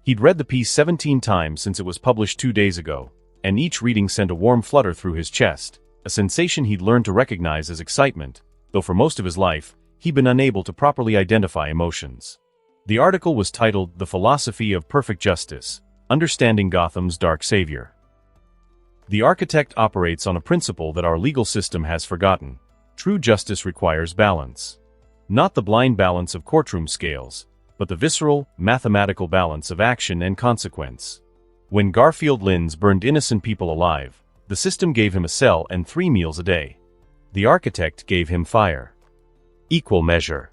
He'd read the piece 17 times since it was published 2 days ago, and each reading sent a warm flutter through his chest, a sensation he'd learned to recognize as excitement, though for most of his life, he'd been unable to properly identify emotions. The article was titled "The Philosophy of Perfect Justice, Understanding Gotham's Dark Savior." The architect operates on a principle that our legal system has forgotten. True justice requires balance. Not the blind balance of courtroom scales, but the visceral, mathematical balance of action and consequence. When Garfield Lynns burned innocent people alive, the system gave him a cell and 3 meals a day. The architect gave him fire. Equal measure.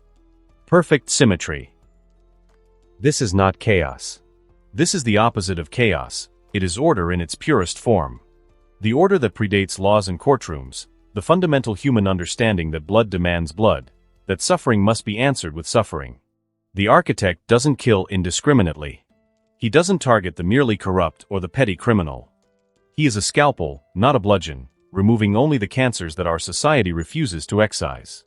Perfect symmetry. This is not chaos. This is the opposite of chaos. It is order in its purest form. The order that predates laws and courtrooms, the fundamental human understanding that blood demands blood, that suffering must be answered with suffering. The architect doesn't kill indiscriminately. He doesn't target the merely corrupt or the petty criminal. He is a scalpel, not a bludgeon, removing only the cancers that our society refuses to excise.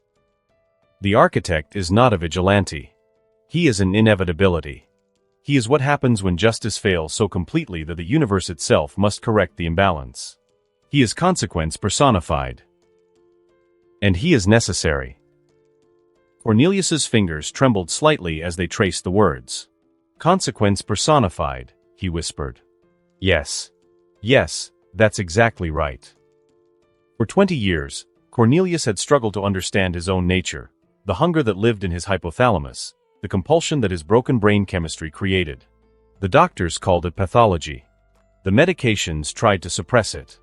The architect is not a vigilante. He is an inevitability. He is what happens when justice fails so completely that the universe itself must correct the imbalance. He is consequence personified. And he is necessary. Cornelius's fingers trembled slightly as they traced the words. Consequence personified, he whispered. Yes. Yes, that's exactly right. For 20 years, Cornelius had struggled to understand his own nature, the hunger that lived in his hypothalamus, the compulsion that his broken brain chemistry created. The doctors called it pathology. The medications tried to suppress it.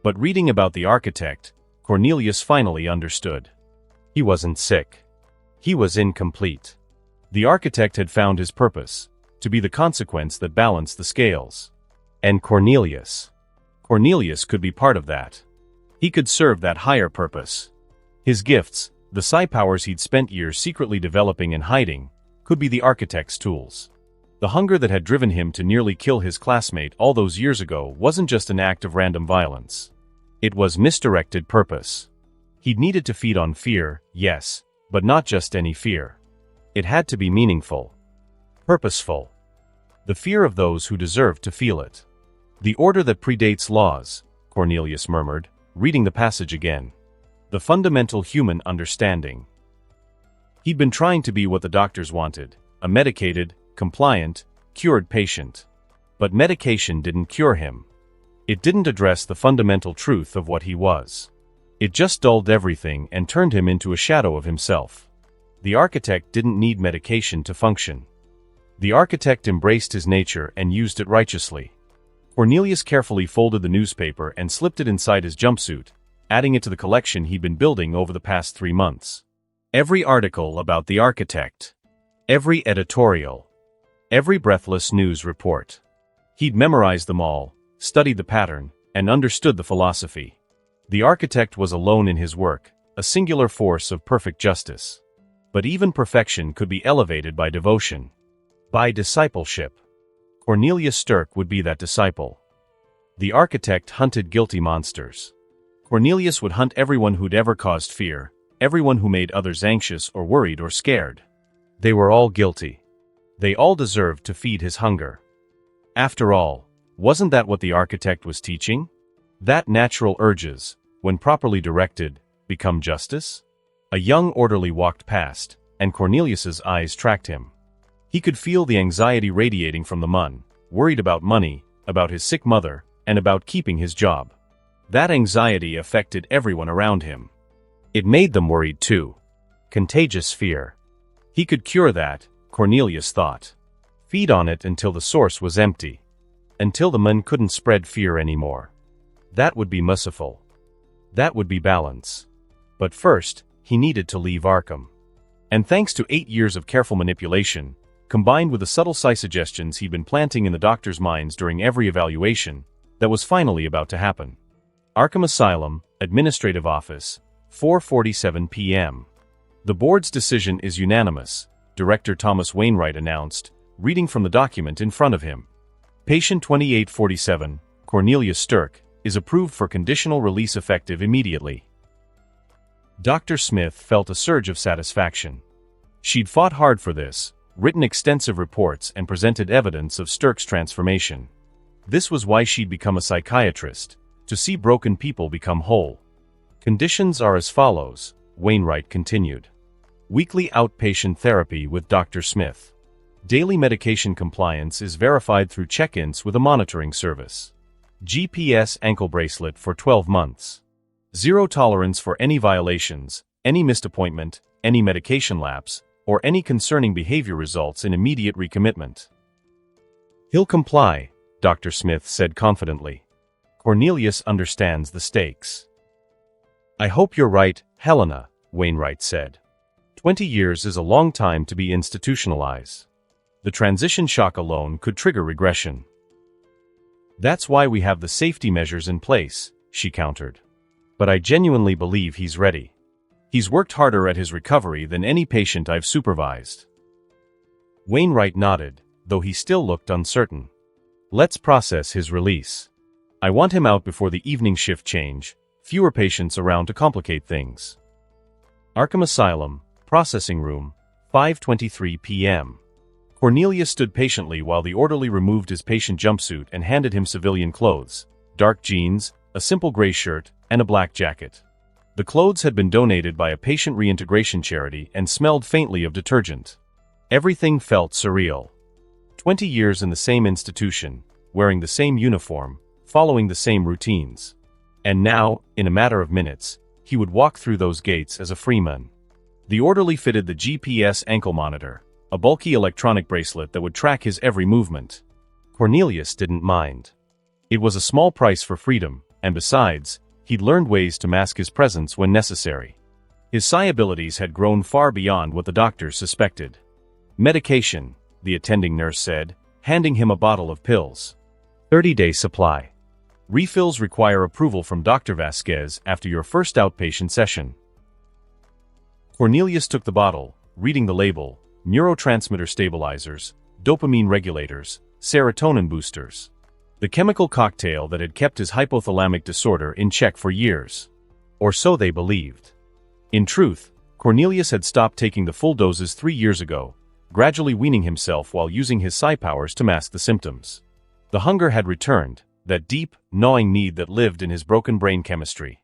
But reading about the architect, Cornelius finally understood. He wasn't sick. He was incomplete. The architect had found his purpose, to be the consequence that balanced the scales. And Cornelius could be part of that. He could serve that higher purpose. His gifts, the psi powers he'd spent years secretly developing and hiding, could be the architect's tools. The hunger that had driven him to nearly kill his classmate all those years ago wasn't just an act of random violence. It was misdirected purpose. He'd needed to feed on fear, yes, but not just any fear. It had to be meaningful. Purposeful. The fear of those who deserved to feel it. The order that predates laws, Cornelius murmured, reading the passage again. The fundamental human understanding. He'd been trying to be what the doctors wanted, a medicated, compliant, cured patient. But medication didn't cure him. It didn't address the fundamental truth of what he was. It just dulled everything and turned him into a shadow of himself. The architect didn't need medication to function. The architect embraced his nature and used it righteously. Cornelius carefully folded the newspaper and slipped it inside his jumpsuit, adding it to the collection he'd been building over the past 3 months. Every article about the architect. Every editorial. Every breathless news report. He'd memorized them all, studied the pattern, and understood the philosophy. The architect was alone in his work, a singular force of perfect justice. But even perfection could be elevated by devotion. By discipleship. Cornelius Sturck would be that disciple. The architect hunted guilty monsters. Cornelius would hunt everyone who'd ever caused fear, everyone who made others anxious or worried or scared. They were all guilty. They all deserved to feed his hunger. After all, Wasn't that what the architect was teaching? That natural urges, when properly directed, become justice? A young orderly walked past, and Cornelius's eyes tracked him. He could feel the anxiety radiating from the man, worried about money, about his sick mother, and about keeping his job. That anxiety affected everyone around him. It made them worried too. Contagious fear. He could cure that, Cornelius thought. Feed on it until the source was empty. Until the man couldn't spread fear anymore. That would be merciful. That would be balance. But first, he needed to leave Arkham. And thanks to 8 years of careful manipulation, combined with the subtle suggestions he'd been planting in the doctors' minds during every evaluation, that was finally about to happen. Arkham Asylum, Administrative Office, 4:47 p.m. The board's decision is unanimous, Director Thomas Wainwright announced, reading from the document in front of him. Patient 2847, Cornelius Stirk, is approved for conditional release effective immediately. Dr. Smith felt a surge of satisfaction. She'd fought hard for this, written extensive reports and presented evidence of Stirk's transformation. This was why she'd become a psychiatrist, to see broken people become whole. Conditions are as follows, Wainwright continued. Weekly outpatient therapy with Dr. Smith. Daily medication compliance is verified through check-ins with a monitoring service. GPS ankle bracelet for 12 months. Zero tolerance for any violations, any missed appointment, any medication lapse, or any concerning behavior results in immediate recommitment. He'll comply, Dr. Smith said confidently. Cornelius understands the stakes. I hope you're right, Helena, Wainwright said. 20 years is a long time to be institutionalized. The transition shock alone could trigger regression. That's why we have the safety measures in place, she countered. But I genuinely believe he's ready. He's worked harder at his recovery than any patient I've supervised. Wainwright nodded, though he still looked uncertain. Let's process his release. I want him out before the evening shift change, fewer patients around to complicate things. Arkham Asylum, Processing Room, 5:23 p.m. Cornelius stood patiently while the orderly removed his patient jumpsuit and handed him civilian clothes, dark jeans, a simple gray shirt, and a black jacket. The clothes had been donated by a patient reintegration charity and smelled faintly of detergent. Everything felt surreal. 20 years in the same institution, wearing the same uniform, following the same routines. And now, in a matter of minutes, he would walk through those gates as a free man. The orderly fitted the GPS ankle monitor, a bulky electronic bracelet that would track his every movement. Cornelius didn't mind. It was a small price for freedom, and besides, he'd learned ways to mask his presence when necessary. His psi abilities had grown far beyond what the doctors suspected. Medication, the attending nurse said, handing him a bottle of pills. 30-day supply. Refills require approval from Dr. Vasquez after your first outpatient session. Cornelius took the bottle, reading the label, neurotransmitter stabilizers, dopamine regulators, serotonin boosters. The chemical cocktail that had kept his hypothalamic disorder in check for years. Or so they believed. In truth, Cornelius had stopped taking the full doses 3 years ago, gradually weaning himself while using his psi powers to mask the symptoms. The hunger had returned, that deep, gnawing need that lived in his broken brain chemistry.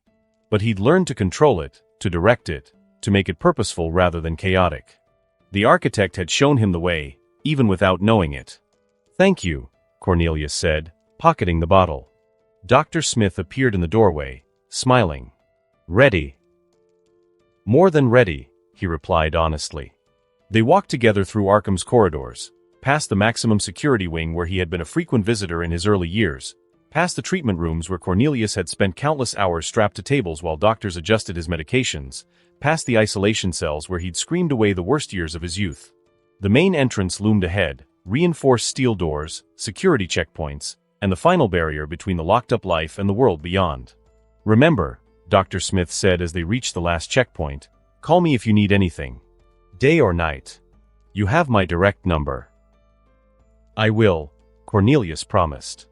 But he'd learned to control it, to direct it, to make it purposeful rather than chaotic. The architect had shown him the way, even without knowing it. Thank you, Cornelius said, pocketing the bottle. Dr. Smith appeared in the doorway, smiling. Ready. More than ready, he replied honestly. They walked together through Arkham's corridors, past the maximum security wing where he had been a frequent visitor in his early years, past the treatment rooms where Cornelius had spent countless hours strapped to tables while doctors adjusted his medications, past the isolation cells where he'd screamed away the worst years of his youth. The main entrance loomed ahead, reinforced steel doors, security checkpoints, and the final barrier between the locked-up life and the world beyond. Remember, Dr. Smith said as they reached the last checkpoint, call me if you need anything. Day or night. You have my direct number. I will, Cornelius promised.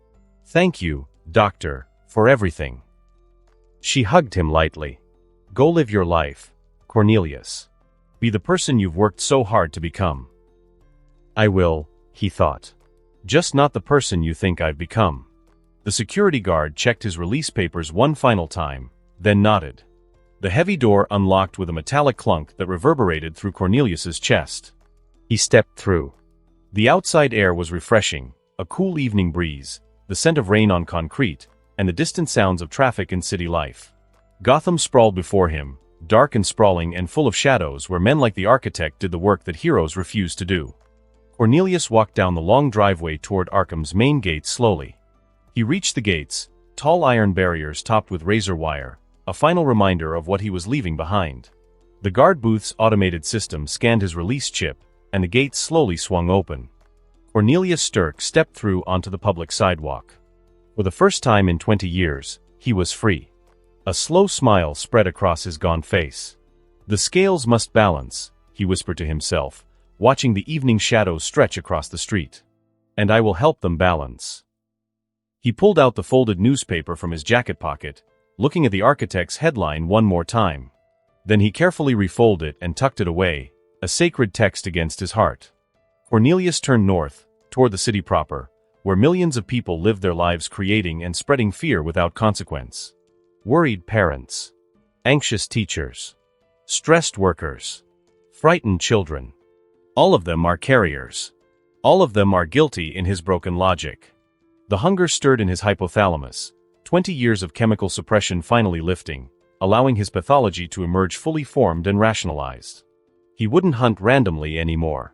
Thank you, Doctor, for everything. She hugged him lightly. Go live your life, Cornelius. Be the person you've worked so hard to become. I will, he thought. Just not the person you think I've become. The security guard checked his release papers one final time, then nodded. The heavy door unlocked with a metallic clunk that reverberated through Cornelius's chest. He stepped through. The outside air was refreshing, a cool evening breeze, the scent of rain on concrete, and the distant sounds of traffic and city life. Gotham sprawled before him, dark and sprawling and full of shadows where men like the architect did the work that heroes refused to do. Cornelius walked down the long driveway toward Arkham's main gate slowly. He reached the gates, tall iron barriers topped with razor wire, a final reminder of what he was leaving behind. The guard booth's automated system scanned his release chip, and the gates slowly swung open. Cornelius Stirk stepped through onto the public sidewalk. For the first time in 20 years, he was free. A slow smile spread across his gaunt face. The scales must balance, he whispered to himself, watching the evening shadows stretch across the street. And I will help them balance. He pulled out the folded newspaper from his jacket pocket, looking at the architect's headline one more time. Then he carefully refolded it and tucked it away, a sacred text against his heart. Cornelius turned north, toward the city proper, where millions of people lived their lives creating and spreading fear without consequence. Worried parents, anxious teachers, stressed workers, frightened children. All of them are carriers. All of them are guilty in his broken logic. The hunger stirred in his hypothalamus, 20 years of chemical suppression finally lifting, allowing his pathology to emerge fully formed and rationalized. He wouldn't hunt randomly anymore.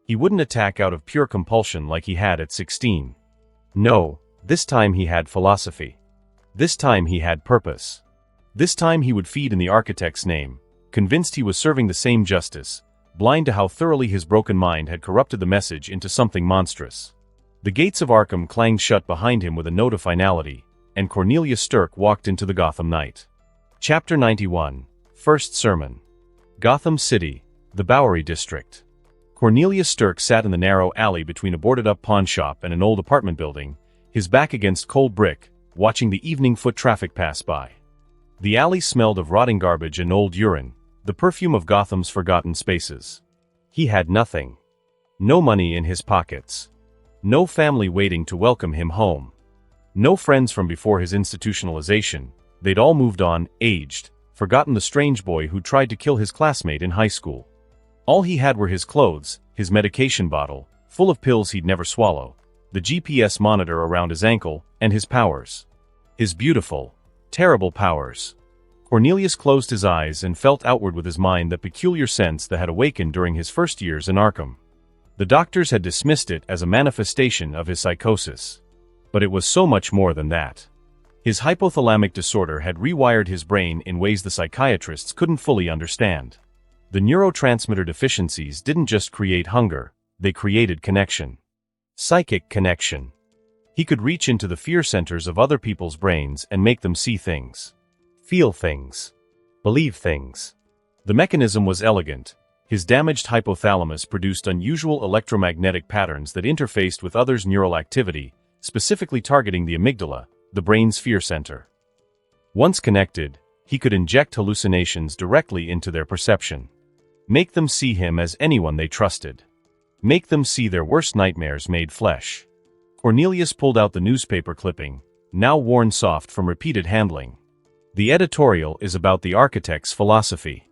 He wouldn't attack out of pure compulsion like he had at 16. No, this time he had philosophy. This time he had purpose. This time he would feed in the architect's name, convinced he was serving the same justice, blind to how thoroughly his broken mind had corrupted the message into something monstrous. The gates of Arkham clanged shut behind him with a note of finality, and Cornelius Stirk walked into the Gotham night. Chapter 91. First Sermon. Gotham City, the Bowery District. Cornelius Stirk sat in the narrow alley between a boarded-up pawn shop and an old apartment building, his back against cold brick, watching the evening foot traffic pass by. The alley smelled of rotting garbage and old urine, the perfume of Gotham's forgotten spaces. He had nothing. No money in his pockets. No family waiting to welcome him home. No friends from before his institutionalization. They'd all moved on, aged, forgotten the strange boy who tried to kill his classmate in high school. All he had were his clothes, his medication bottle, full of pills he'd never swallow, the GPS monitor around his ankle, and his powers. His beautiful, terrible powers. Cornelius closed his eyes and felt outward with his mind that peculiar sense that had awakened during his first years in Arkham. The doctors had dismissed it as a manifestation of his psychosis. But it was so much more than that. His hypothalamic disorder had rewired his brain in ways the psychiatrists couldn't fully understand. The neurotransmitter deficiencies didn't just create hunger, they created connection. Psychic connection. He could reach into the fear centers of other people's brains and make them see things, feel things, believe things. The mechanism was elegant. His damaged hypothalamus produced unusual electromagnetic patterns that interfaced with others' neural activity, specifically targeting the amygdala, the brain's fear center. Once connected, he could inject hallucinations directly into their perception. Make them see him as anyone they trusted. Make them see their worst nightmares made flesh. Cornelius pulled out the newspaper clipping, now worn soft from repeated handling. The editorial is about the architect's philosophy.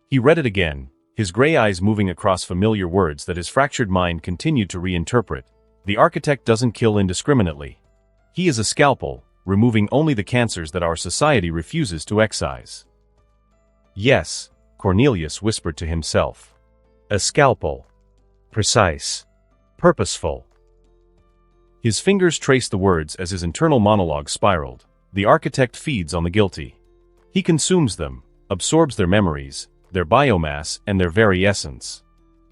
He read it again, his gray eyes moving across familiar words that his fractured mind continued to reinterpret. The architect doesn't kill indiscriminately. He is a scalpel, removing only the cancers that our society refuses to excise. Yes, Cornelius whispered to himself. A scalpel. Precise. Purposeful. His fingers traced the words as his internal monologue spiraled. The architect feeds on the guilty. He consumes them, absorbs their memories, their biomass, and their very essence.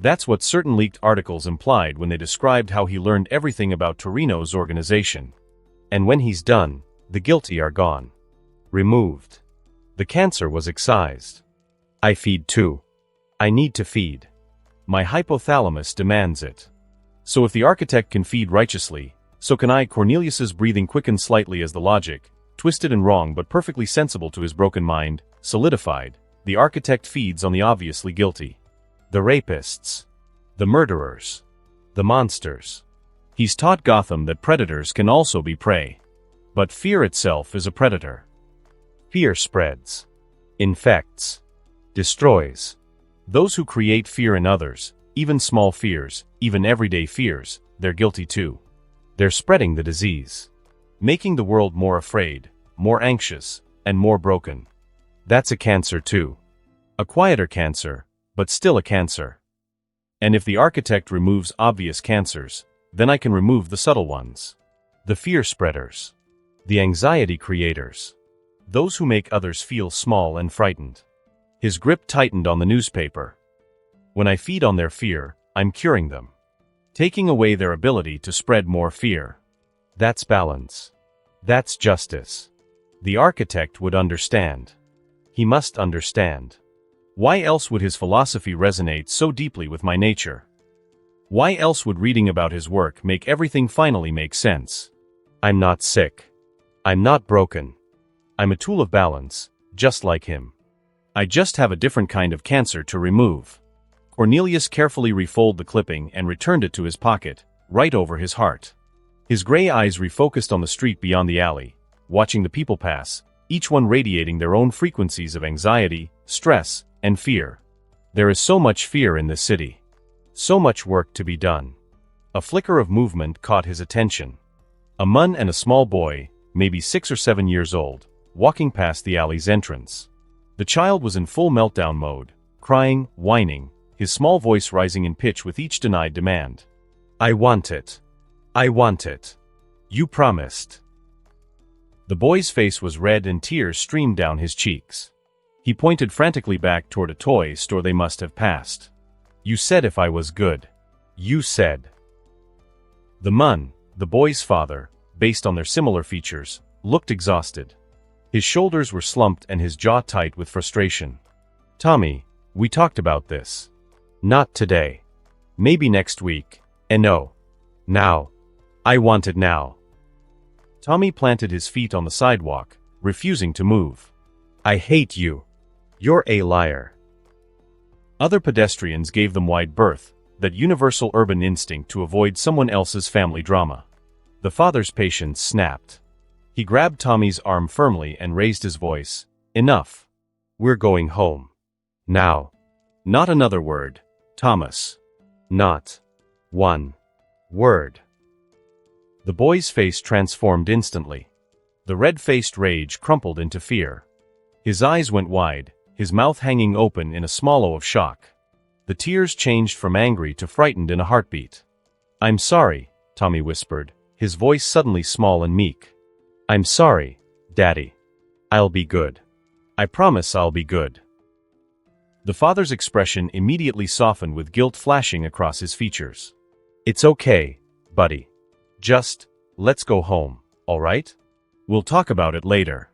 That's what certain leaked articles implied when they described how he learned everything about Torino's organization. And when he's done, the guilty are gone. Removed. The cancer was excised. I feed too. I need to feed. My hypothalamus demands it. So if the architect can feed righteously, so can I. Cornelius's breathing quickened slightly as the logic, twisted and wrong but perfectly sensible to his broken mind, solidified. The architect feeds on the obviously guilty. The rapists. The murderers. The monsters. He's taught Gotham that predators can also be prey. But fear itself is a predator. Fear spreads, infects, destroys. Those who create fear in others, even small fears, even everyday fears, they're guilty too. They're spreading the disease, making the world more afraid, more anxious, and more broken. That's a cancer too. A quieter cancer, but still a cancer. And if the architect removes obvious cancers, then I can remove the subtle ones. The fear spreaders. The anxiety creators. Those who make others feel small and frightened. His grip tightened on the newspaper. When I feed on their fear, I'm curing them. Taking away their ability to spread more fear. That's balance. That's justice. The architect would understand. He must understand. Why else would his philosophy resonate so deeply with my nature? Why else would reading about his work make everything finally make sense? I'm not sick. I'm not broken. I'm a tool of balance, just like him. I just have a different kind of cancer to remove. Cornelius carefully refolded the clipping and returned it to his pocket, right over his heart. His gray eyes refocused on the street beyond the alley, watching the people pass, each one radiating their own frequencies of anxiety, stress, and fear. There is so much fear in this city. So much work to be done. A flicker of movement caught his attention. A man and a small boy, maybe 6 or 7 years old, walking past the alley's entrance. The child was in full meltdown mode, crying, whining, his small voice rising in pitch with each denied demand. I want it. I want it. You promised. The boy's face was red and tears streamed down his cheeks. He pointed frantically back toward a toy store they must have passed. You said if I was good. You said. The man, the boy's father, based on their similar features, looked exhausted. His shoulders were slumped and his jaw tight with frustration. Tommy, we talked about this. Not today. Maybe next week. And no. Now. I want it now. Tommy planted his feet on the sidewalk, refusing to move. I hate you. You're a liar. Other pedestrians gave them wide berth, that universal urban instinct to avoid someone else's family drama. The father's patience snapped. He grabbed Tommy's arm firmly and raised his voice. Enough. We're going home. Now. Not another word, Thomas. Not one word. The boy's face transformed instantly. The red-faced rage crumpled into fear. His eyes went wide, his mouth hanging open in a swallow of shock. The tears changed from angry to frightened in a heartbeat. I'm sorry, Tommy whispered, his voice suddenly small and meek. I'm sorry, Daddy. I'll be good. I promise I'll be good. The father's expression immediately softened with guilt flashing across his features. It's okay, buddy. Just, let's go home, all right? We'll talk about it later.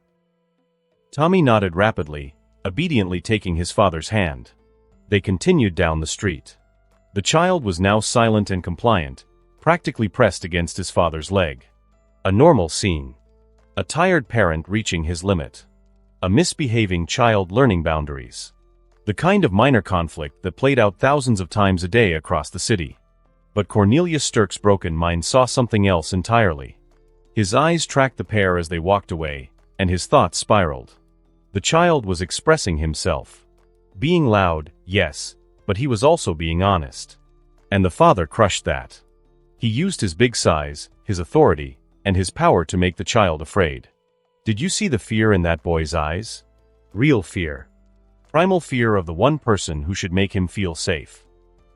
Tommy nodded rapidly, obediently taking his father's hand. They continued down the street. The child was now silent and compliant, practically pressed against his father's leg. A normal scene. A tired parent reaching his limit. A misbehaving child learning boundaries. The kind of minor conflict that played out thousands of times a day across the city. But Cornelius Sturck's broken mind saw something else entirely. His eyes tracked the pair as they walked away, and his thoughts spiraled. The child was expressing himself. Being loud, yes, but he was also being honest. And the father crushed that. He used his big size, his authority, and his power to make the child afraid. Did you see the fear in that boy's eyes? Real fear. Primal fear of the one person who should make him feel safe.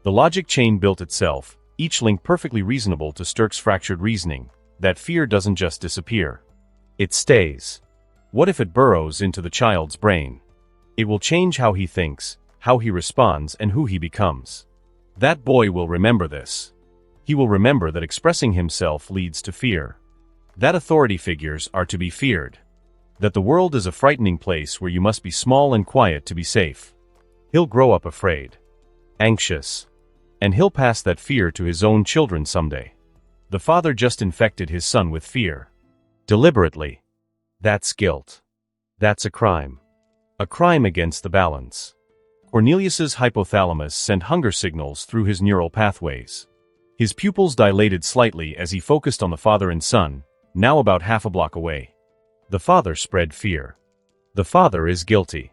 The logic chain built itself, each link perfectly reasonable to Sturck's fractured reasoning. That fear doesn't just disappear. It stays. What if it burrows into the child's brain? It will change how he thinks, how he responds, and who he becomes. That boy will remember this. He will remember that expressing himself leads to fear. That authority figures are to be feared. That the world is a frightening place where you must be small and quiet to be safe. He'll grow up afraid. Anxious. And he'll pass that fear to his own children someday. The father just infected his son with fear. Deliberately. That's guilt. That's a crime. A crime against the balance. Cornelius's hypothalamus sent hunger signals through his neural pathways. His pupils dilated slightly as he focused on the father and son, now about half a block away. The father spread fear. The father is guilty.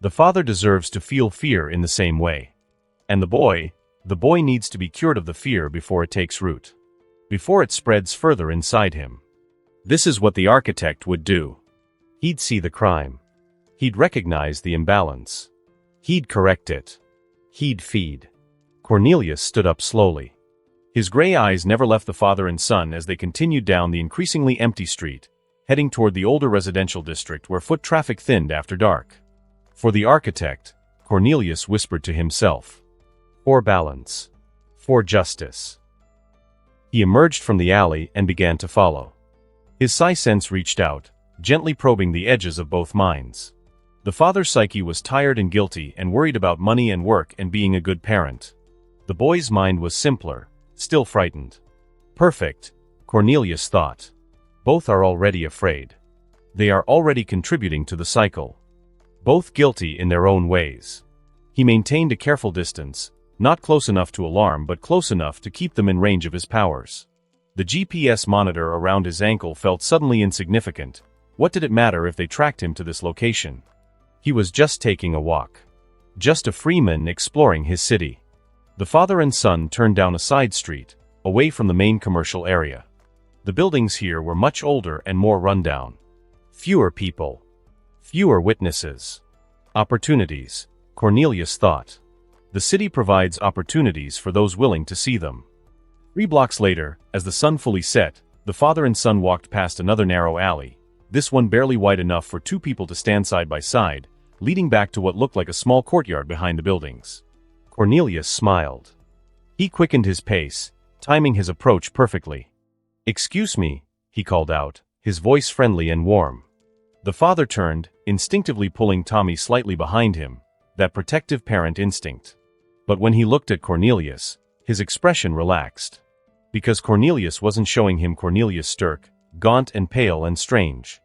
The father deserves to feel fear in the same way. And the boy needs to be cured of the fear before it takes root. Before it spreads further inside him. This is what the architect would do. He'd see the crime. He'd recognize the imbalance. He'd correct it. He'd feed. Cornelius stood up slowly. His gray eyes never left the father and son as they continued down the increasingly empty street, heading toward the older residential district where foot traffic thinned after dark. For the architect, Cornelius whispered to himself. For balance. For justice. He emerged from the alley and began to follow. His sense reached out, gently probing the edges of both minds. The father's psyche was tired and guilty and worried about money and work and being a good parent. The boy's mind was simpler, still frightened. Perfect, Cornelius thought. Both are already afraid. They are already contributing to the cycle. Both guilty in their own ways. He maintained a careful distance, not close enough to alarm but close enough to keep them in range of his powers. The GPS monitor around his ankle felt suddenly insignificant. What did it matter if they tracked him to this location? He was just taking a walk. Just a freeman exploring his city. The father and son turned down a side street, away from the main commercial area. The buildings here were much older and more rundown. Fewer people. Fewer witnesses. Opportunities, Cornelius thought. The city provides opportunities for those willing to see them. 3 blocks later, as the sun fully set, the father and son walked past another narrow alley, this one barely wide enough for 2 people to stand side by side, leading back to what looked like a small courtyard behind the buildings. Cornelius smiled. He quickened his pace, timing his approach perfectly. "Excuse me," he called out, his voice friendly and warm. The father turned, instinctively pulling Tommy slightly behind him, that protective parent instinct. But when he looked at Cornelius, his expression relaxed. Because Cornelius wasn't showing him Cornelius Stirk, gaunt and pale and strange.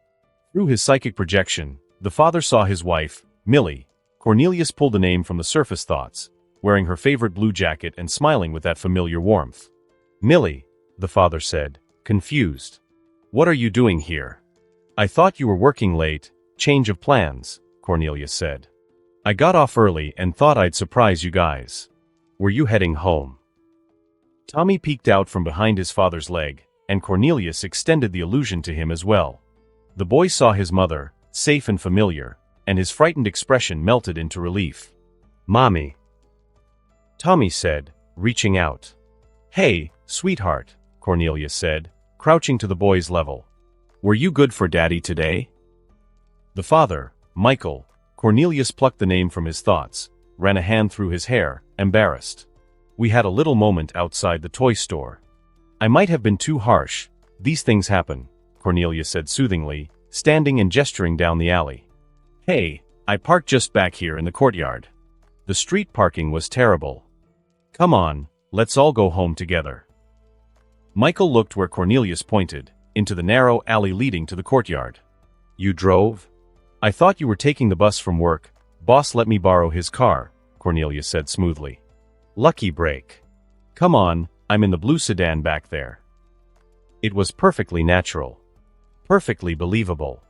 Through his psychic projection, the father saw his wife, Millie. Cornelius pulled a name from the surface thoughts, wearing her favorite blue jacket and smiling with that familiar warmth. "Millie," the father said, confused. "What are you doing here?" "I thought you were working late, change of plans," Cornelius said. "I got off early and thought I'd surprise you guys. Were you heading home?" Tommy peeked out from behind his father's leg, and Cornelius extended the illusion to him as well. The boy saw his mother, safe and familiar, and his frightened expression melted into relief. "Mommy," Tommy said, reaching out. "Hey, sweetheart," Cornelius said, crouching to the boy's level. "Were you good for Daddy today?" The father, Michael, Cornelius plucked the name from his thoughts, ran a hand through his hair, embarrassed. "We had a little moment outside the toy store. I might have been too harsh. These things happen," Cornelius said soothingly, standing and gesturing down the alley. "Hey, I parked just back here in the courtyard. The street parking was terrible. Come on, let's all go home together." Michael looked where Cornelius pointed, into the narrow alley leading to the courtyard. "You drove? I thought you were taking the bus from work. Boss let me borrow his car," Cornelius said smoothly. "Lucky break. Come on, I'm in the blue sedan back there." It was perfectly natural. Perfectly believable.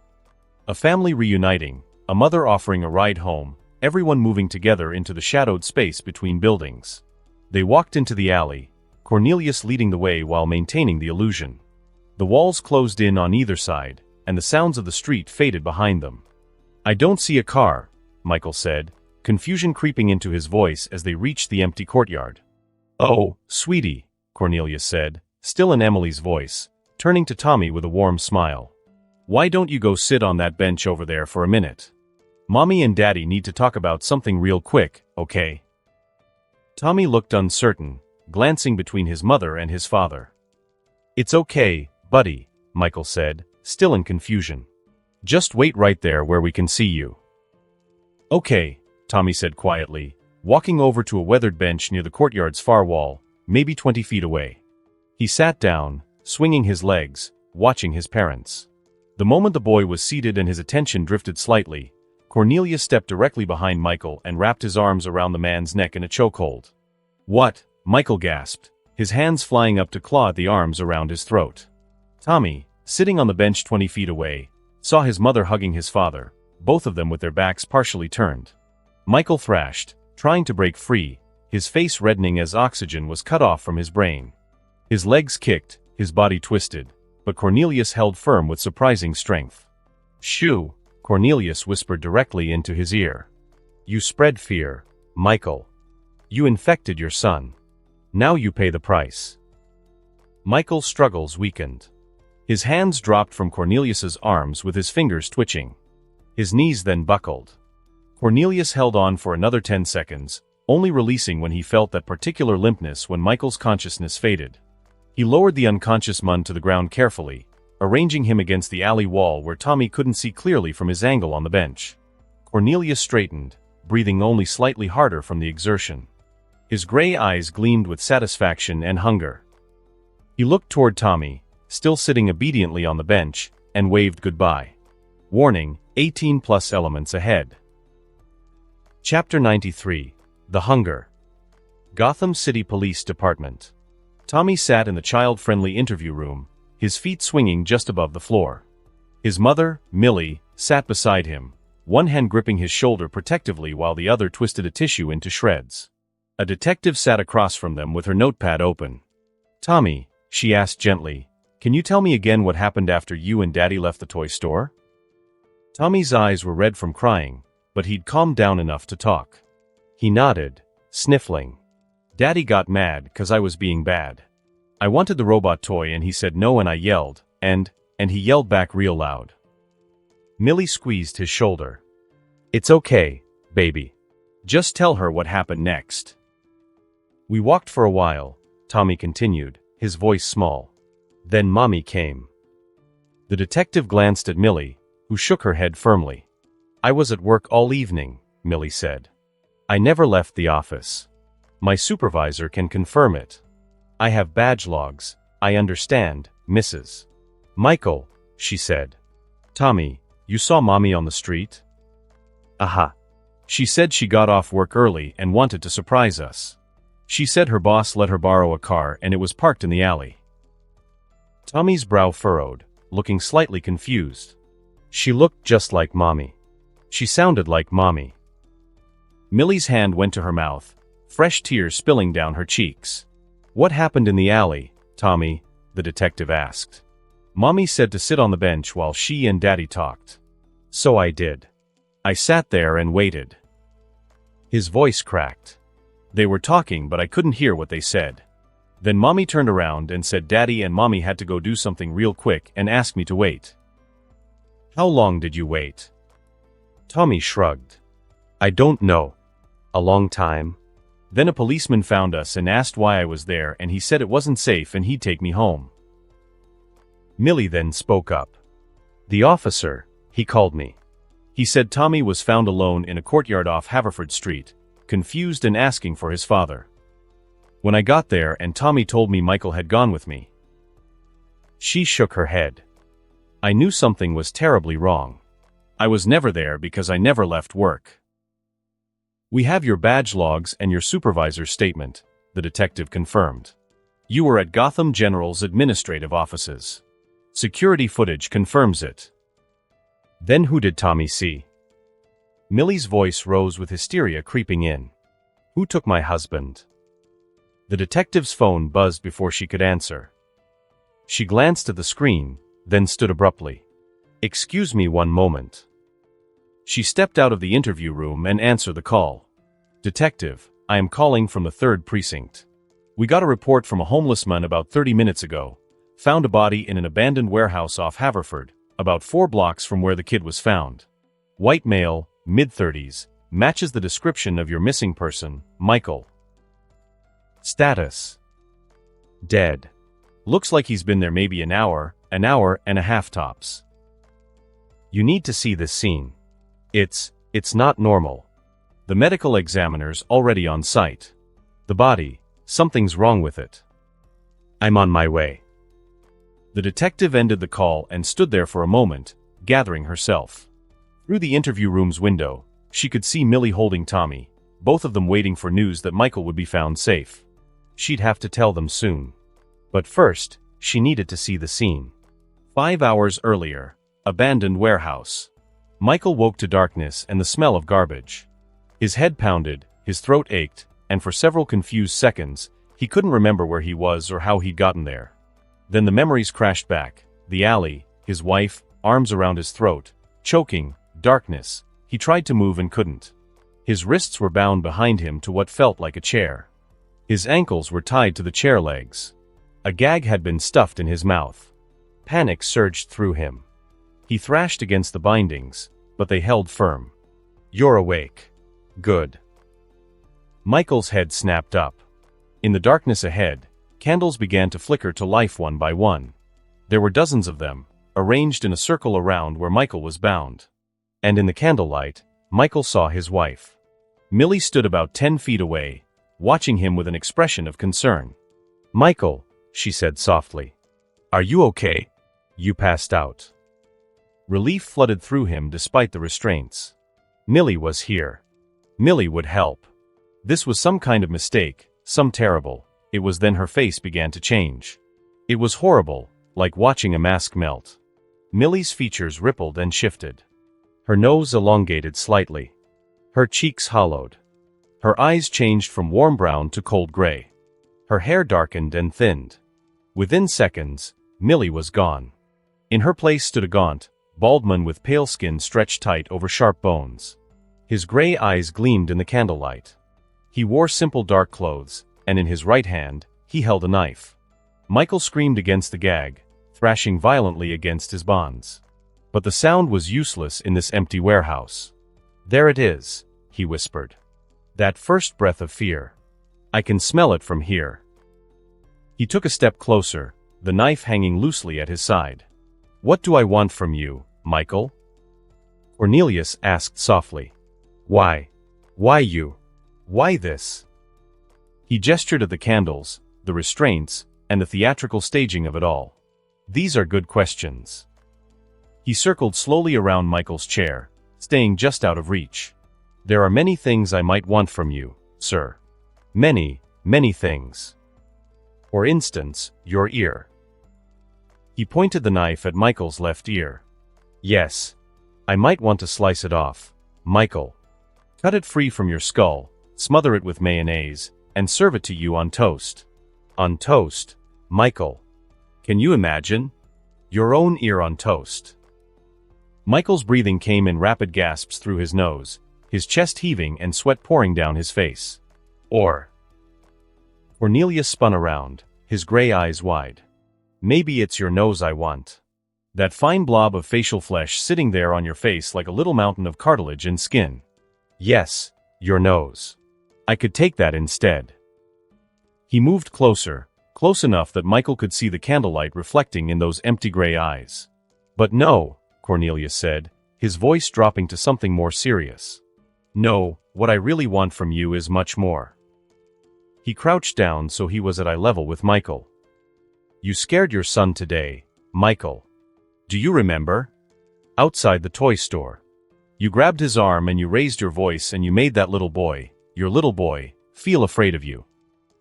A family reuniting, a mother offering a ride home, everyone moving together into the shadowed space between buildings. They walked into the alley, Cornelius leading the way while maintaining the illusion. The walls closed in on either side, and the sounds of the street faded behind them. "I don't see a car," Michael said, confusion creeping into his voice as they reached the empty courtyard. "Oh, sweetie," Cornelius said, still in Emily's voice, turning to Tommy with a warm smile. "Why don't you go sit on that bench over there for a minute? Mommy and Daddy need to talk about something real quick, okay?" Tommy looked uncertain, glancing between his mother and his father. "It's okay, buddy," Michael said, still in confusion. "Just wait right there where we can see you." "Okay," Tommy said quietly, walking over to a weathered bench near the courtyard's far wall, maybe 20 feet away. He sat down, swinging his legs, watching his parents. The moment the boy was seated and his attention drifted slightly, Cornelius stepped directly behind Michael and wrapped his arms around the man's neck in a chokehold. "What?" Michael gasped, his hands flying up to claw at the arms around his throat. "Tommy," sitting on the bench 20 feet away, saw his mother hugging his father, both of them with their backs partially turned. Michael thrashed, trying to break free, his face reddening as oxygen was cut off from his brain. His legs kicked, his body twisted, but Cornelius held firm with surprising strength. "Shoo," Cornelius whispered directly into his ear. "You spread fear, Michael. You infected your son. Now you pay the price." Michael's struggles weakened. His hands dropped from Cornelius's arms with his fingers twitching. His knees then buckled. Cornelius held on for another 10 seconds, only releasing when he felt that particular limpness when Michael's consciousness faded. He lowered the unconscious Mun to the ground carefully, arranging him against the alley wall where Tommy couldn't see clearly from his angle on the bench. Cornelius straightened, breathing only slightly harder from the exertion. His gray eyes gleamed with satisfaction and hunger. He looked toward Tommy, still sitting obediently on the bench, and waved goodbye. Warning, 18+ elements ahead. Chapter 93. The Hunger. Gotham City Police Department. Tommy sat in the child-friendly interview room, his feet swinging just above the floor. His mother, Millie, sat beside him, one hand gripping his shoulder protectively while the other twisted a tissue into shreds. A detective sat across from them with her notepad open. "Tommy," she asked gently, "can you tell me again what happened after you and Daddy left the toy store?" Tommy's eyes were red from crying, but he'd calmed down enough to talk. He nodded, sniffling. "Daddy got mad 'cause I was being bad. I wanted the robot toy and he said no and I yelled, and he yelled back real loud." Millie squeezed his shoulder. "It's okay, baby. Just tell her what happened next." "We walked for a while," Tommy continued, his voice small. "Then Mommy came." The detective glanced at Millie, who shook her head firmly. "I was at work all evening," Millie said. "I never left the office. My supervisor can confirm it. I have badge logs, I understand, Mrs. Michael," she said. "Tommy, you saw Mommy on the street?" "Aha. She said she got off work early and wanted to surprise us. She said her boss let her borrow a car and it was parked in the alley." Tommy's brow furrowed, looking slightly confused. "She looked just like Mommy. She sounded like Mommy." Millie's hand went to her mouth, fresh tears spilling down her cheeks. "What happened in the alley, Tommy?" the detective asked. "Mommy said to sit on the bench while she and Daddy talked. So I did. I sat there and waited." His voice cracked. "They were talking but I couldn't hear what they said. Then Mommy turned around and said Daddy and Mommy had to go do something real quick and asked me to wait." "How long did you wait?" Tommy shrugged. "I don't know. A long time. Then a policeman found us and asked why I was there and he said it wasn't safe and he'd take me home." Millie then spoke up. "The officer, he called me. He said Tommy was found alone in a courtyard off Haverford Street, confused and asking for his father. When I got there and Tommy told me Michael had gone with me." She shook her head. "I knew something was terribly wrong. I was never there because I never left work." "We have your badge logs and your supervisor's statement," the detective confirmed. "You were at Gotham General's administrative offices. Security footage confirms it." "Then who did Tommy see?" Millie's voice rose with hysteria creeping in. "Who took my husband?" The detective's phone buzzed before she could answer. She glanced at the screen, then stood abruptly. "Excuse me one moment." She stepped out of the interview room and answered the call. "Detective, I am calling from the 3rd Precinct. We got a report from a homeless man about 30 minutes ago. Found a body in an abandoned warehouse off Haverford, about 4 blocks from where the kid was found. White male, mid-30s, matches the description of your missing person, Michael. Status: dead. Looks like he's been there maybe an hour and a half tops. You need to see this scene. It's not normal. The medical examiner's already on site. The body, something's wrong with it. I'm on my way." The detective ended the call and stood there for a moment, gathering herself. Through the interview room's window, she could see Millie holding Tommy, both of them waiting for news that Michael would be found safe. She'd have to tell them soon. But first, she needed to see the scene. 5 hours earlier, abandoned warehouse. Michael woke to darkness and the smell of garbage. His head pounded, his throat ached, and for several confused seconds, he couldn't remember where he was or how he'd gotten there. Then the memories crashed back. The alley, his wife, arms around his throat, choking, darkness. He tried to move and couldn't. His wrists were bound behind him to what felt like a chair. His ankles were tied to the chair legs. A gag had been stuffed in his mouth. Panic surged through him. He thrashed against the bindings, but they held firm. "You're awake. Good." Michael's head snapped up. In the darkness ahead, candles began to flicker to life one by one. There were dozens of them, arranged in a circle around where Michael was bound. And in the candlelight, Michael saw his wife. Millie stood about 10 feet away, watching him with an expression of concern. "Michael," she said softly. "Are you okay? You passed out." Relief flooded through him despite the restraints. Millie was here. Millie would help. This was some kind of mistake, some terrible. It was then her face began to change. It was horrible, like watching a mask melt. Millie's features rippled and shifted. Her nose elongated slightly. Her cheeks hollowed. Her eyes changed from warm brown to cold gray. Her hair darkened and thinned. Within seconds, Millie was gone. In her place stood a gaunt, bald man with pale skin stretched tight over sharp bones. His gray eyes gleamed in the candlelight. He wore simple dark clothes, and in his right hand, he held a knife. Michael screamed against the gag, thrashing violently against his bonds. But the sound was useless in this empty warehouse. "There it is," he whispered. "That first breath of fear. I can smell it from here." He took a step closer, the knife hanging loosely at his side. "What do I want from you, Michael?" Cornelius asked softly. "Why? Why you? Why this?" He gestured at the candles, the restraints, and the theatrical staging of it all. "These are good questions." He circled slowly around Michael's chair, staying just out of reach. "There are many things I might want from you, sir. Many, many things. For instance, your ear." He pointed the knife at Michael's left ear. "Yes. I might want to slice it off, Michael. Cut it free from your skull, smother it with mayonnaise, and serve it to you on toast." On toast, Michael. Can you imagine? Your own ear on toast. Michael's breathing came in rapid gasps through his nose, his chest heaving and sweat pouring down his face. Or. Cornelius spun around, his gray eyes wide. "Maybe it's your nose I want. That fine blob of facial flesh sitting there on your face like a little mountain of cartilage and skin. Yes, your nose. I could take that instead." He moved closer, close enough that Michael could see the candlelight reflecting in those empty gray eyes. "But no," Cornelius said, his voice dropping to something more serious. "No, what I really want from you is much more." He crouched down so he was at eye level with Michael. "You scared your son today, Michael. Do you remember? Outside the toy store. You grabbed his arm and you raised your voice and you made that little boy, your little boy, feel afraid of you.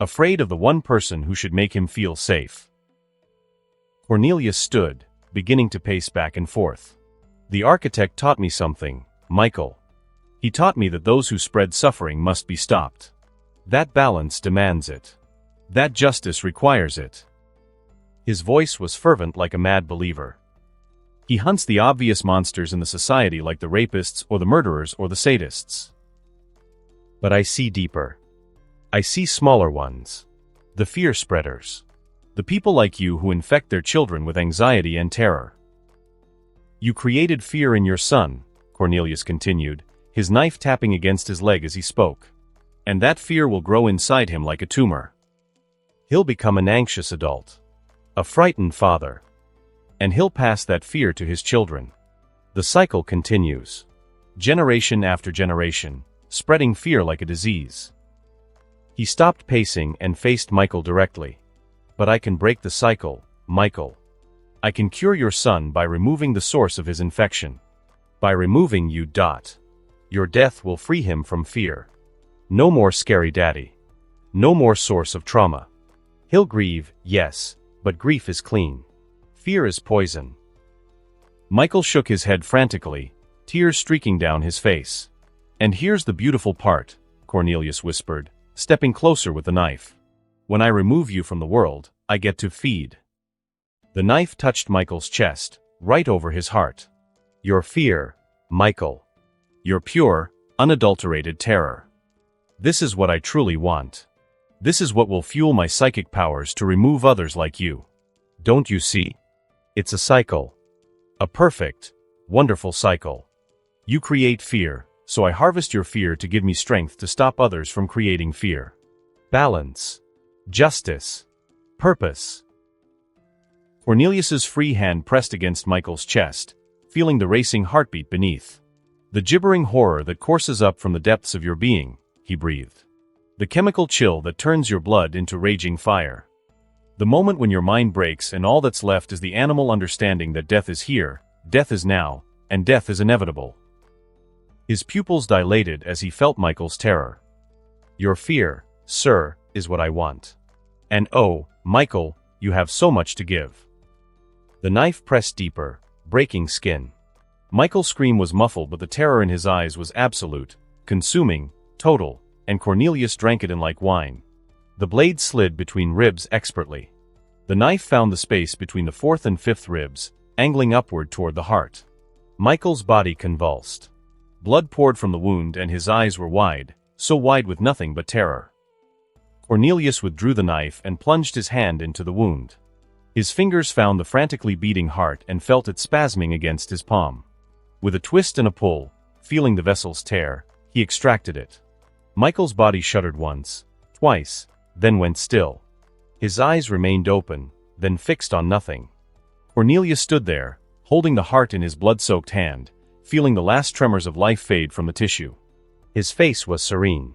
Afraid of the one person who should make him feel safe." Cornelius stood, beginning to pace back and forth. "The architect taught me something, Michael. He taught me that those who spread suffering must be stopped. That balance demands it. That justice requires it." His voice was fervent like a mad believer. "He hunts the obvious monsters in the society like the rapists or the murderers or the sadists. But I see deeper. I see smaller ones. The fear spreaders. The people like you who infect their children with anxiety and terror. You created fear in your son," Cornelius continued, his knife tapping against his leg as he spoke. "And that fear will grow inside him like a tumor. He'll become an anxious adult. A frightened father. And he'll pass that fear to his children. The cycle continues. Generation after generation, spreading fear like a disease." He stopped pacing and faced Michael directly. "But I can break the cycle, Michael. I can cure your son by removing the source of his infection. By removing you. Your death will free him from fear. No more scary daddy. No more source of trauma. He'll grieve, yes, but grief is clean. Fear is poison, Michael shook his head frantically, tears streaking down his face. "And here's the beautiful part," Cornelius whispered, stepping closer with the knife. "When I remove you from the world, I get to feed." The knife touched Michael's chest, right over his heart. "Your fear, Michael. Your pure, unadulterated terror. This is what I truly want. This is what will fuel my psychic powers to remove others like you. Don't you see? It's a cycle. A perfect, wonderful cycle. You create fear, so I harvest your fear to give me strength to stop others from creating fear. Balance. Justice. Purpose." Cornelius's free hand pressed against Michael's chest, feeling the racing heartbeat beneath. "The gibbering horror that courses up from the depths of your being," he breathed. "The chemical chill that turns your blood into raging fire. The moment when your mind breaks and all that's left is the animal understanding that death is here, death is now, and death is inevitable." His pupils dilated as he felt Michael's terror. "Your fear, sir, is what I want. And oh, Michael, you have so much to give." The knife pressed deeper, breaking skin. Michael's scream was muffled, but the terror in his eyes was absolute, consuming, total, and Cornelius drank it in like wine. The blade slid between ribs expertly. The knife found the space between the fourth and fifth ribs, angling upward toward the heart. Michael's body convulsed. Blood poured from the wound and his eyes were wide, so wide with nothing but terror. Cornelius withdrew the knife and plunged his hand into the wound. His fingers found the frantically beating heart and felt it spasming against his palm. With a twist and a pull, feeling the vessel's tear, he extracted it. Michael's body shuddered once, twice, then went still. His eyes remained open, then fixed on nothing. Cornelius stood there, holding the heart in his blood-soaked hand, feeling the last tremors of life fade from the tissue. His face was serene.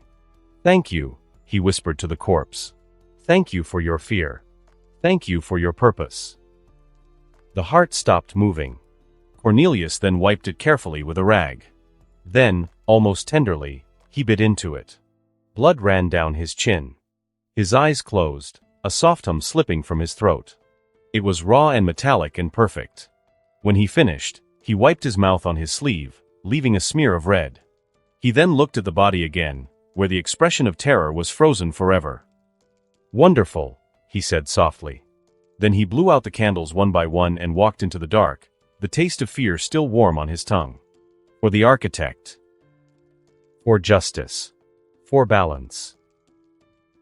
"Thank you," he whispered to the corpse. "Thank you for your fear. Thank you for your purpose." The heart stopped moving. Cornelius then wiped it carefully with a rag. Then, almost tenderly, he bit into it. Blood ran down his chin. His eyes closed, a soft hum slipping from his throat. It was raw and metallic and perfect. When he finished, he wiped his mouth on his sleeve, leaving a smear of red. He then looked at the body again, where the expression of terror was frozen forever. "Wonderful," he said softly. Then he blew out the candles one by one and walked into the dark, the taste of fear still warm on his tongue. For the architect. For justice. For balance.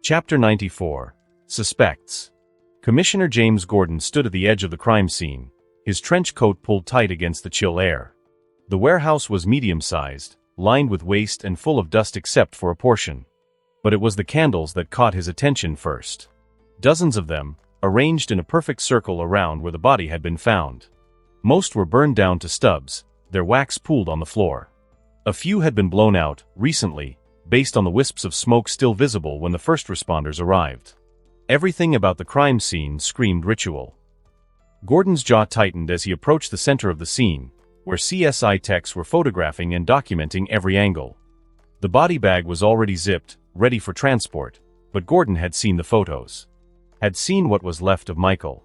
Chapter 94. Suspects. Commissioner James Gordon stood at the edge of the crime scene, his trench coat pulled tight against the chill air. The warehouse was medium-sized, lined with waste and full of dust except for a portion. But it was the candles that caught his attention first. Dozens of them, arranged in a perfect circle around where the body had been found. Most were burned down to stubs, their wax pooled on the floor. A few had been blown out, recently, based on the wisps of smoke still visible when the first responders arrived. Everything about the crime scene screamed ritual. Gordon's jaw tightened as he approached the center of the scene, where CSI techs were photographing and documenting every angle. The body bag was already zipped, ready for transport, but Gordon had seen the photos. Had seen what was left of Michael.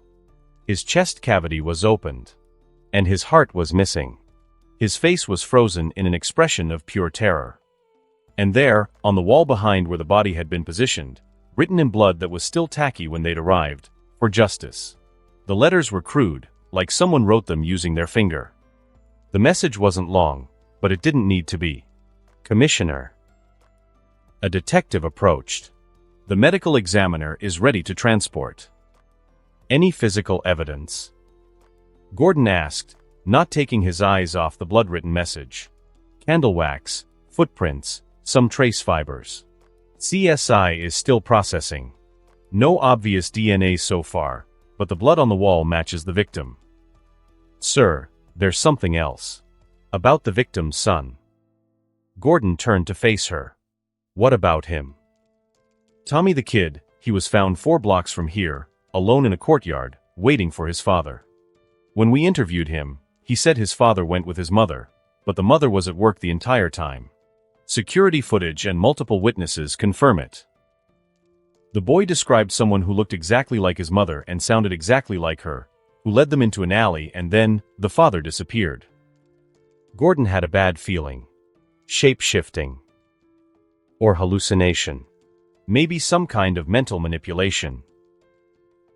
His chest cavity was opened. And his heart was missing. His face was frozen in an expression of pure terror. And there, on the wall behind where the body had been positioned, written in blood that was still tacky when they'd arrived, "For justice." The letters were crude, like someone wrote them using their finger. The message wasn't long, but it didn't need to be. "Commissioner." A detective approached. "The medical examiner is ready to transport." "Any physical evidence?" Gordon asked, not taking his eyes off the blood-written message. "Candle wax, footprints, some trace fibers. CSI is still processing. No obvious DNA so far, but the blood on the wall matches the victim." "Sir, there's something else. About the victim's son." Gordon turned to face her. "What about him?" "Tommy the kid, he was found 4 blocks from here, alone in a courtyard, waiting for his father. When we interviewed him, he said his father went with his mother, but the mother was at work the entire time. Security footage and multiple witnesses confirm it." The boy described someone who looked exactly like his mother and sounded exactly like her, who led them into an alley, and then the father disappeared. Gordon had a bad feeling. Shape-shifting. Or hallucination. Maybe some kind of mental manipulation.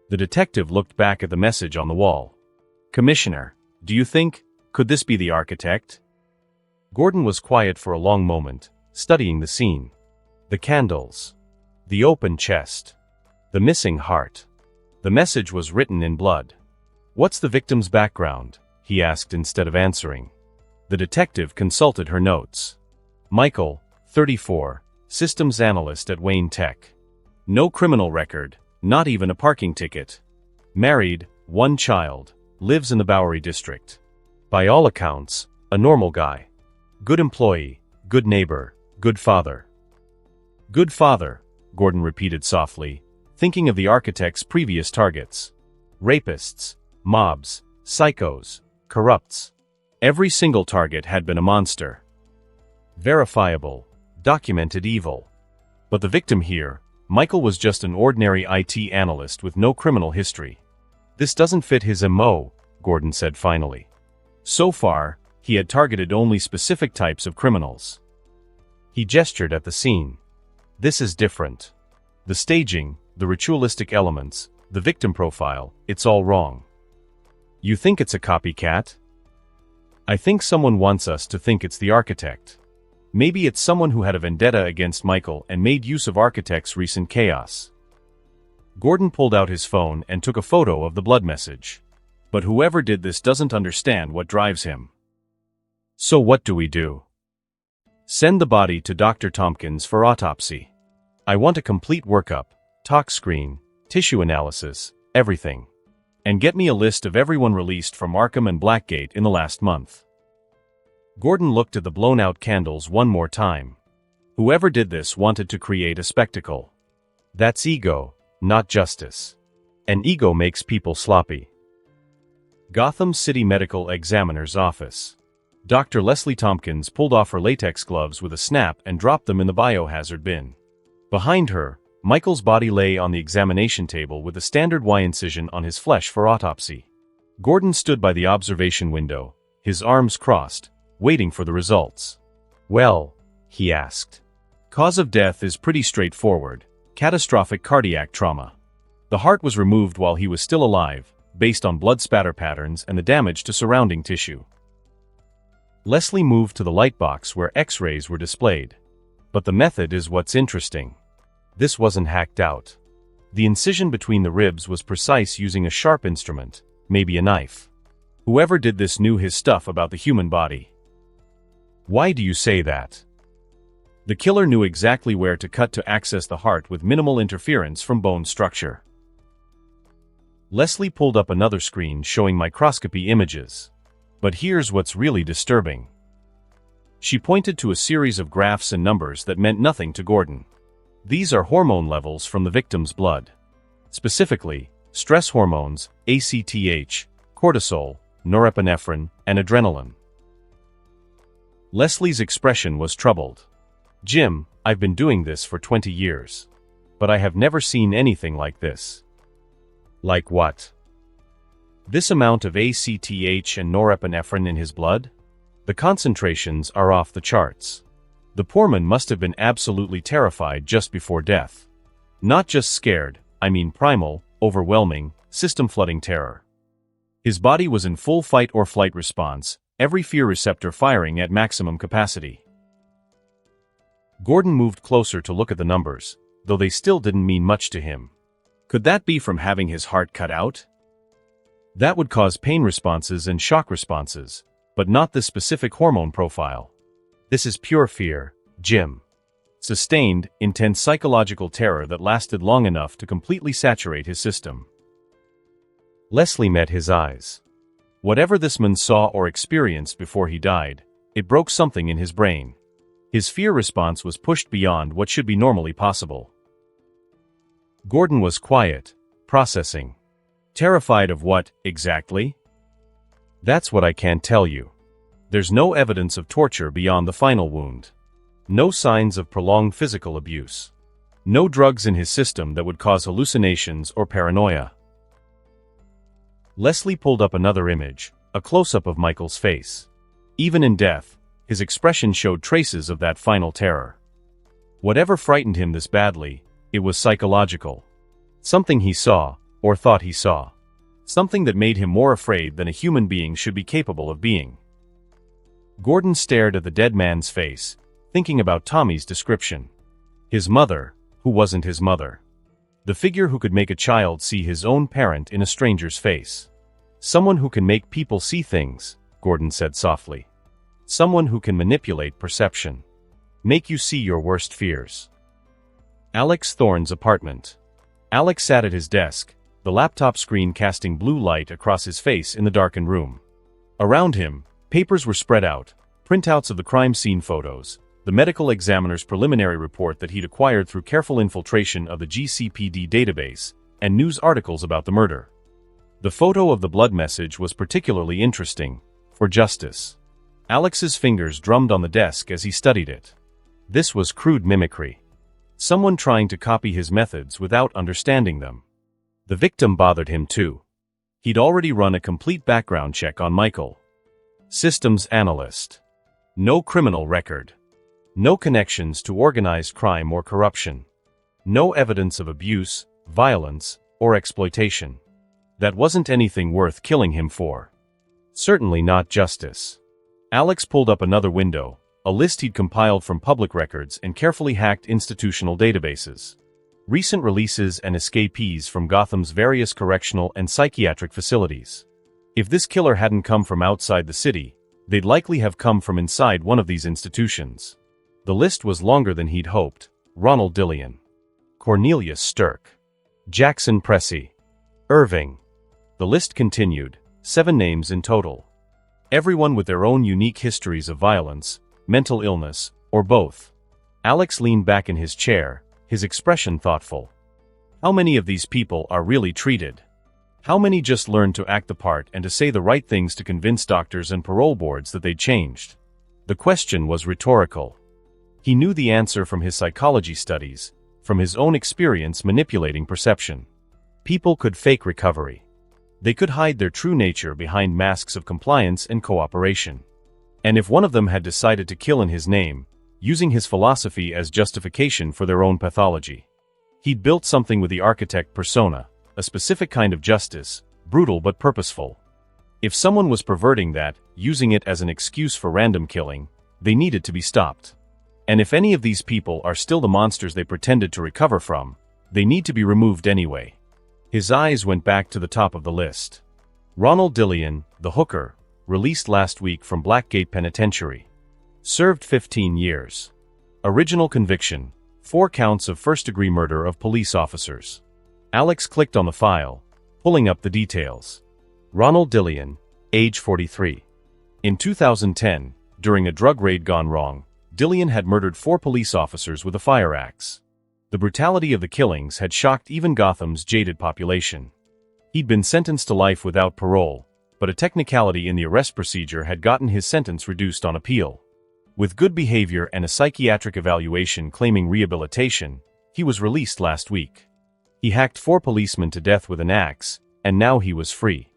The detective looked back at the message on the wall. "Commissioner, do you think, could this be the architect?" Gordon was quiet for a long moment, studying the scene. The candles. The open chest. The missing heart. The message was written in blood. "What's the victim's background?" he asked instead of answering. The detective consulted her notes. Michael, 34, systems analyst at Wayne Tech. No criminal record, not even a parking ticket. Married, 1 child, lives in the Bowery district. By all accounts, a normal guy. Good employee, good neighbor, good father. Good father, Gordon repeated softly, thinking of the architect's previous targets. Rapists, mobs, psychos, corrupts. Every single target had been a monster. Verifiable, documented evil. But the victim here, Michael, was just an ordinary IT analyst with no criminal history. "This doesn't fit his MO, Gordon said finally. So far, he had targeted only specific types of criminals. He gestured at the scene. "This is different. The staging, the ritualistic elements, the victim profile, it's all wrong." "You think it's a copycat?" "I think someone wants us to think it's the architect. Maybe it's someone who had a vendetta against Michael and made use of architect's recent chaos." Gordon pulled out his phone and took a photo of the blood message. But whoever did this doesn't understand what drives him. "So what do we do?" "Send the body to Dr. Tompkins for autopsy. I want a complete workup, talk screen, tissue analysis, everything. And get me a list of everyone released from Arkham and Blackgate in the last month." Gordon looked at the blown-out candles one more time. Whoever did this wanted to create a spectacle. That's ego, not justice. And ego makes people sloppy. Gotham City Medical Examiner's Office. Dr. Leslie Tompkins pulled off her latex gloves with a snap and dropped them in the biohazard bin. Behind her, Michael's body lay on the examination table with a standard Y incision on his flesh for autopsy. Gordon stood by the observation window, his arms crossed, waiting for the results. "Well," he asked. "Cause of death is pretty straightforward. Catastrophic cardiac trauma. The heart was removed while he was still alive, based on blood spatter patterns and the damage to surrounding tissue." Leslie moved to the light box where X-rays were displayed. "But the method is what's interesting. This wasn't hacked out. The incision between the ribs was precise using a sharp instrument, maybe a knife. Whoever did this knew his stuff about the human body." "Why do you say that?" "The killer knew exactly where to cut to access the heart with minimal interference from bone structure." Leslie pulled up another screen showing microscopy images. "But here's what's really disturbing." She pointed to a series of graphs and numbers that meant nothing to Gordon. "These are hormone levels from the victim's blood. Specifically, stress hormones, ACTH, cortisol, norepinephrine, and adrenaline." Leslie's expression was troubled. "Jim, I've been doing this for 20 years. But I have never seen anything like this." "Like what?" "This amount of ACTH and norepinephrine in his blood? The concentrations are off the charts. The poor man must have been absolutely terrified just before death. Not just scared, I mean primal, overwhelming, system-flooding terror. His body was in full fight or flight response, every fear receptor firing at maximum capacity." Gordon moved closer to look at the numbers, though they still didn't mean much to him. Could that be from having his heart cut out? That would cause pain responses and shock responses, but not this specific hormone profile. This is pure fear, Jim. Sustained, intense psychological terror that lasted long enough to completely saturate his system. Leslie met his eyes. Whatever this man saw or experienced before he died, it broke something in his brain. His fear response was pushed beyond what should be normally possible. Gordon was quiet, processing. Terrified of what, exactly? That's what I can't tell you. There's no evidence of torture beyond the final wound. No signs of prolonged physical abuse. No drugs in his system that would cause hallucinations or paranoia. Leslie pulled up another image, a close-up of Michael's face. Even in death, his expression showed traces of that final terror. Whatever frightened him this badly, it was psychological. Something he saw, or thought he saw. Something that made him more afraid than a human being should be capable of being. Gordon stared at the dead man's face, thinking about Tommy's description. His mother, who wasn't his mother. The figure who could make a child see his own parent in a stranger's face. Someone who can make people see things, Gordon said softly. Someone who can manipulate perception. Make you see your worst fears. Alex Thorne's apartment. Alex sat at his desk, the laptop screen casting blue light across his face in the darkened room. Around him, papers were spread out, printouts of the crime scene photos, the medical examiner's preliminary report that he'd acquired through careful infiltration of the GCPD database, and news articles about the murder. The photo of the blood message was particularly interesting, for justice. Alex's fingers drummed on the desk as he studied it. This was crude mimicry. Someone trying to copy his methods without understanding them. The victim bothered him too. He'd already run a complete background check on Michael. Systems analyst. No criminal record. No connections to organized crime or corruption. No evidence of abuse, violence, or exploitation. That wasn't anything worth killing him for. Certainly not justice. Alex pulled up another window, a list he'd compiled from public records and carefully hacked institutional databases. Recent releases and escapees from Gotham's various correctional and psychiatric facilities. If this killer hadn't come from outside the city, they'd likely have come from inside one of these institutions. The list was longer than he'd hoped. Ronald Dillion. Cornelius Stirk. Jackson Pressey. Irving. The list continued, 7 names in total. Everyone with their own unique histories of violence, mental illness, or both. Alex leaned back in his chair, his expression thoughtful. How many of these people are really treated? How many just learned to act the part and to say the right things to convince doctors and parole boards that they'd changed? The question was rhetorical. He knew the answer from his psychology studies, from his own experience manipulating perception. People could fake recovery. They could hide their true nature behind masks of compliance and cooperation. And if one of them had decided to kill in his name, using his philosophy as justification for their own pathology, he'd built something with the architect persona, a specific kind of justice, brutal but purposeful. If someone was perverting that, using it as an excuse for random killing, they needed to be stopped. And if any of these people are still the monsters they pretended to recover from, they need to be removed anyway. His eyes went back to the top of the list. Ronald Dillion, the hooker, released last week from Blackgate Penitentiary. Served 15 years. Original conviction, 4 counts of first-degree murder of police officers. Alex clicked on the file, pulling up the details. Ronald Dillion, age 43. In 2010, during a drug raid gone wrong, Dillion had murdered 4 police officers with a fire axe. The brutality of the killings had shocked even Gotham's jaded population. He'd been sentenced to life without parole, but a technicality in the arrest procedure had gotten his sentence reduced on appeal. With good behavior and a psychiatric evaluation claiming rehabilitation, he was released last week. He hacked 4 policemen to death with an axe, and now he was free.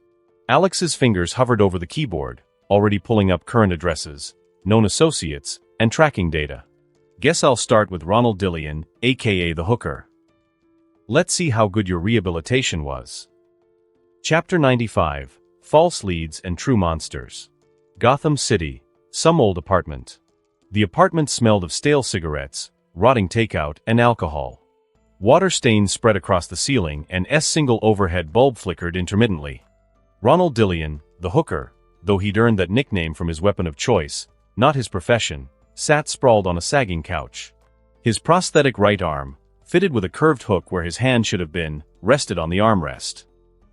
Alex's fingers hovered over the keyboard, already pulling up current addresses, known associates, and tracking data. Guess I'll start with Ronald Dillion, aka the Hooker. Let's see how good your rehabilitation was. Chapter 95, False Leads and True Monsters. Gotham City, some old apartment. The apartment smelled of stale cigarettes, rotting takeout, and alcohol. Water stains spread across the ceiling and a single overhead bulb flickered intermittently. Ronald Dillion, the Hooker, though he'd earned that nickname from his weapon of choice, not his profession, sat sprawled on a sagging couch. His prosthetic right arm, fitted with a curved hook where his hand should have been, rested on the armrest.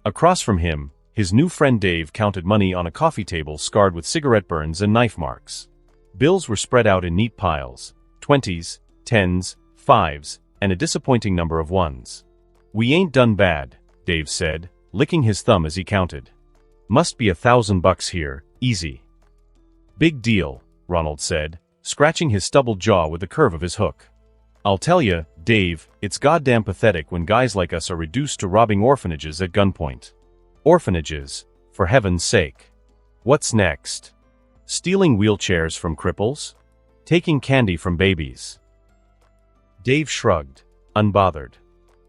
Across from him, his new friend Dave counted money on a coffee table scarred with cigarette burns and knife marks. Bills were spread out in neat piles, 20s, 10s, 5s, and a disappointing number of 1s. "We ain't done bad," Dave said, licking his thumb as he counted. "Must be $1,000 here, easy." "Big deal," Ronald said, scratching his stubbled jaw with the curve of his hook. "I'll tell you, Dave, it's goddamn pathetic when guys like us are reduced to robbing orphanages at gunpoint. Orphanages, for heaven's sake. What's next? Stealing wheelchairs from cripples? Taking candy from babies? Dave shrugged, unbothered.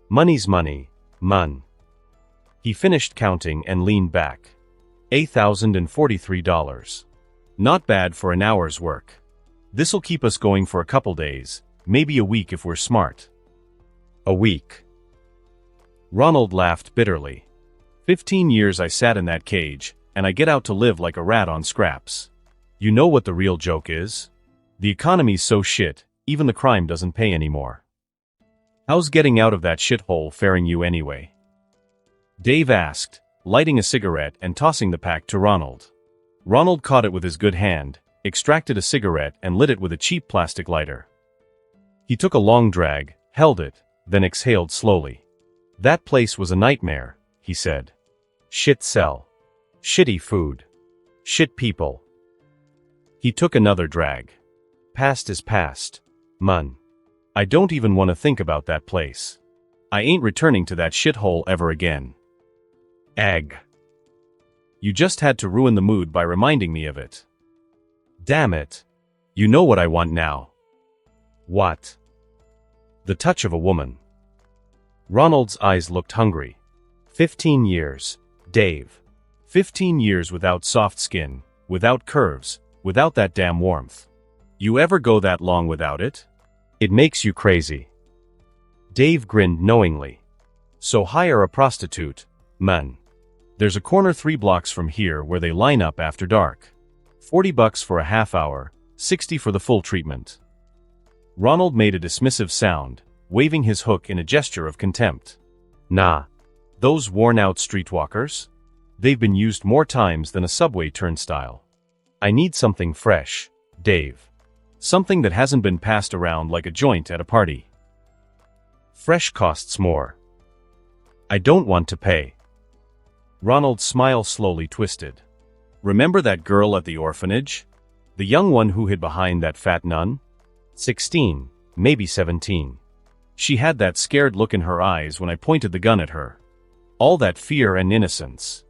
Money's money, mun. He finished counting and leaned back. $8,043. Not bad for an hour's work. This'll keep us going for a couple days, maybe a week if we're smart. A week. Ronald laughed bitterly. 15 years I sat in that cage, and I get out to live like a rat on scraps. You know what the real joke is? The economy's so shit, even the crime doesn't pay anymore. How's getting out of that shithole faring you anyway? Dave asked, lighting a cigarette and tossing the pack to Ronald. Ronald caught it with his good hand, extracted a cigarette and lit it with a cheap plastic lighter. He took a long drag, held it, then exhaled slowly. That place was a nightmare, he said. Shit cell. Shitty food. Shit people. He took another drag. Past is past. Mun. I don't even want to think about that place. I ain't returning to that shithole ever again. Egg. You just had to ruin the mood by reminding me of it. Damn it. You know what I want now. What? The touch of a woman. Ronald's eyes looked hungry. 15 years, Dave. 15 years without soft skin, without curves, without that damn warmth. You ever go that long without it? It makes you crazy. Dave grinned knowingly. So hire a prostitute, man. There's a corner 3 blocks from here where they line up after dark. $40 for a half hour, $60 for the full treatment. Ronald made a dismissive sound, waving his hook in a gesture of contempt. Nah. Those worn-out streetwalkers? They've been used more times than a subway turnstile. I need something fresh, Dave. Something that hasn't been passed around like a joint at a party. Fresh costs more. I don't want to pay. Ronald's smile slowly twisted. Remember that girl at the orphanage? The young one who hid behind that fat nun? 16, maybe 17. She had that scared look in her eyes when I pointed the gun at her. All that fear and innocence.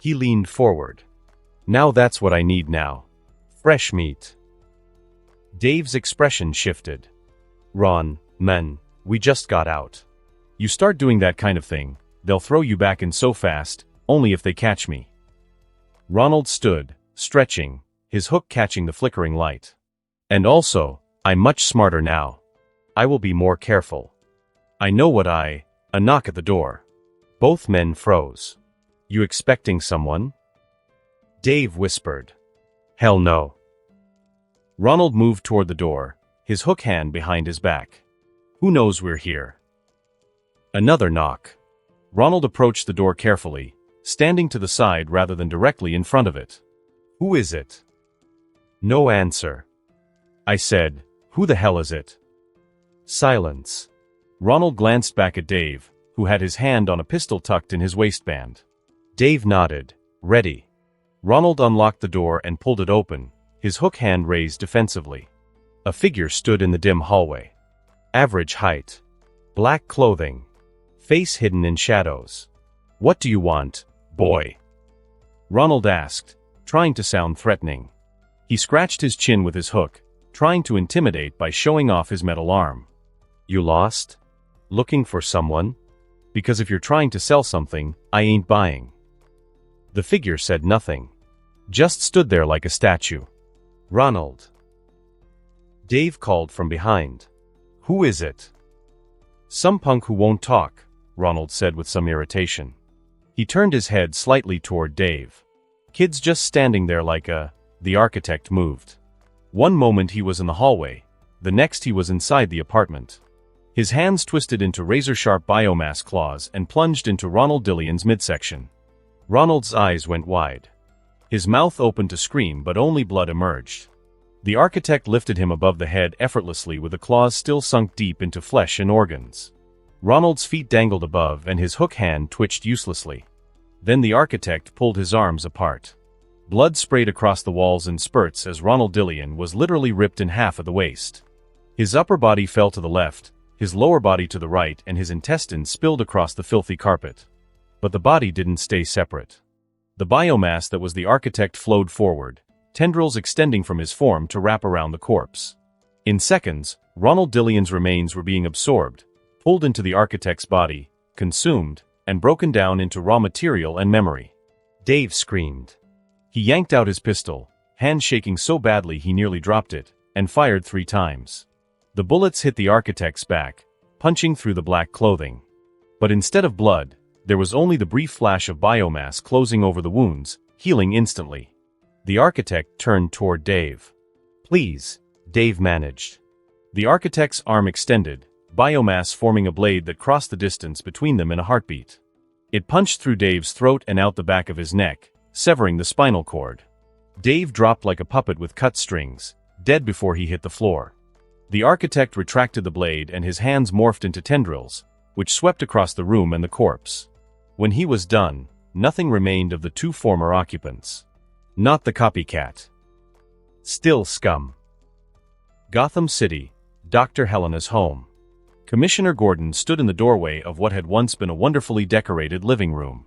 He leaned forward. Now that's what I need now. Fresh meat. Dave's expression shifted. Ron, man, we just got out. You start doing that kind of thing, they'll throw you back in so fast, only if they catch me. Ronald stood, stretching, his hook catching the flickering light. And also, I'm much smarter now. I will be more careful. I know what a knock at the door. Both men froze. You expecting someone? Dave whispered. Hell no. Ronald moved toward the door, his hook hand behind his back. Who knows we're here? Another knock. Ronald approached the door carefully, standing to the side rather than directly in front of it. Who is it? No answer. I said, who the hell is it? Silence. Ronald glanced back at Dave, who had his hand on a pistol tucked in his waistband. Dave nodded, ready. Ronald unlocked the door and pulled it open, his hook hand raised defensively. A figure stood in the dim hallway. Average height. Black clothing. Face hidden in shadows. What do you want, boy? Ronald asked, trying to sound threatening. He scratched his chin with his hook, trying to intimidate by showing off his metal arm. You lost? Looking for someone? Because if you're trying to sell something, I ain't buying. The figure said nothing. Just stood there like a statue. Ronald. Dave called from behind. Who is it? Some punk who won't talk, Ronald said with some irritation. He turned his head slightly toward Dave. Kid's just standing there like the architect moved. One moment he was in the hallway, the next he was inside the apartment. His hands twisted into razor-sharp biomass claws and plunged into Ronald Dillion's midsection. Ronald's eyes went wide. His mouth opened to scream but only blood emerged. The architect lifted him above the head effortlessly with the claws still sunk deep into flesh and organs. Ronald's feet dangled above and his hook hand twitched uselessly. Then the architect pulled his arms apart. Blood sprayed across the walls in spurts as Ronald Dillion was literally ripped in half at the waist. His upper body fell to the left, his lower body to the right, and his intestines spilled across the filthy carpet. But the body didn't stay separate. The biomass that was the architect flowed forward, tendrils extending from his form to wrap around the corpse. In seconds, Ronald Dillion's remains were being absorbed, pulled into the architect's body, consumed, and broken down into raw material and memory. Dave screamed. He yanked out his pistol, hands shaking so badly he nearly dropped it, and fired 3 times. The bullets hit the architect's back, punching through the black clothing. But instead of blood, there was only the brief flash of biomass closing over the wounds, healing instantly. The architect turned toward Dave. "Please," Dave managed. The architect's arm extended, biomass forming a blade that crossed the distance between them in a heartbeat. It punched through Dave's throat and out the back of his neck, severing the spinal cord. Dave dropped like a puppet with cut strings, dead before he hit the floor. The architect retracted the blade and his hands morphed into tendrils, which swept across the room and the corpse. When he was done, nothing remained of the 2 former occupants. Not the copycat. Still scum. Gotham City, Dr. Helena's home. Commissioner Gordon stood in the doorway of what had once been a wonderfully decorated living room.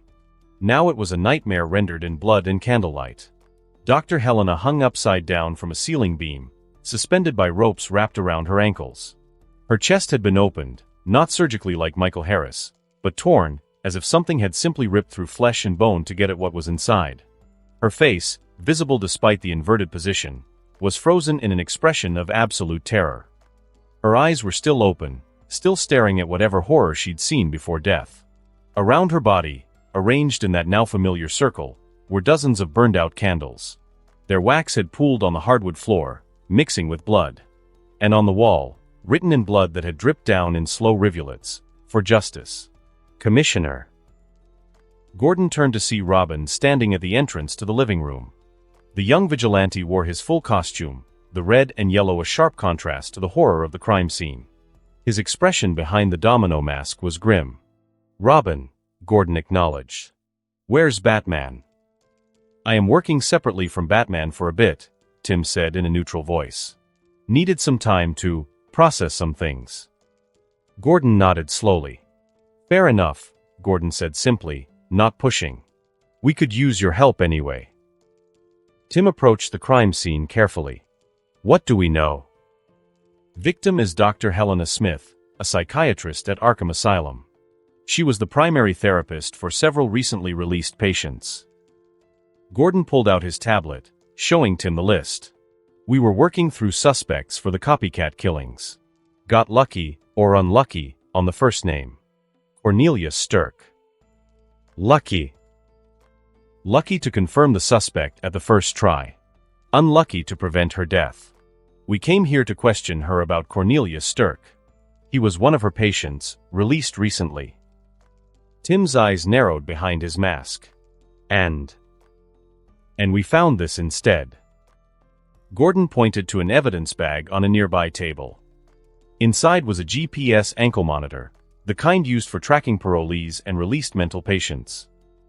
Now it was a nightmare rendered in blood and candlelight. Dr. Helena hung upside down from a ceiling beam, suspended by ropes wrapped around her ankles. Her chest had been opened, not surgically like Michael Harris, but torn, as if something had simply ripped through flesh and bone to get at what was inside. Her face, visible despite the inverted position, was frozen in an expression of absolute terror. Her eyes were still open, still staring at whatever horror she'd seen before death. Around her body, arranged in that now familiar circle, were dozens of burned-out candles. Their wax had pooled on the hardwood floor, mixing with blood. And on the wall, written in blood that had dripped down in slow rivulets, "For justice. Commissioner." Gordon turned to see Robin standing at the entrance to the living room. The young vigilante wore his full costume, the red and yellow a sharp contrast to the horror of the crime scene. His expression behind the domino mask was grim. "Robin," Gordon acknowledged. "Where's Batman?" "I am working separately from Batman for a bit," Tim said in a neutral voice. "Needed some time to process some things." Gordon nodded slowly. "Fair enough," Gordon said simply, not pushing. "We could use your help anyway." Tim approached the crime scene carefully. "What do we know?" Victim is Dr. Helena Smith, a psychiatrist at Arkham Asylum. She was the primary therapist for several recently released patients. Gordon pulled out his tablet, showing Tim the list. "We were working through suspects for the copycat killings. Got lucky, or unlucky, on the first name. Cornelia Stirk. Lucky. Lucky to confirm the suspect at the first try. Unlucky to prevent her death. We came here to question her about Cornelia Stirk. He was one of her patients, released recently." Tim's eyes narrowed behind his mask. And we found this instead." Gordon pointed to an evidence bag on a nearby table. Inside was a GPS ankle monitor, the kind used for tracking parolees and released mental patients.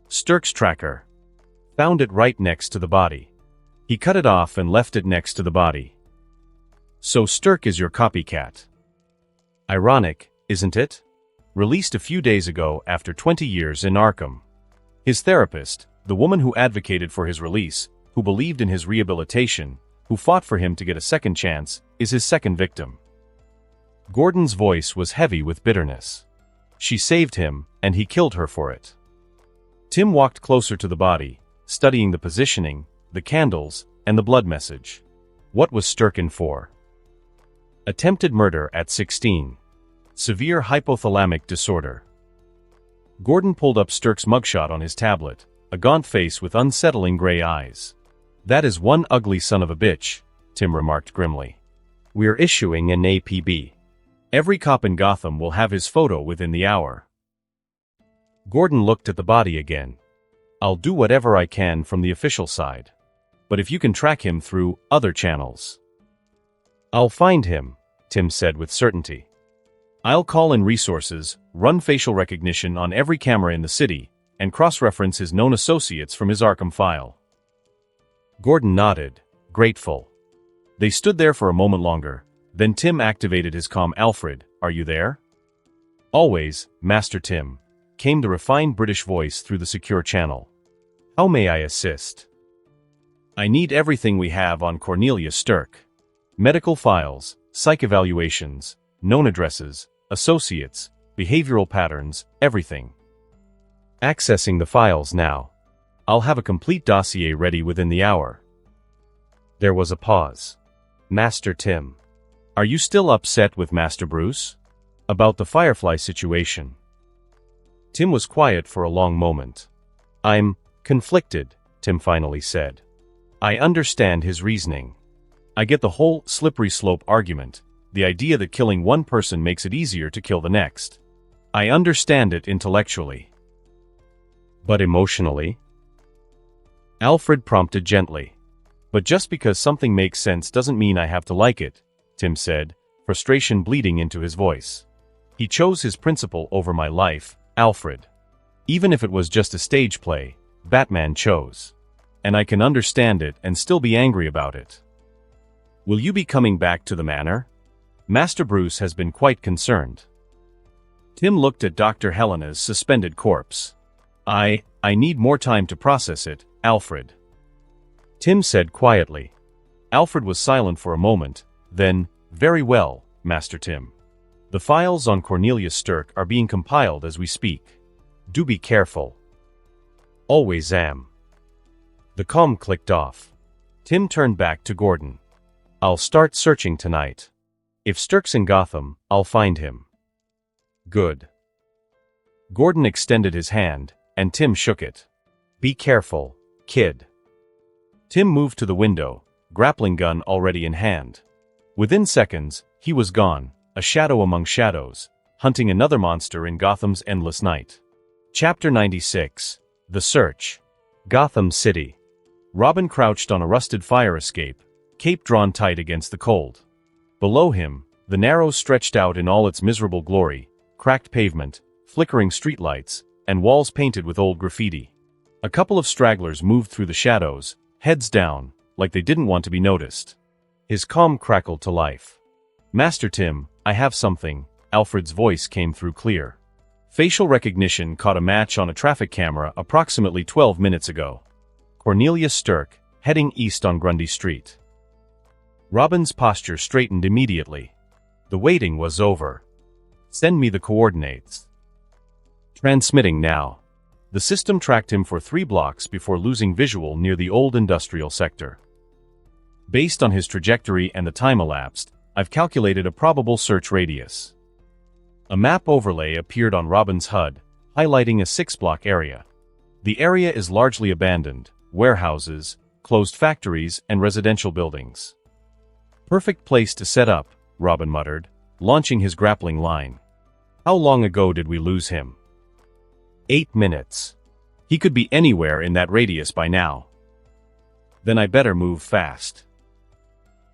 "Stirk's tracker. Found it right next to the body. He cut it off and left it next to the body. So Stirk is your copycat. Ironic, isn't it? Released a few days ago after 20 years in Arkham. His therapist, the woman who advocated for his release, who believed in his rehabilitation, who fought for him to get a second chance, is his second victim." Gordon's voice was heavy with bitterness. She saved him, and he killed her for it. Tim walked closer to the body, studying the positioning, the candles, and the blood message. What was Stirk in for? Attempted murder at 16. Severe hypothalamic disorder. Gordon pulled up Stirk's mugshot on his tablet, a gaunt face with unsettling gray eyes. "That is one ugly son of a bitch," Tim remarked grimly. "We're issuing an APB. Every cop in Gotham will have his photo within the hour." Gordon looked at the body again. "I'll do whatever I can from the official side. But if you can track him through other channels." "I'll find him," Tim said with certainty. "I'll call in resources, run facial recognition on every camera in the city, and cross-reference his known associates from his Arkham file." Gordon nodded, grateful. They stood there for a moment longer, then Tim activated his comm. "Alfred, are you there?" "Always, Master Tim," came the refined British voice through the secure channel. "How may I assist?" "I need everything we have on Cornelia Stirk. Medical files, psych evaluations, known addresses, associates, behavioral patterns, everything." "Accessing the files now. I'll have a complete dossier ready within the hour." There was a pause. "Master Tim. Are you still upset with Master Bruce? About the Firefly situation?" Tim was quiet for a long moment. "I'm conflicted," Tim finally said. "I understand his reasoning. I get the whole slippery slope argument, the idea that killing one person makes it easier to kill the next. I understand it intellectually. But emotionally?" Alfred prompted gently. "But just because something makes sense doesn't mean I have to like it," Tim said, frustration bleeding into his voice. "He chose his principle over my life, Alfred. Even if it was just a stage play, Batman chose. And I can understand it and still be angry about it." "Will you be coming back to the manor? Master Bruce has been quite concerned." Tim looked at Dr. Helena's suspended corpse. I need more time to process it, Alfred," Tim said quietly. Alfred was silent for a moment, then, "Very well, Master Tim. The files on Cornelia Stirk are being compiled as we speak. Do be careful." "Always am." The comm clicked off. Tim turned back to Gordon. "I'll start searching tonight. If Stirk's in Gotham, I'll find him." "Good." Gordon extended his hand, and Tim shook it. "Be careful, kid." Tim moved to the window, grappling gun already in hand. Within seconds, he was gone, a shadow among shadows, hunting another monster in Gotham's endless night. Chapter 96. The Search. Gotham City. Robin crouched on a rusted fire escape, cape drawn tight against the cold. Below him, the Narrows stretched out in all its miserable glory, cracked pavement, flickering streetlights, and walls painted with old graffiti. A couple of stragglers moved through the shadows, heads down, like they didn't want to be noticed. His comm crackled to life. "Master Tim, I have something," Alfred's voice came through clear. Facial recognition caught a match on a traffic camera approximately 12 minutes ago. Cornelia Stirk, heading east on Grundy Street. Robin's posture straightened immediately. The waiting was over. "Send me the coordinates." Transmitting now. The system tracked him for 3 blocks before losing visual near the old industrial sector. "Based on his trajectory and the time elapsed, I've calculated a probable search radius." A map overlay appeared on Robin's HUD, highlighting a 6-block area. The area is largely abandoned, warehouses, closed factories, and residential buildings. "Perfect place to set up," Robin muttered, launching his grappling line. "How long ago did we lose him?" 8 minutes. He could be anywhere in that radius by now. Then I better move fast.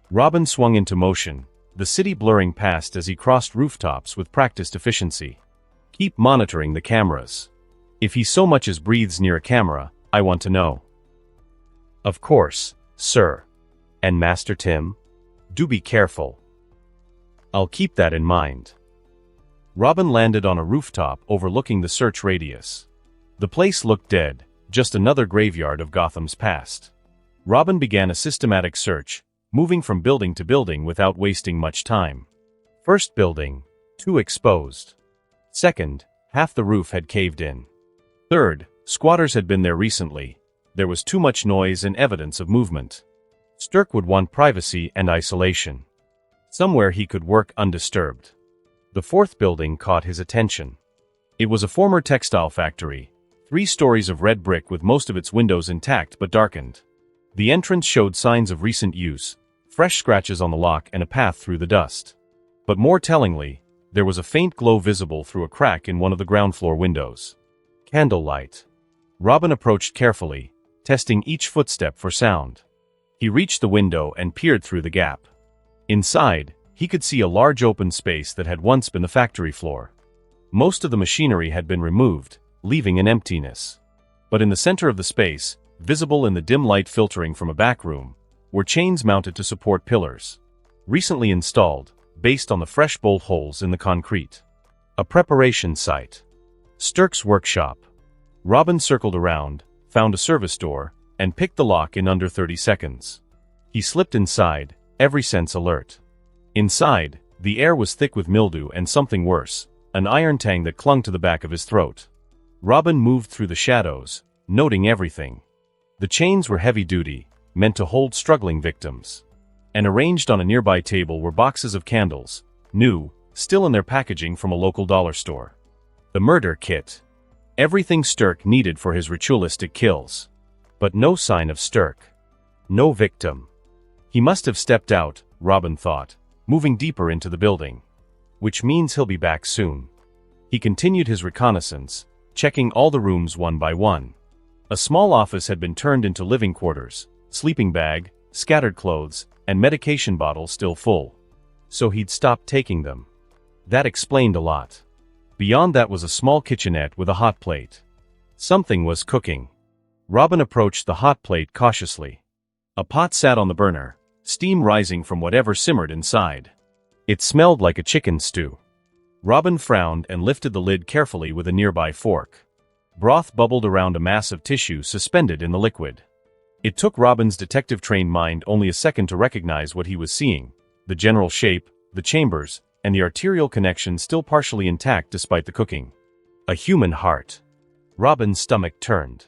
Robin swung into motion, the city blurring past as he crossed rooftops with practiced efficiency. "Keep monitoring the cameras. If he so much as breathes near a camera, I want to know." "Of course, sir. And Master Tim? Do be careful." "I'll keep that in mind." Robin landed on a rooftop overlooking the search radius. The place looked dead, just another graveyard of Gotham's past. Robin began a systematic search, moving from building to building without wasting much time. First building, too exposed. Second, half the roof had caved in. Third, squatters had been there recently. There was too much noise and evidence of movement. Stirk would want privacy and isolation. Somewhere he could work undisturbed. The fourth building caught his attention. It was a former textile factory, 3 stories of red brick with most of its windows intact but darkened. The entrance showed signs of recent use, fresh scratches on the lock and a path through the dust. But more tellingly, there was a faint glow visible through a crack in one of the ground floor windows. Candlelight. Robin approached carefully, testing each footstep for sound. He reached the window and peered through the gap. Inside, he could see a large open space that had once been the factory floor. Most of the machinery had been removed, leaving an emptiness. But in the center of the space, visible in the dim light filtering from a back room, were chains mounted to support pillars. Recently installed, based on the fresh bolt holes in the concrete. A preparation site. Stirk's workshop. Robin circled around, found a service door, and picked the lock in under 30 seconds. He slipped inside, every sense alert. Inside, the air was thick with mildew and something worse, an iron tang that clung to the back of his throat. Robin moved through the shadows, noting everything. The chains were heavy-duty, meant to hold struggling victims. And arranged on a nearby table were boxes of candles, new, still in their packaging from a local dollar store. The murder kit. Everything Stirk needed for his ritualistic kills. But no sign of Stirk. No victim. He must have stepped out, Robin thought, moving deeper into the building. Which means he'll be back soon. He continued his reconnaissance, checking all the rooms one by one. A small office had been turned into living quarters, sleeping bag, scattered clothes, and medication bottle still full. So he'd stopped taking them. That explained a lot. Beyond that was a small kitchenette with a hot plate. Something was cooking. Robin approached the hot plate cautiously. A pot sat on the burner, steam rising from whatever simmered inside. It smelled like a chicken stew. Robin frowned and lifted the lid carefully with a nearby fork. Broth bubbled around a mass of tissue suspended in the liquid. It took Robin's detective-trained mind only a second to recognize what he was seeing: the general shape, the chambers, and the arterial connection still partially intact despite the cooking. A human heart. Robin's stomach turned.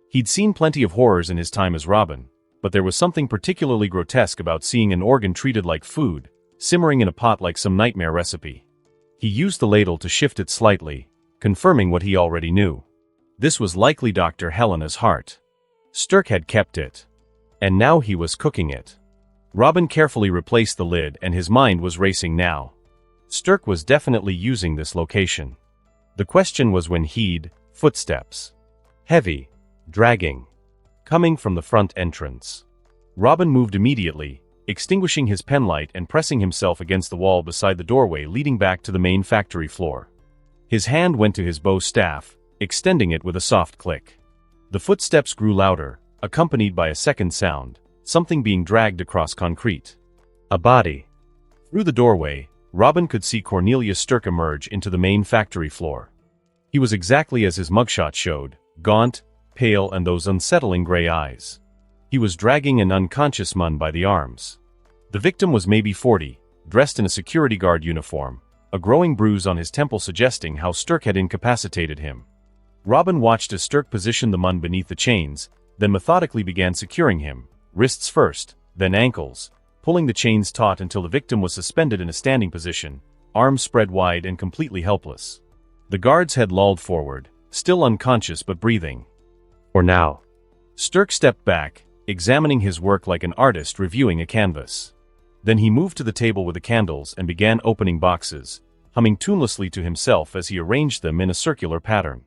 He'd seen plenty of horrors in his time as Robin, but there was something particularly grotesque about seeing an organ treated like food, simmering in a pot like some nightmare recipe. He used the ladle to shift it slightly, confirming what he already knew. This was likely Dr. Helena's heart. Stirk had kept it. And now he was cooking it. Robin carefully replaced the lid and his mind was racing now. Stirk was definitely using this location. The question was when footsteps. Heavy, dragging, coming from the front entrance. Robin moved immediately, extinguishing his penlight and pressing himself against the wall beside the doorway leading back to the main factory floor. His hand went to his bow staff, extending it with a soft click. The footsteps grew louder, accompanied by a second sound, something being dragged across concrete. A body. Through the doorway, Robin could see Cornelius Stirk emerge into the main factory floor. He was exactly as his mugshot showed, gaunt, pale, and those unsettling gray eyes. He was dragging an unconscious man by the arms. The victim was maybe 40, dressed in a security guard uniform, a growing bruise on his temple suggesting how Stirk had incapacitated him. Robin watched as Stirk positioned the man beneath the chains, then methodically began securing him, wrists first, then ankles, pulling the chains taut until the victim was suspended in a standing position, arms spread wide and completely helpless. The guard's head lolled forward, still unconscious but breathing. For now. Stirk stepped back, examining his work like an artist reviewing a canvas. Then he moved to the table with the candles and began opening boxes, humming tunelessly to himself as he arranged them in a circular pattern.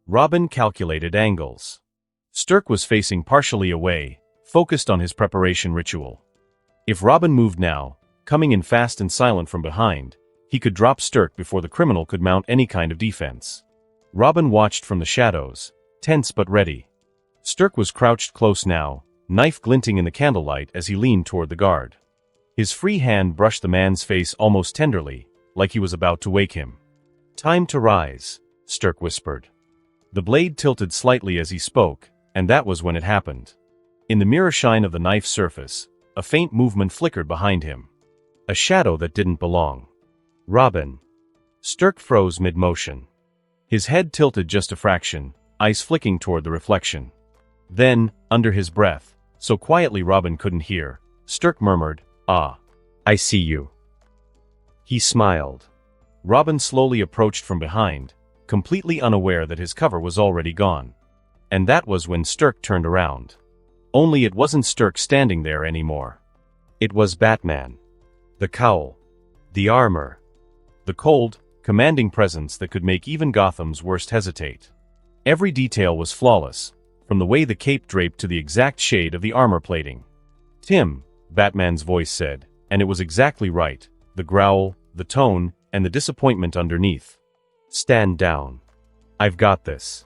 Robin calculated angles. Stirk was facing partially away, focused on his preparation ritual. If Robin moved now, coming in fast and silent from behind, he could drop Stirk before the criminal could mount any kind of defense. Robin watched from the shadows, tense but ready. Stirk was crouched close now, knife glinting in the candlelight as he leaned toward the guard. His free hand brushed the man's face almost tenderly, like he was about to wake him. "Time to rise," Stirk whispered. The blade tilted slightly as he spoke, and that was when it happened. In the mirror shine of the knife's surface, a faint movement flickered behind him. A shadow that didn't belong. Robin. Stirk froze mid-motion. His head tilted just a fraction, eyes flicking toward the reflection. Then, under his breath, so quietly Robin couldn't hear, Stirk murmured, "Ah, I see you." He smiled. Robin slowly approached from behind, completely unaware that his cover was already gone. And that was when Stirk turned around. Only it wasn't Stirk standing there anymore. It was Batman. The cowl. The armor. The cold, commanding presence that could make even Gotham's worst hesitate. Every detail was flawless, from the way the cape draped to the exact shade of the armor plating. "Tim," Batman's voice said, and it was exactly right, the growl, the tone, and the disappointment underneath. "Stand down. I've got this."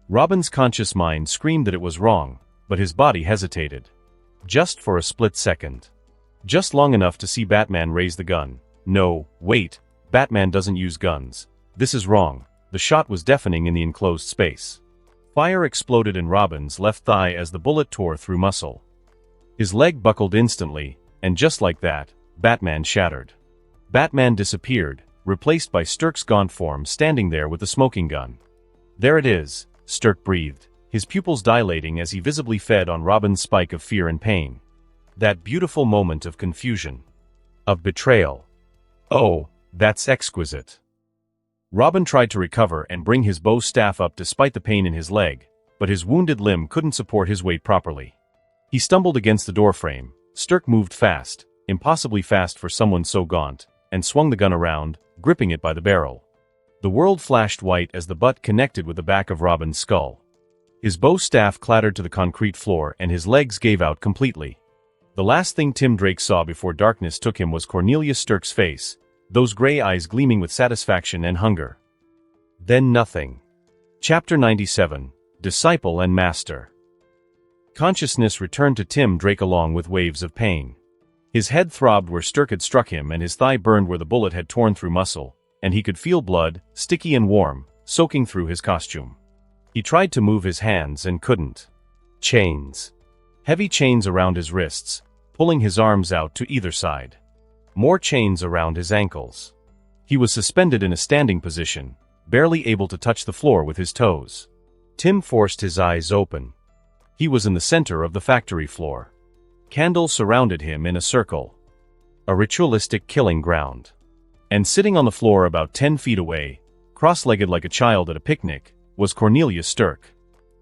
Robin's conscious mind screamed that it was wrong, but his body hesitated. Just for a split second. Just long enough to see Batman raise the gun. "No, wait, Batman doesn't use guns. This is wrong." The shot was deafening in the enclosed space. Fire exploded in Robin's left thigh as the bullet tore through muscle. His leg buckled instantly, and just like that, Batman shattered. Batman disappeared, replaced by Stirk's gaunt form standing there with the smoking gun. "There it is," Stirk breathed, his pupils dilating as he visibly fed on Robin's spike of fear and pain. That beautiful moment of confusion. Of betrayal. Oh, that's exquisite. Robin tried to recover and bring his bow staff up despite the pain in his leg, but his wounded limb couldn't support his weight properly. He stumbled against the doorframe. Stirk moved fast, impossibly fast for someone so gaunt, and swung the gun around, gripping it by the barrel. The world flashed white as the butt connected with the back of Robin's skull. His bow staff clattered to the concrete floor and his legs gave out completely. The last thing Tim Drake saw before darkness took him was Cornelius Stirk's face, those gray eyes gleaming with satisfaction and hunger. Then nothing. Chapter 97, Disciple and Master. Consciousness returned to Tim Drake along with waves of pain. His head throbbed where Stirk had struck him and his thigh burned where the bullet had torn through muscle, and he could feel blood, sticky and warm, soaking through his costume. He tried to move his hands and couldn't. Chains. Heavy chains around his wrists, pulling his arms out to either side. More chains around his ankles. He was suspended in a standing position, barely able to touch the floor with his toes. Tim forced his eyes open. He was in the center of the factory floor. Candles surrounded him in a circle. A ritualistic killing ground. And sitting on the floor about 10 feet away, cross-legged like a child at a picnic, was Cornelius Stirk.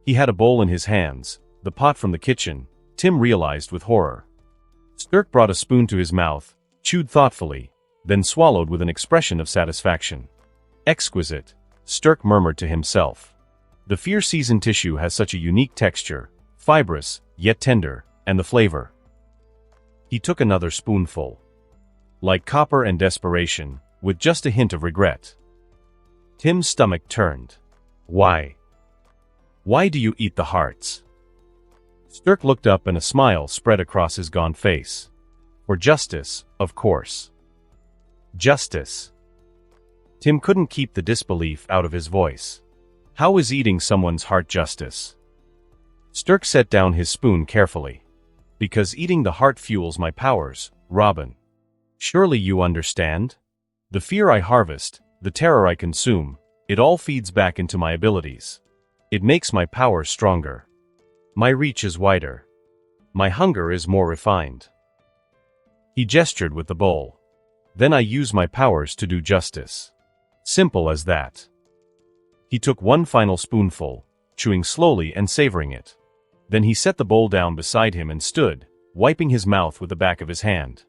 He had a bowl in his hands, the pot from the kitchen, Tim realized with horror. Stirk brought a spoon to his mouth, chewed thoughtfully, then swallowed with an expression of satisfaction. Exquisite, Stirk murmured to himself. The fear-seasoned tissue has such a unique texture, fibrous, yet tender, and the flavor. He took another spoonful. Like copper and desperation, with just a hint of regret. Tim's stomach turned. Why? Why do you eat the hearts? Stirk looked up and a smile spread across his gaunt face. For justice, of course. Justice. Tim couldn't keep the disbelief out of his voice. How is eating someone's heart justice? Stirk set down his spoon carefully. Because eating the heart fuels my powers, Robin. Surely you understand? The fear I harvest, the terror I consume, it all feeds back into my abilities. It makes my powers stronger. My reach is wider. My hunger is more refined. He gestured with the bowl. Then I use my powers to do justice. Simple as that. He took one final spoonful, chewing slowly and savoring it. Then he set the bowl down beside him and stood, wiping his mouth with the back of his hand.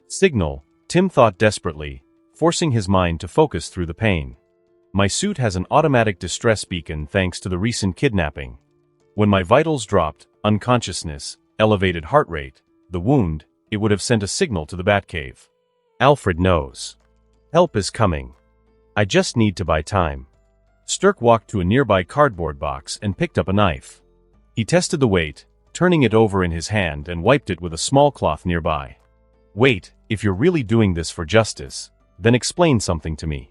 Signal, Tim thought desperately, forcing his mind to focus through the pain. My suit has an automatic distress beacon thanks to the recent kidnapping. When my vitals dropped, unconsciousness, elevated heart rate, the wound, it would have sent a signal to the Batcave. Alfred knows. Help is coming. I just need to buy time. Stirk walked to a nearby cardboard box and picked up a knife. He tested the weight, turning it over in his hand and wiped it with a small cloth nearby. Wait, if you're really doing this for justice, then explain something to me.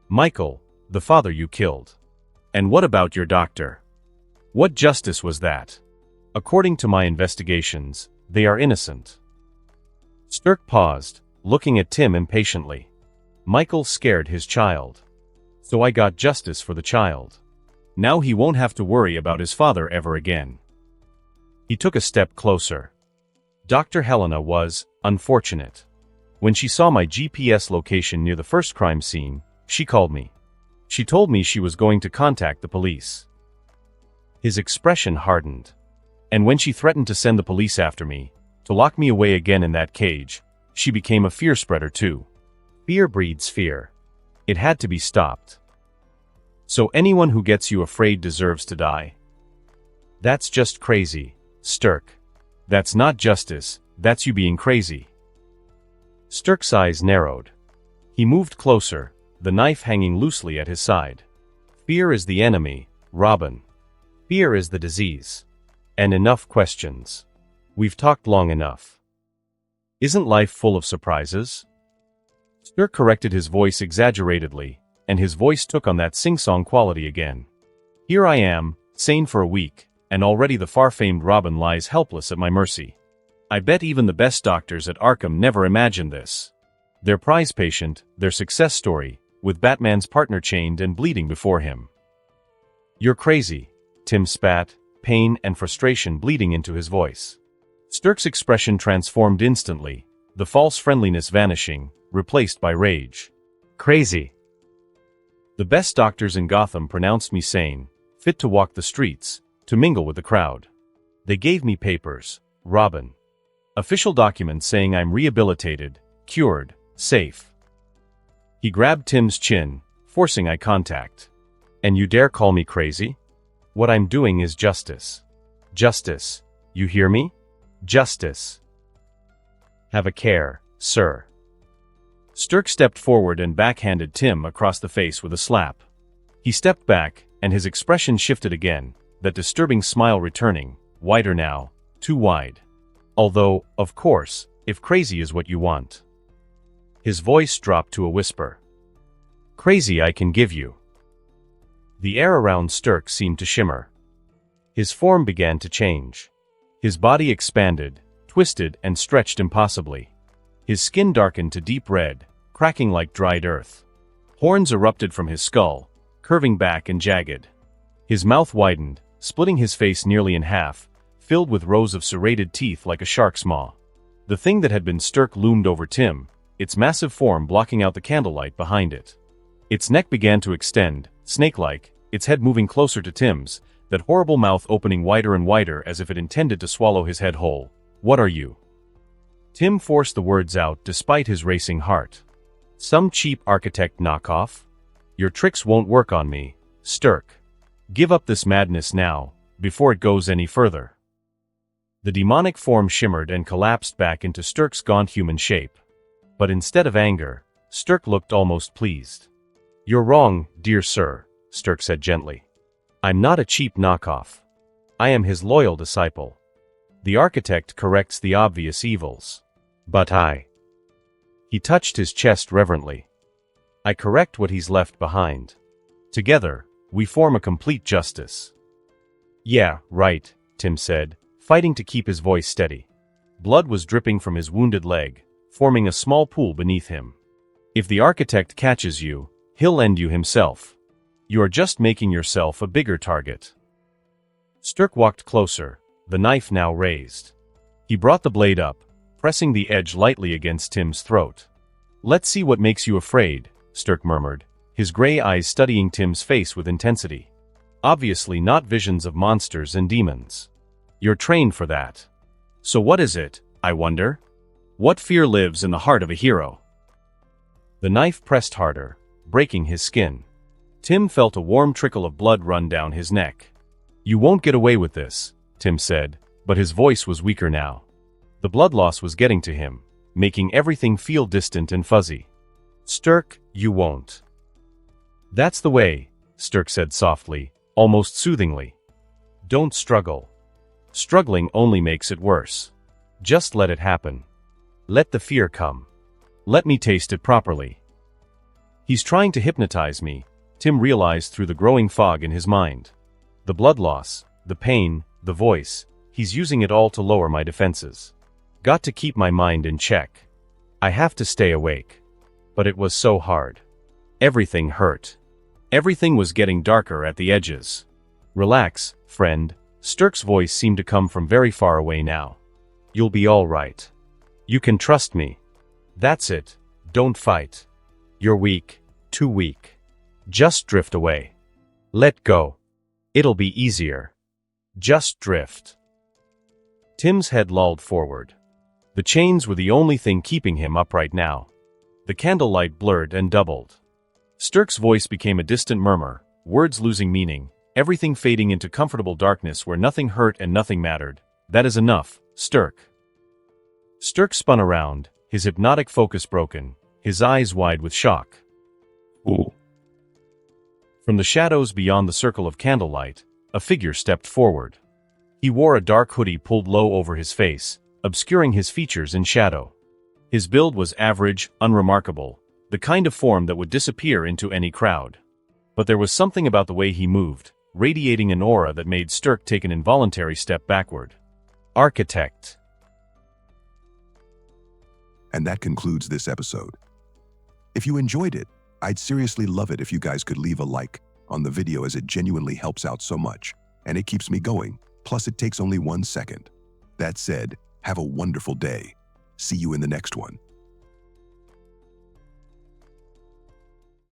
Michael, the father you killed. And what about your doctor? What justice was that? According to my investigations, they are innocent. Stirk paused, looking at Tim impatiently. Michael scared his child. So I got justice for the child. Now he won't have to worry about his father ever again. He took a step closer. Dr. Helena was unfortunate. When she saw my GPS location near the first crime scene, she called me. She told me she was going to contact the police. His expression hardened. And when she threatened to send the police after me, to lock me away again in that cage, she became a fear spreader too. Fear breeds fear. It had to be stopped. So anyone who gets you afraid deserves to die? That's just crazy, Stirk. That's not justice, that's you being crazy. Stirk's eyes narrowed. He moved closer, the knife hanging loosely at his side. Fear is the enemy, Robin. Fear is the disease. And enough questions. We've talked long enough. Isn't life full of surprises? Stirk corrected his voice exaggeratedly, and his voice took on that sing-song quality again. Here I am, sane for a week, and already the far-famed Robin lies helpless at my mercy. I bet even the best doctors at Arkham never imagined this. Their prize patient, their success story, with Batman's partner chained and bleeding before him. "You're crazy," Tim spat, pain and frustration bleeding into his voice. Stirk's expression transformed instantly, the false friendliness vanishing, replaced by rage. "Crazy. The best doctors in Gotham pronounced me sane, fit to walk the streets, to mingle with the crowd. They gave me papers, Robin. Official documents saying I'm rehabilitated, cured, safe." He grabbed Tim's chin, forcing eye contact. "And you dare call me crazy? What I'm doing is justice. Justice. You hear me? Justice. Have a care, sir." Stirk stepped forward and backhanded Tim across the face with a slap. He stepped back, and his expression shifted again, that disturbing smile returning, wider now, too wide. "Although, of course, if crazy is what you want." His voice dropped to a whisper. "Crazy I can give you." The air around Stirk seemed to shimmer. His form began to change. His body expanded, twisted and stretched impossibly. His skin darkened to deep red, cracking like dried earth. Horns erupted from his skull, curving back and jagged. His mouth widened, splitting his face nearly in half, filled with rows of serrated teeth like a shark's maw. The thing that had been Stirk loomed over Tim, its massive form blocking out the candlelight behind it. Its neck began to extend, snake-like, its head moving closer to Tim's, that horrible mouth opening wider and wider as if it intended to swallow his head whole. "What are you?" Tim forced the words out despite his racing heart. "Some cheap architect knockoff? Your tricks won't work on me, Stirk. Give up this madness now, before it goes any further." The demonic form shimmered and collapsed back into Stirk's gaunt human shape. But instead of anger, Stirk looked almost pleased. "You're wrong, dear sir," Stirk said gently. "I'm not a cheap knockoff. I am his loyal disciple. The architect corrects the obvious evils. But I—" He touched his chest reverently. "I correct what he's left behind. Together, we form a complete justice." "Yeah, right," Tim said, fighting to keep his voice steady. Blood was dripping from his wounded leg, forming a small pool beneath him. "If the architect catches you, he'll end you himself. You are just making yourself a bigger target." Stirk walked closer, the knife now raised. He brought the blade up, pressing the edge lightly against Tim's throat. "Let's see what makes you afraid," Stirk murmured, his gray eyes studying Tim's face with intensity. "Obviously not visions of monsters and demons. You're trained for that. So what is it, I wonder? What fear lives in the heart of a hero?" The knife pressed harder, breaking his skin. Tim felt a warm trickle of blood run down his neck. "You won't get away with this," Tim said, but his voice was weaker now. The blood loss was getting to him, making everything feel distant and fuzzy. "Stirk, you won't." "That's the way," Stirk said softly, almost soothingly. "Don't struggle. Struggling only makes it worse. Just let it happen. Let the fear come. Let me taste it properly." He's trying to hypnotize me, Tim realized through the growing fog in his mind. The blood loss, the pain, the voice, he's using it all to lower my defenses. Got to keep my mind in check. I have to stay awake. But it was so hard. Everything hurt. Everything was getting darker at the edges. "Relax, friend," Stirk's voice seemed to come from very far away now. "You'll be all right. You can trust me. That's it, don't fight. You're weak, too weak. Just drift away. Let go. It'll be easier. Just drift." Tim's head lolled forward. The chains were the only thing keeping him upright now. The candlelight blurred and doubled. Stirk's voice became a distant murmur, words losing meaning, everything fading into comfortable darkness where nothing hurt and nothing mattered. "That is enough, Stirk." Stirk spun around, his hypnotic focus broken, his eyes wide with shock. "Ooh." From the shadows beyond the circle of candlelight, a figure stepped forward. He wore a dark hoodie pulled low over his face, obscuring his features in shadow. His build was average, unremarkable, the kind of form that would disappear into any crowd. But there was something about the way he moved, radiating an aura that made Stirk take an involuntary step backward. Architect. And that concludes this episode. If you enjoyed it, I'd seriously love it if you guys could leave a like on the video, as it genuinely helps out so much, and it keeps me going, plus it takes only 1 second. That said, have a wonderful day. See you in the next one.